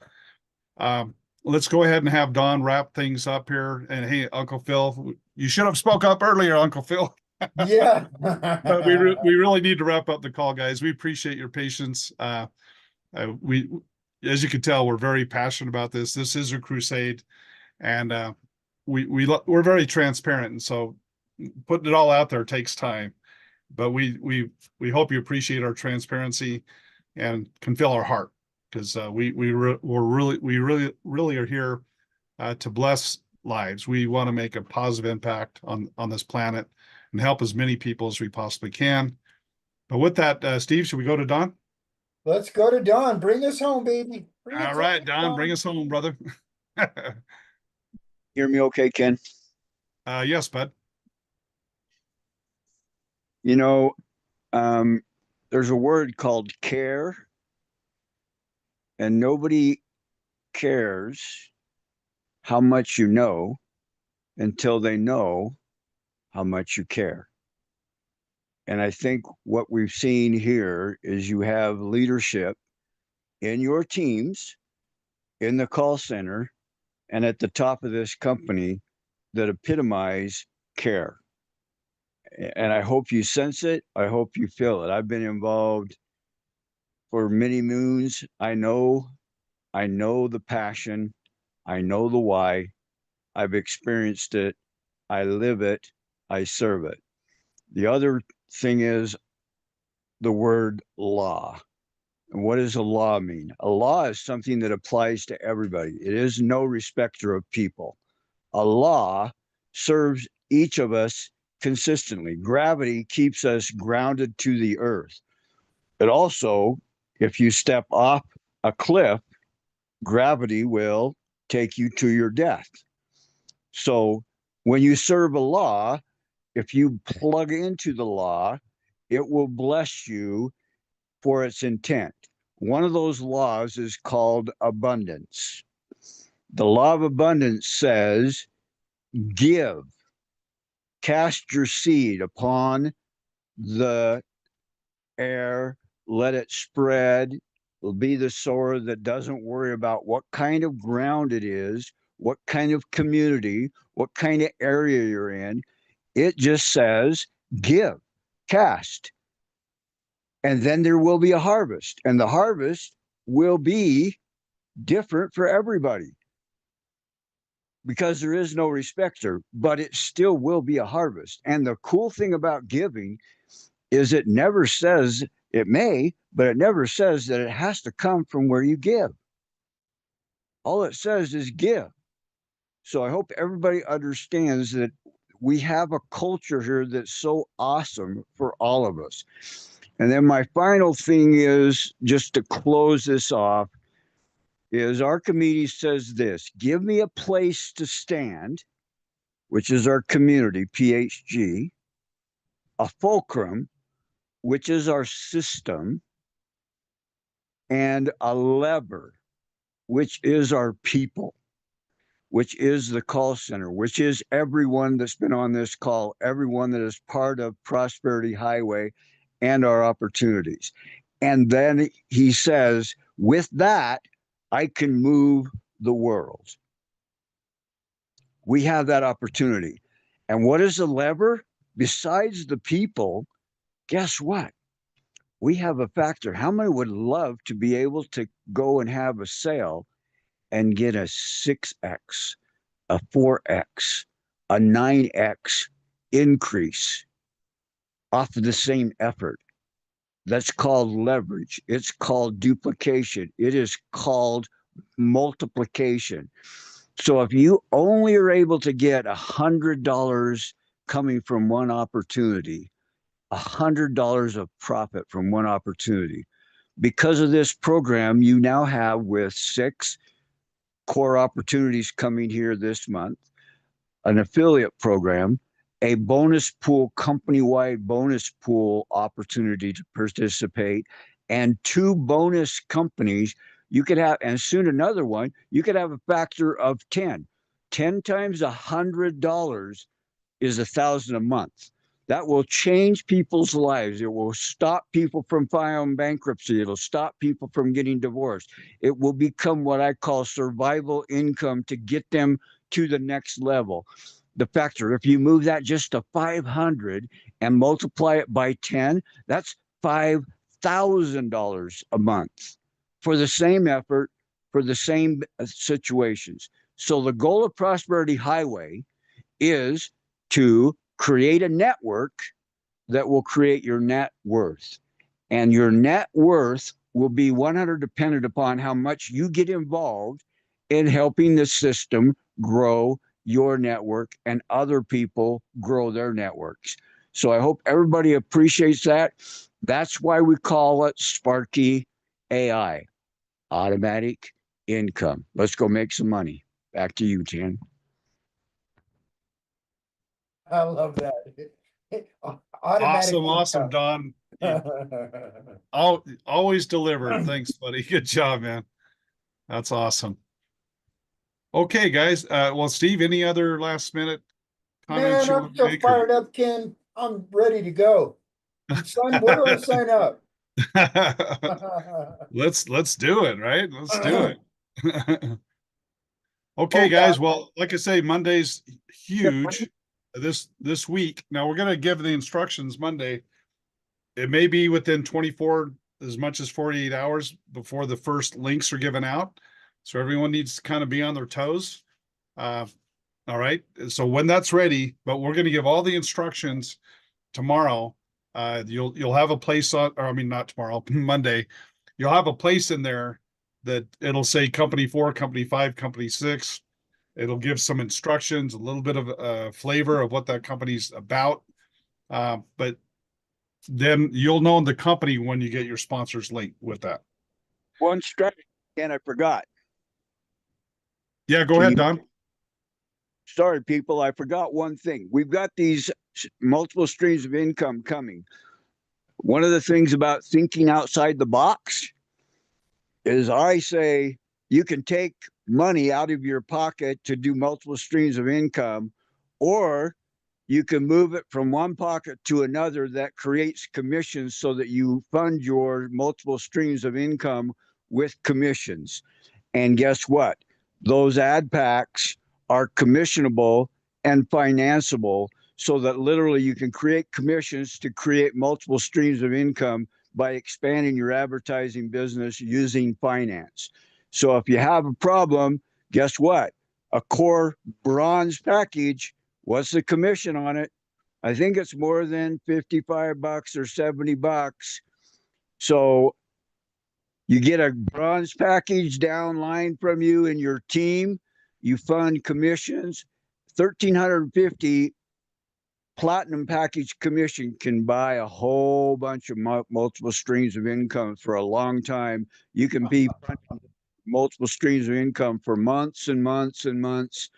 Let's go ahead and have Don wrap things up here. And hey, Uncle Phil, you should have spoke up earlier, Uncle Phil. Yeah. But we really need to wrap up the call, guys. We appreciate your patience. We, as you can tell, we're very passionate about this. This is a crusade, and we're very transparent. And so putting it all out there takes time, but we hope you appreciate our transparency and can fill our heart, because we really are here to bless lives. We want to make a positive impact on this planet and help as many people as we possibly can. But with that, Steve, should we go to Don? Let's go to Don. Bring us home, baby. All right, Don, bring us home, brother. Hear me okay, Ken? Yes, bud. There's a word called care, and nobody cares how much you know until they know how much you care. And I think what we've seen here is you have leadership in your teams, in the call center, and at the top of this company that epitomize care. And I hope you sense it. I hope you feel it. I've been involved for many moons. I know the passion. I know the why. I've experienced it. I live it. I serve it. The other thing is the word law. And what does a law mean? A law is something that applies to everybody. It is no respecter of people. A law serves each of us consistently. Gravity keeps us grounded to the earth. But also, if you step off a cliff, gravity will take you to your death. So when you serve a law, if you plug into the law, it will bless you for its intent. One of those laws is called abundance. The law of abundance says, give, cast your seed upon the air, let it spread. It'll be the sower that doesn't worry about what kind of ground it is, what kind of community, what kind of area you're in. It just says, give, cast. And then there will be a harvest. And the harvest will be different for everybody because there is no respecter, but it still will be a harvest. And the cool thing about giving is it never says, it may, but it never says that it has to come from where you give. All it says is give. So I hope everybody understands that we have a culture here that's so awesome for all of us. And then my final thing is, just to close this off, is our committee says this: give me a place to stand, which is our community, PHG, a fulcrum, which is our system, and a lever, which is our people, which is the call center, which is everyone that's been on this call, everyone that is part of Prosperity Highway and our opportunities. And then he says, with that, I can move the world. We have that opportunity. And what is the lever? Besides the people, guess what? We have a factor. How many would love to be able to go and have a sale and get a 6X, a 4X, a 9X increase off of the same effort? That's called leverage. It's called duplication. It is called multiplication. So if you only are able to get $100 coming from one opportunity, $100 of profit from one opportunity, because of this program, you now have, with 6 core opportunities coming here this month, an affiliate program, a bonus pool, company-wide bonus pool opportunity to participate, and 2 bonus companies you could have, and soon another one, you could have a factor of 10. 10 times $100 is $1,000 a month. That will change people's lives. It will stop people from filing bankruptcy. It'll stop people from getting divorced. It will become what I call survival income to get them to the next level. The factor, if you move that just to 500 and multiply it by 10, that's $5,000 a month for the same effort, for the same situations. So the goal of Prosperity Highway is to create a network that will create your net worth. And your net worth will be 100% dependent upon how much you get involved in helping the system grow your network and other people grow their networks. So I hope everybody appreciates that. That's why we call it Sparky AI, automatic income. Let's go make some money. Back to you, Jan. I love that. Automatic Awesome, income. Don. Always delivered. Thanks, buddy. Good job, man. That's awesome. Okay, guys. Well, Steve, any other last minute comments Man, you I'm want to so make? fired up, Ken. I'm ready to go. Son, where do I sign up? Let's do it, right? Let's do it. Okay, Oh, guys. God. Well, like I say, Monday's huge this week. Now we're gonna give the instructions Monday. It may be within 24, as much as 48 hours before the first links are given out. So everyone needs to kind of be on their toes. All right. So when that's ready, but we're going to give all the instructions tomorrow. You'll have a place on, or I mean, not tomorrow, Monday. You'll have a place in there that it'll say company 4, company 5, company 6. It'll give some instructions, a little bit of flavor of what that company's about. But then you'll know the company when you get your sponsors link with that. One strategy, and I forgot. Yeah, go ahead, Don. Sorry, people, I forgot one thing. We've got these multiple streams of income coming. One of the things about thinking outside the box is I say you can take money out of your pocket to do multiple streams of income, or you can move it from one pocket to another that creates commissions so that you fund your multiple streams of income with commissions. And guess what? Those ad packs are commissionable and financeable so that literally you can create commissions to create multiple streams of income by expanding your advertising business using finance. So if you have a problem, guess what? A core bronze package, what's the commission on it? I think it's more than $55 or $70. So you get a bronze package downline from you and your team. You fund commissions. 1,350 platinum package commission can buy a whole bunch of multiple streams of income for a long time. You can be multiple streams of income for months and months and months,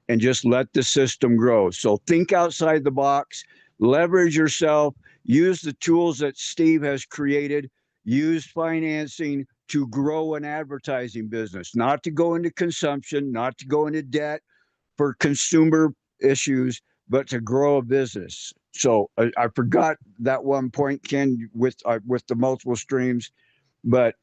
and just let the system grow. So think outside the box, leverage yourself, use the tools that Steve has created, use financing to grow an advertising business, not to go into consumption, not to go into debt for consumer issues, but to grow a business. So I forgot that one point, Ken, with the multiple streams, but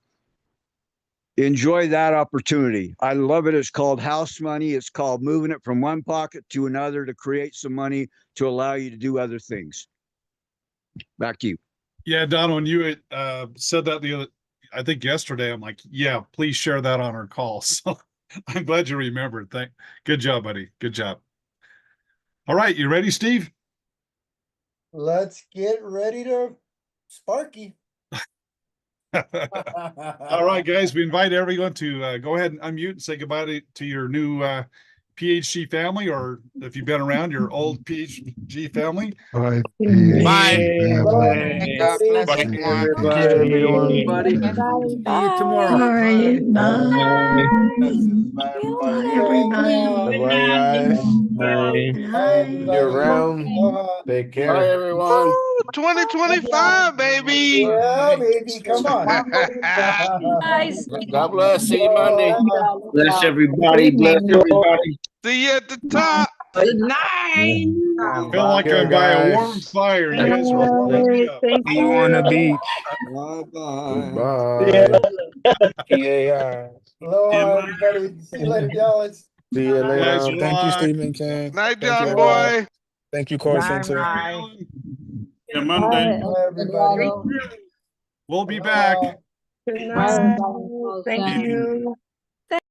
enjoy that opportunity. I love it. It's called house money. It's called moving it from one pocket to another to create some money to allow you to do other things. Back to you. Yeah, Don, when you said that I think yesterday, I'm like, yeah, please share that on our call. So I'm glad you remembered. Good job, buddy. Good job. All right, you ready, Steve? Let's get ready to Sparky. All right, guys, we invite everyone to go ahead and unmute and say goodbye to your new PhD family, or if you've been around, your old PhD family. Bye. Bye. God bless Bye, everybody. Buddy. See you tomorrow. All right. Bye. Blessings. Bye, everybody. Everybody. bye, guys. Bye. You're around. Take care. Bye, everyone. 2025, baby. Yeah, baby, come on. Guys. God bless. See you Monday. Bless everybody. Bless everybody. See you at the top. Good night. I feel like I'm by a warm fire. You guys are warming me up. See you on the beach. Bye. Yeah. Aloha, everybody. See you later, Dallas. See you later. Guys, Thank you, rock. Stephen King. Night, Thank John you, boy. Thank you, call center. Yeah, Monday. Bye, everybody. We'll be back. Good night. Thank you.